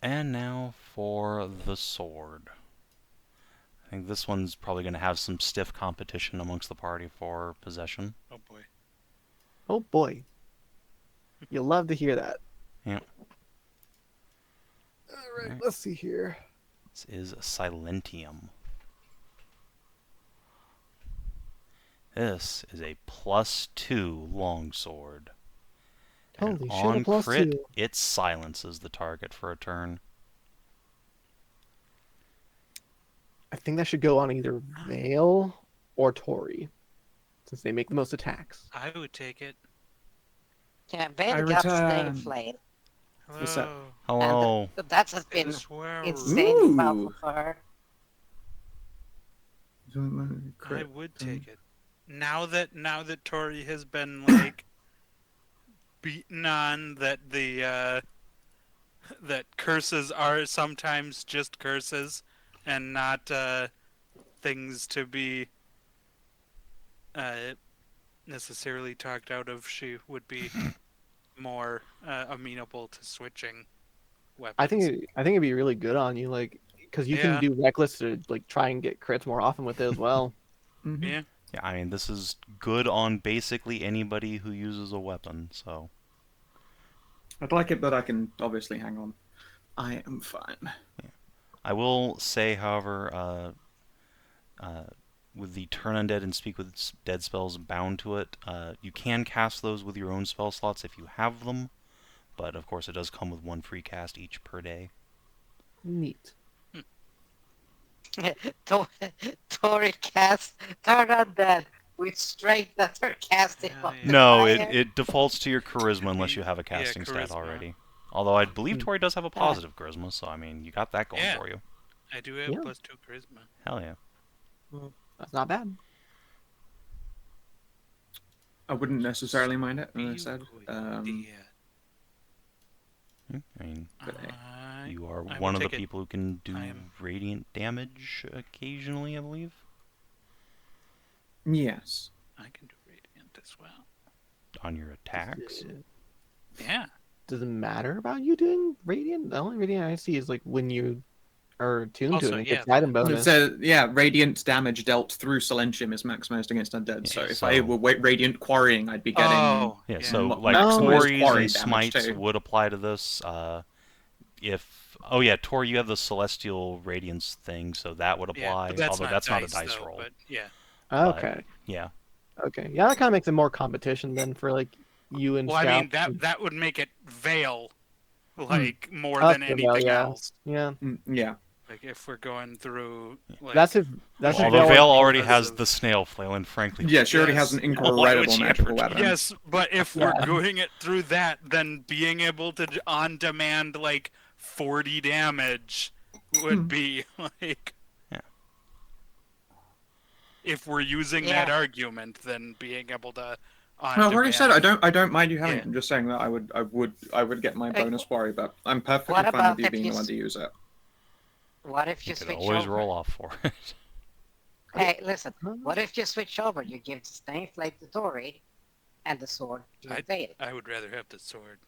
And now for the sword. I think this one's probably going to have some stiff competition amongst the party for possession. Oh boy. Oh boy. You'll love to hear that. Yeah. Alright, let's see here. This is Silentium. This is a +2 longsword. And Holy shit, a on +2. crit, it silences the target for a turn. I think that should go on either Veil or Tori, since they make the most attacks. I would take it. Yeah, I Ben got return. Snake Flame. What's that? Hello. Hello. And that has been Swear. insanely powerful Ooh. for her. I would take it. Now that Tori has been like beaten on that the that curses are sometimes just curses and not things to be necessarily talked out of, she would be more amenable to switching weapons. I think it'd be really good on you, like, because you can Yeah. do reckless to like try and get crits more often with it as well. Yeah. Yeah, I mean, this is good on basically anybody who uses a weapon, so. I'd like it, but I can obviously hang on. I am fine. I will say, however, with the Turn Undead and Speak with Dead spells bound to it, you can cast those with your own spell slots if you have them, but of course it does come with 1 free cast each per day. Neat. Tori cast Turn Undead with strength that her casting Yeah, yeah. No, modifier. it defaults to your charisma unless you have a Yeah, casting stat charisma. already. Although I believe Tori does have a positive charisma, so I mean, you got that going Yeah. for you. I do have Yeah. +2 charisma. Hell yeah. That's not bad. I wouldn't necessarily mind it, as I You said. could, yeah. I mean, you are I one will of the take it. people who can do I am- radiant damage occasionally, I believe. Yes. I can do radiant as well. On your attacks. Yeah. does it matter about you doing radiant? The only radiant I see is like when you are attuned to Also, it, and it yeah, gets item It bonus. says, yeah, radiant damage dealt through Silentium is maximized against undead. Yeah, so if so- I were radiant quarrying, I'd be getting. Oh, Yeah, so like maximized Tories quarry and damage Smites too. would apply to this. Oh yeah, Tor, you have the Celestial Radiance thing, so that would yeah, apply. but that's although not that's dice, not a dice though, roll. But yeah, Okay. Yeah. Okay. Yeah, that kind of makes it more competition then for like you and well, I Scout. mean that would make it veil, like more Up than the veil, anything yeah. else. Yeah. Yeah. Like if we're going through, like, That's if Although Veil Veil was- already because has of- the snail flail, and frankly, Yeah, she already has Yes. an Why would incredible she magical ever do weapon. yes, but if Yeah. we're doing it through that, then being able to on demand like 40 damage would be like. Yeah. If we're using Yeah. that argument, then being able to. No, I've already said I don't mind you having Yeah. it. I'm just saying that I would get my Hey, bonus quarry, but I'm perfectly what fine about with you if being you the one s- to use it. What if you you could switch always over? roll off for it. Hey, listen. What if you switch over? You give the Stain Flame to Tori, and the sword to Veil. I would rather have the sword.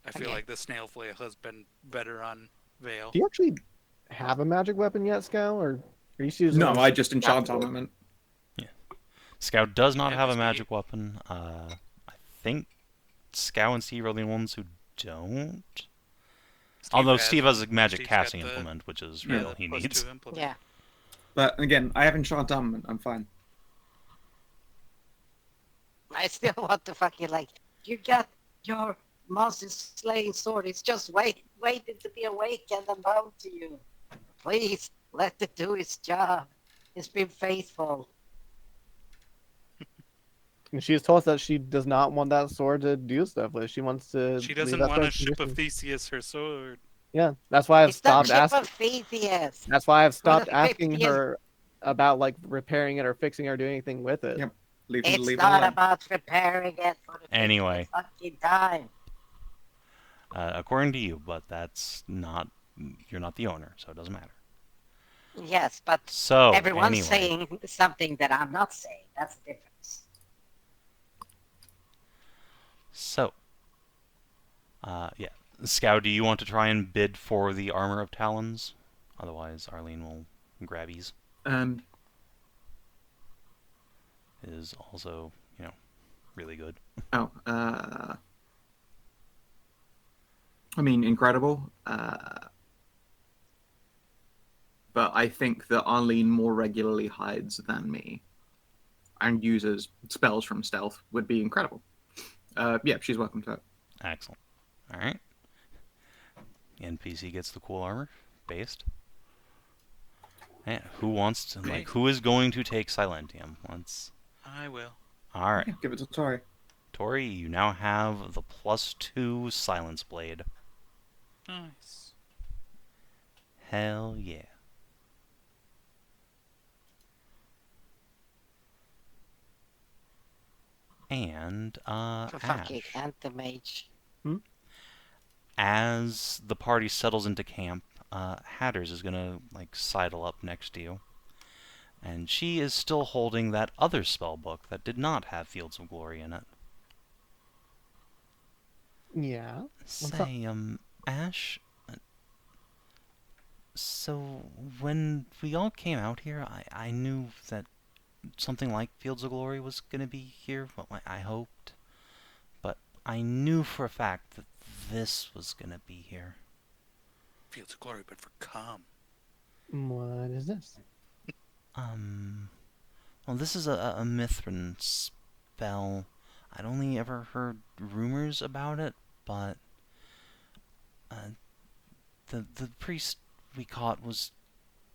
I feel Okay. like the snail flail has been better on Veil. Do you actually have a magic weapon yet, Scout, or are you using? No, I just enchant armament. Scout does not Yeah, have a just me. magic weapon. I think Scout and Steve are the only ones who don't. Although Steve has a magic Steve's got casting the- implement, which is Yeah, really all he plus needs. 2 implement. Yeah. But again, I have enchant armament. I'm fine. I still want to fucking like. You got your monster slaying sword. It's just waiting to be awakened and bound to you. Please let it do its job. It's been faithful. And she has told us that she does not want that sword to do stuff with. She wants to. She leave doesn't that want sword to in ship position. of Theseus her sword. Yeah, that's why I've It's not stopped ship asking. of Theseus. That's why I've stopped the fifth asking years- her about like repairing it or fixing it or doing anything with it. Yep. Leave It's it not alone. about repairing it for the Anyway. 50th fucking time. According to you, but that's not. You're not the owner, so it doesn't matter. Yes, but So everyone's anyway, saying something that I'm not saying. That's the difference. so yeah, Scout, do you want to try and bid for the armor of talons? Otherwise, Arlene will grabbies. Is also, really good. I mean, incredible. But I think that Arlene more regularly hides than me and uses spells from stealth would be incredible. Yeah, she's welcome to it. Excellent. All right. The NPC gets the cool armor based. Yeah, who wants to Me. who is going to take Silentium? I will. All right. Yeah, give it to Tori. Tori, you now have the +2 Silence Blade. Nice. Hell yeah. And For fucking Ashe. anti-mage. As the party settles into camp, Hatters is gonna sidle up next to you, and she is still holding that other spell book that did not have Fields of Glory in it. Yeah. up? Say, Ashe. So when we all came out here, I knew that something like Fields of Glory was gonna be here. Well, I hoped, but I knew for a fact that this was gonna be here. Fields of glory, but for calm. What is this? Well, this is a Mithrin spell. I'd only ever heard rumors about it, but the priest we caught was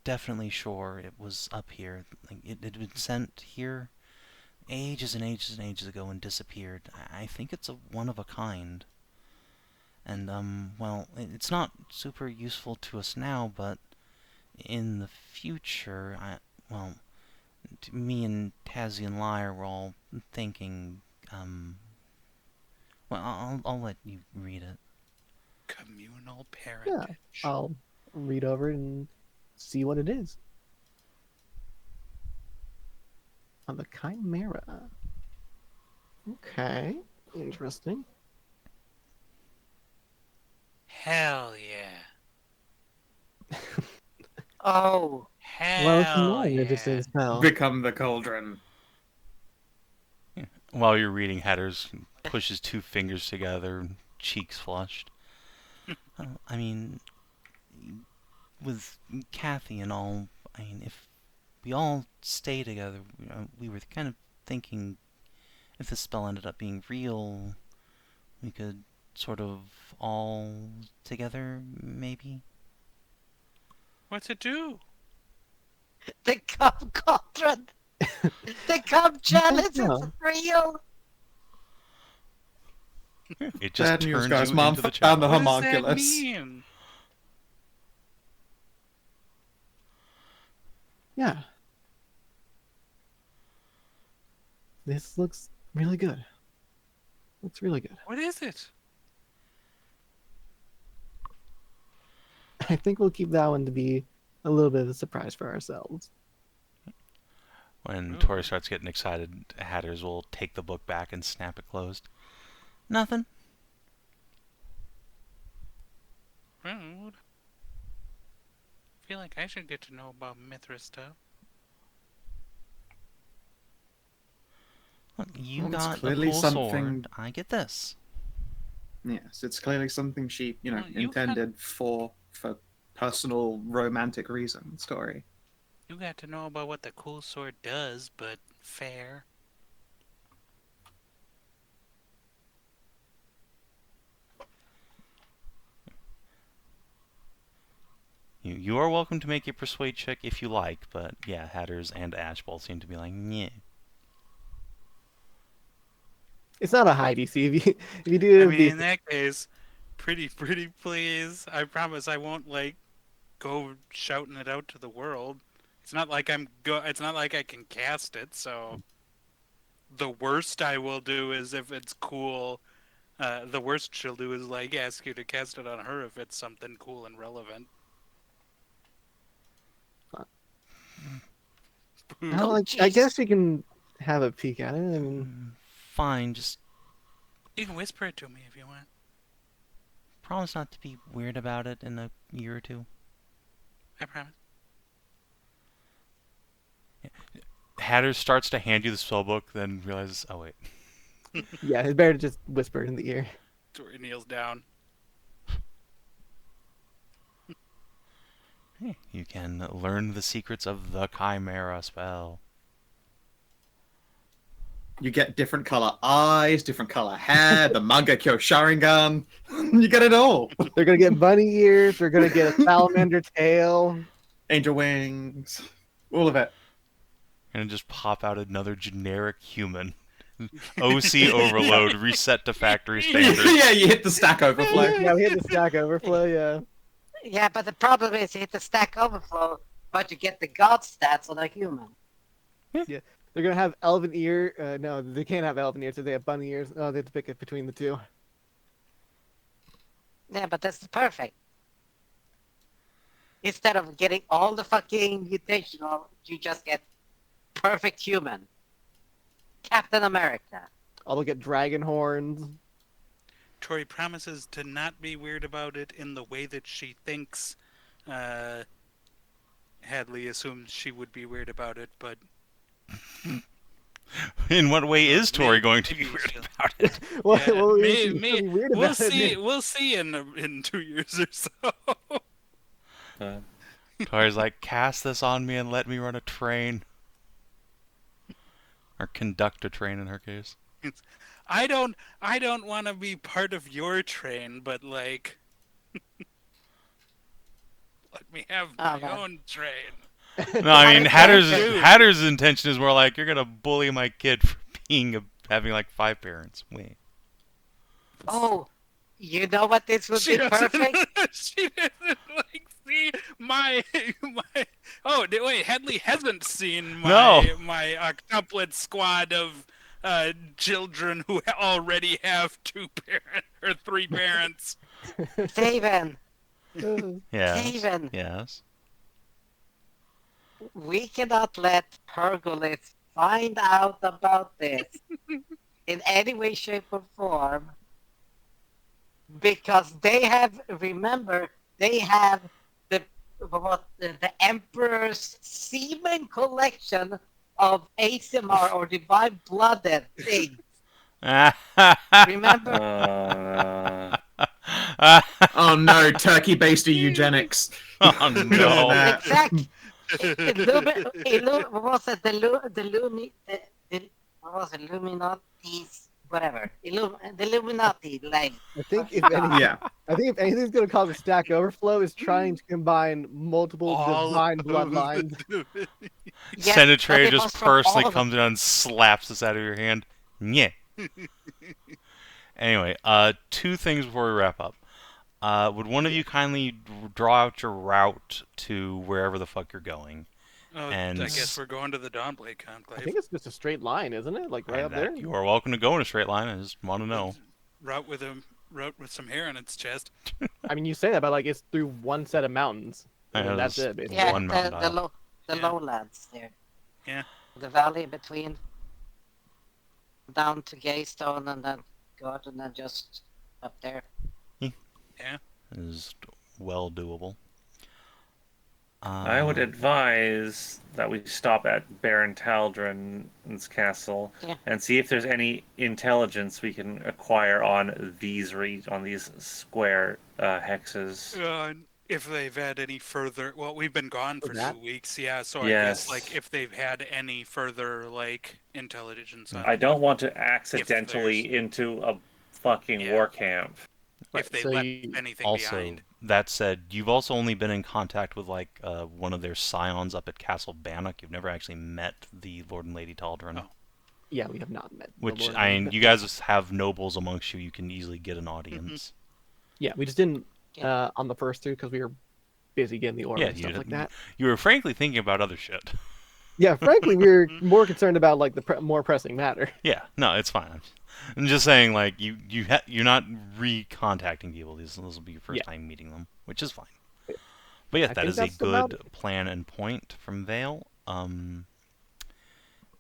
definitely sure it was up here. It had been sent here ages and ages and ages ago and disappeared. I think it's a one of a kind. And, well, it's not super useful to us now, but in the future, me and Tazzy and Lyre were all thinking, well, I'll let you read it. Communal parentage. I'll read over it and see what it is. On the Chimera. Okay, interesting. Hell yeah. Oh, Well, it's Hell more an yeah. interesting spell. Become the cauldron. While you're reading, Hedders pushes two fingers together, cheeks flushed. I mean, with Kathy and all, I mean, if we all stay together, we were kind of thinking if this spell ended up being real, we could sort of all together, maybe? What's it do? the cum cauldron. The cum chalice is know. real. It just Bad news, turns guys. you Mom into the found the chalice. What does that homunculus. mean? Yeah. This looks really good. Looks really good. What is it? I think we'll keep that one to be a little bit of a surprise for ourselves. When Oh. Tori starts getting excited, Hatters will take the book back and snap it closed. Nothing. Well, I feel like I should get to know about Mithra stuff. Look, you Well, it's got a clearly cool something- sword. I get this. Yes, it's clearly something she, Well, you intended for personal romantic reasons. Story. You got to know about what the cool sword does, but fair. You are welcome to make a persuade check if you like, but yeah, Hatters and Ashe both seem to be like, yeah. It's not a high DC. If you do, I it'll mean, be in that case, pretty please. I promise I won't like go shouting it out to the world. It's not like It's not like I can cast it. So the worst I will do is if it's cool. The worst she'll do is like ask you to cast it on her if it's something cool and relevant. Well, Oh, I jeez. guess you can have a peek at it. I mean, Fine, just You can whisper it to me if you want. promise not to be weird about it in a year or two. I promise. Hatters starts to hand you the spellbook, then realizes, oh wait. yeah, it's better to just whisper it in the ear. Tori kneels down. You can learn the secrets of the Chimera spell. You get different color eyes, different color hair, the Mangekyo Sharingan. You get it all. They're gonna get bunny ears. They're gonna get a salamander tail. Angel wings. All of it. And just pop out another generic human. OC overload, reset to factory standards. Yeah, you hit the stack overflow. Yeah, we hit the stack overflow. Yeah. Yeah, but the problem is you hit the stack overflow, but you get the god stats on a human. They're gonna have elven ear. No, they can't have elven ears. So they have bunny ears. Oh, they have to pick it between the two. Yeah, but that's perfect. Instead of getting all the fucking mutational, you just get perfect human. Captain America. All will get dragon horns. Tori promises to not be weird about it in the way that she thinks Hadley assumes she would be weird about it, but In what way is Tori going to be maybe weird she'll- about it? What? Yeah, what may- was may- weird we'll about see. it? We'll see in 2 years or so. Tori's like, cast this on me and let me run a train. Or conduct a train in her case. I don't want to be part of your train, but like, let me have my man. own train. No, I mean, How did Hatter's, that do? Hatter's intention is more like, you're gonna bully my kid for having like 5 parents. Wait. Oh, you know what this would She be doesn't. perfect? She doesn't like see my. Oh wait, Hadley hasn't seen my octuplet squad of children who already have 2 parents or 3 parents. Savin, Yes. Savin, Yes. we cannot let Hercules find out about this in any way, shape, or form because they have, remember, they have the Emperor's semen collection of ASMR or divine blooded thing. Remember? Oh no, turkey-based eugenics. Oh no. Exactly. What was it? What was it? Illuminati's, whatever. The Illuminati, like. I think if any, Yeah. I think if anything's gonna cause a stack overflow is trying to combine multiple divine bloodlines. Yes, Senator but it just was from personally all of comes in and slaps this out of your hand. Yeah. Anyway, 2 things before we wrap up. Would one of you kindly draw out your route to wherever the fuck you're going? Oh, And I guess we're going to the Dawnblade Conclave. I think it's just a straight line, isn't it? Like right up there. You are welcome to go in a straight line. I just want to know. Route with some hair on its chest. I mean, you say that, but like it's through one set of mountains. I know, And that's there's it. Basically. Yeah, one mountain dial. the Yeah. lowlands there. Yeah. The valley between down to Gaystone and then go and then just up there. Yeah. Is well doable. I would advise that we stop at Baron Taldrain's castle and see if there's any intelligence we can acquire on these square hexes. If they've had any further, well, we've been gone for that? 2 weeks, yeah. So I Yes. guess like if they've had any further like intelligence on I don't want to accidentally into a fucking war camp. if they so left you- anything Also, behind. that said, you've also only been in contact with like one of their scions up at Castle Bannock. You've never actually met the Lord and Lady Taldrain. Oh. Yeah, we have not met. the Which, Lord I and- mean, you guys have nobles amongst you. You can easily get an audience. Yeah, we just didn't on the first 2 because we were busy getting the order Yeah, and stuff you like didn't- that. You were frankly thinking about other shit. Yeah, frankly, we were more concerned about like the more pressing matter. Yeah, no, it's fine. I'm just saying, like, you're not recontacting people. This will be your first time meeting them, which is fine. But yeah, I that think is a that's about good plan and point from Vale.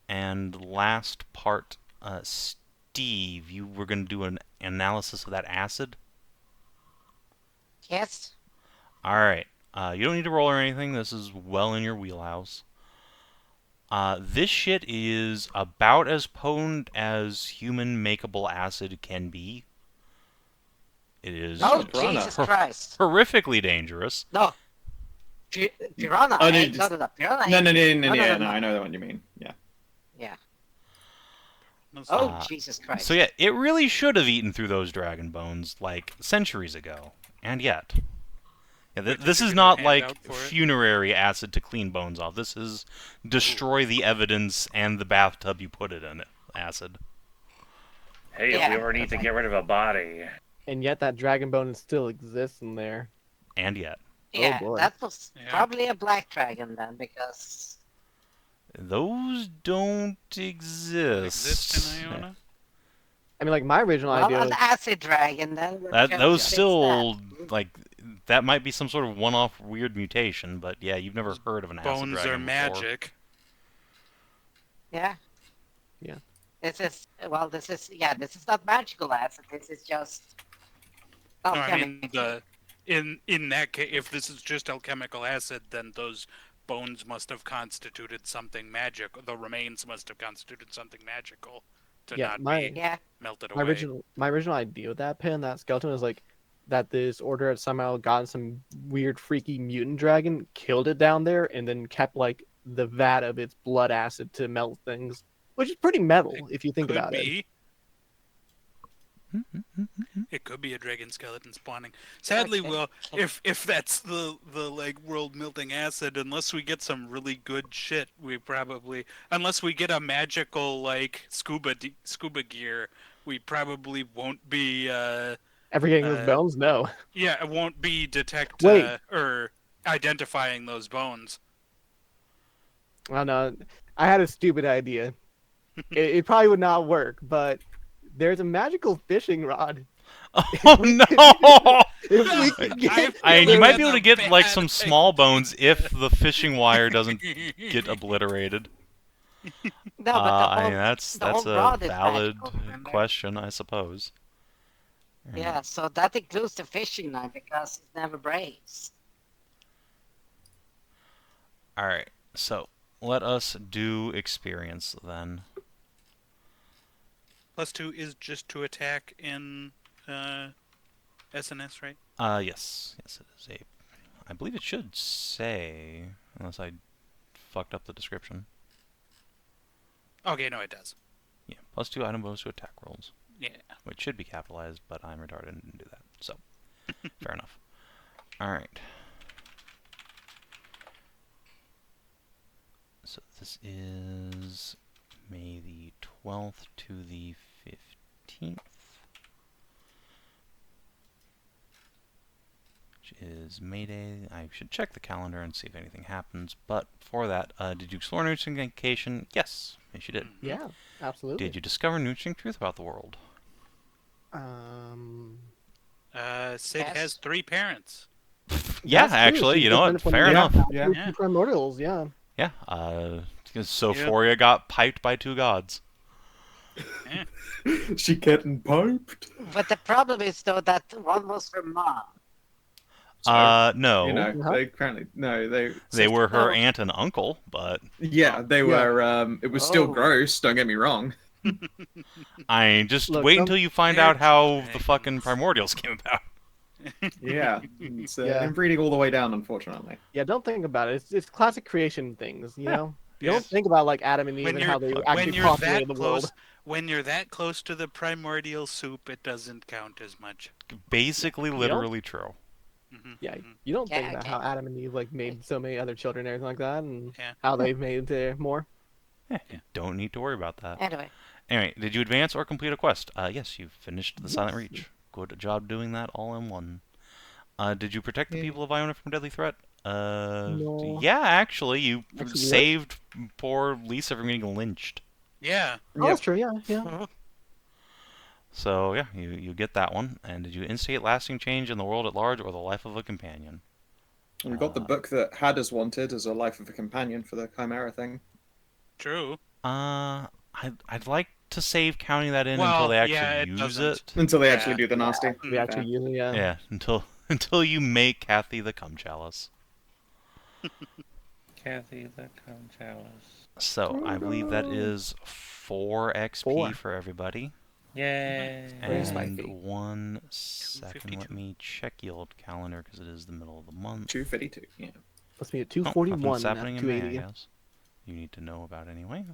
And last part, Steve, you were going to do an analysis of that acid? Yes. Alright. You don't need to roll or anything. This is well in your wheelhouse. This shit is about as potent as human makeable acid can be. It is Oh, Jesus Christ. horrifically dangerous. No. Piranha. Oh, eh? no, No, Piranha. No, No. I know what you mean. Yeah. Yeah. No, Oh, Jesus Christ. So yeah, it really should have eaten through those dragon bones like centuries ago, and yet. Yeah, this is not like handout for it? funerary acid to clean bones off. This is destroy the evidence and the bathtub you put it in acid. Hey, Yeah. if we ever need to get rid of a body. And yet that dragon bone still exists in there. And yet. Yeah, boy. that was Yeah. probably a black dragon then, because Those don't exist. exist in Iona? I mean, like my original well, idea an was acid dragon then. would That just those fix still that. like that might be some sort of one-off weird mutation, but yeah, you've never heard of an acid Bones dragon are before. magic. Yeah. Yeah. This is this is not magical acid. This is just. No, I mean alchemical. in that case, if this is just alchemical acid, then those bones must have constituted something magic. The remains must have constituted something magical to Yeah, not my- be Yeah. melted my away. original idea with that pin, that skeleton, was like that this order had somehow gotten some weird, freaky mutant dragon, killed it down there, and then kept like the vat of its blood acid to melt things, which is pretty metal if you think Could about it. be. It could be a dragon skeleton spawning. Sadly, Okay. well, if that's the like world melting acid, unless we get some really good shit, we probably, unless we get a magical like scuba gear, we probably won't be Ever getting those bones? No. yeah, it won't be detect Wait. or identifying those bones. I don't know. I had a stupid idea. It probably would not work, but there's a magical fishing rod. Oh no! If we could get, I mean, you might be able to That's a get like bad some idea. small bones if the fishing wire doesn't get obliterated. No, but I the mean, whole, that's the whole a rod is valid magical, remember? question, I suppose. Yeah, so that includes the fishing line because it never breaks. Alright, so let us do experience then. +2 is just to attack in SNS, right? Yes. Yes, it is a... I believe it should say, unless I fucked up the description. Okay, no, it does. Yeah, +2 item bonus to attack rolls. Yeah. Which should be capitalized, but I'm retarded and didn't do that. So, fair enough. Alright. So this is May the 12th to the 15th. Which is May Day. I should check the calendar and see if anything happens. But before that, did you explore new interesting location? Yes. Yes, you did. Yeah, absolutely. Did you discover new interesting truth about the world? Sid Yes. has 3 parents. Yeah, That's true. actually, She's you know what? different from Fair the enough. Yeah. Yeah. Primordials, yeah. Yeah, Sophoria got piped by 2 gods. She getting piped. But the problem is, though, that one was her mom. No. You know, Huh? they apparently They were her Oh. aunt and uncle, but Yeah, they were. It was still Oh. gross. Don't get me wrong. I just Look, wait some- until you find They're out how the dragons. fucking primordials came about. Yeah, it's Yeah. inbreeding all the way down, unfortunately. Yeah, don't think about it. It's classic creation things, you know? You Yeah. don't think about like Adam and Eve When and you're- how they when actually you're populated that the world. close, when you're that close to the primordial soup, it doesn't count as much. Basically, don't- literally true. Yeah, Mhm. you don't Yeah, think about okay. how Adam and Eve like made so many other children and everything like that, and Yeah. how they've made more. Yeah, you don't need to worry about that. Anyway, Anyway, did you advance or complete a quest? Yes, you finished the Silent Yes. Reach. Good job doing that all in one. Did you protect the Yeah. people of Iona from deadly threat? No. Yeah, actually, you Actually, what? saved poor Lisa from getting lynched. Yeah. Oh, that's true. Yeah, yeah. So yeah, you get that one. And did you instigate lasting change in the world at large or the life of a companion? We got the book that Haddas wanted as a life of a companion for the Chimera thing. True. I'd like to save counting that in Well, until they actually yeah, it use doesn't. it. Until they Yeah. actually do the nasty. We actually use it. Yeah. Yeah, until you make Kathy the cum chalice. Kathy the cum chalice. So I believe that is 4 XP 4. for everybody. Yay. Where's my And fee? 1 second, let 252. me check the old calendar because it is the middle of the month. 252. Yeah. Must be at Oh, 241 nothing's at happening in May, I 280. guess. You need to know about anyway.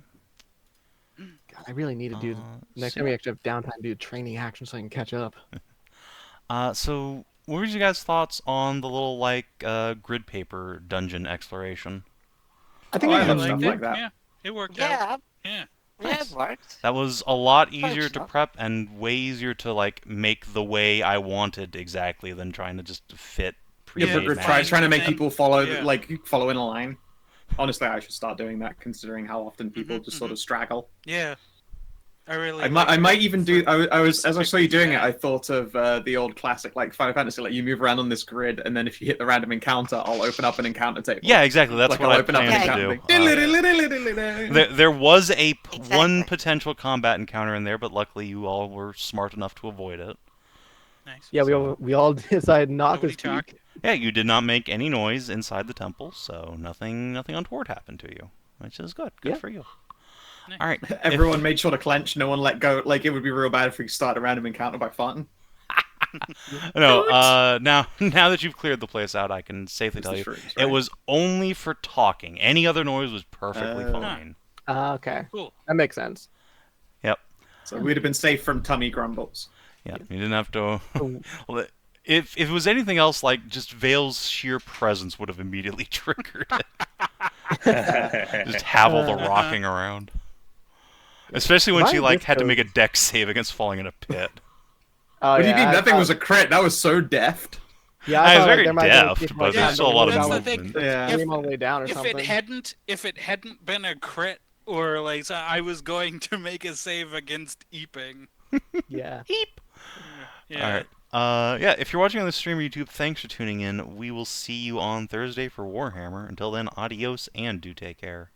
God, I really need to do next so- time we actually have downtime to do training action so I can catch up. So what were your guys' thoughts on the little grid paper dungeon exploration? I think Oh, I I have love liked stuff it. like that. Yeah, it worked out. yeah, Yeah. yeah, it worked. That was a lot easier to Functional. prep and way easier to make the way I wanted exactly than trying to just fit Yeah, pre-made but maps. trying to make and- people follow yeah. follow in a line. Honestly, I should start doing that, considering how often people just sort of straggle. Yeah. I really. I might liked it even do. for- I was as I saw you doing it, Yeah. I thought of the old classic like Final Fantasy. Like you move around on this grid, and then if you hit the random encounter, I'll open up an encounter table. Yeah, exactly. That's like what I'll I open up an planned to encounter. do. There was one Exactly. potential combat encounter in there, but luckily you all were smart enough to avoid it. Nice. Yeah, we all decided not to Nobody talk. speak. Yeah, you did not make any noise inside the temple, so nothing untoward happened to you, which is good. Good Yeah. for you. Nice. All right. Everyone made sure to clench. No one let go. Like it would be real bad if we start a random encounter by farting. No, now that you've cleared the place out, I can safely It's tell the you shrooms, it right? was only for talking. Any other noise was perfectly Oh. fine. Okay, Cool. that makes sense. Yep. So we'd have been safe from tummy grumbles. Yeah, you didn't have to. Oh. Well, if it was anything else, just Vale's sheer presence would have immediately triggered it. Just Havel the rocking around. Especially when My she had to make a disco- dex save against falling in a pit. Oh, What do you yeah, mean? I That thing thought- was a crit. That was so deft. Yeah, I was thought, very there might be a deft, different but way there's down still a the lot of road That's the down thing. Yeah. Came all the way down or If something. it hadn't been a crit, or so I was going to make a save against eeping. Yeah. Yeah. All right. Yeah, if you're watching on the stream or YouTube, thanks for tuning in. We will see you on Thursday for Warhammer. Until then, adios and do take care.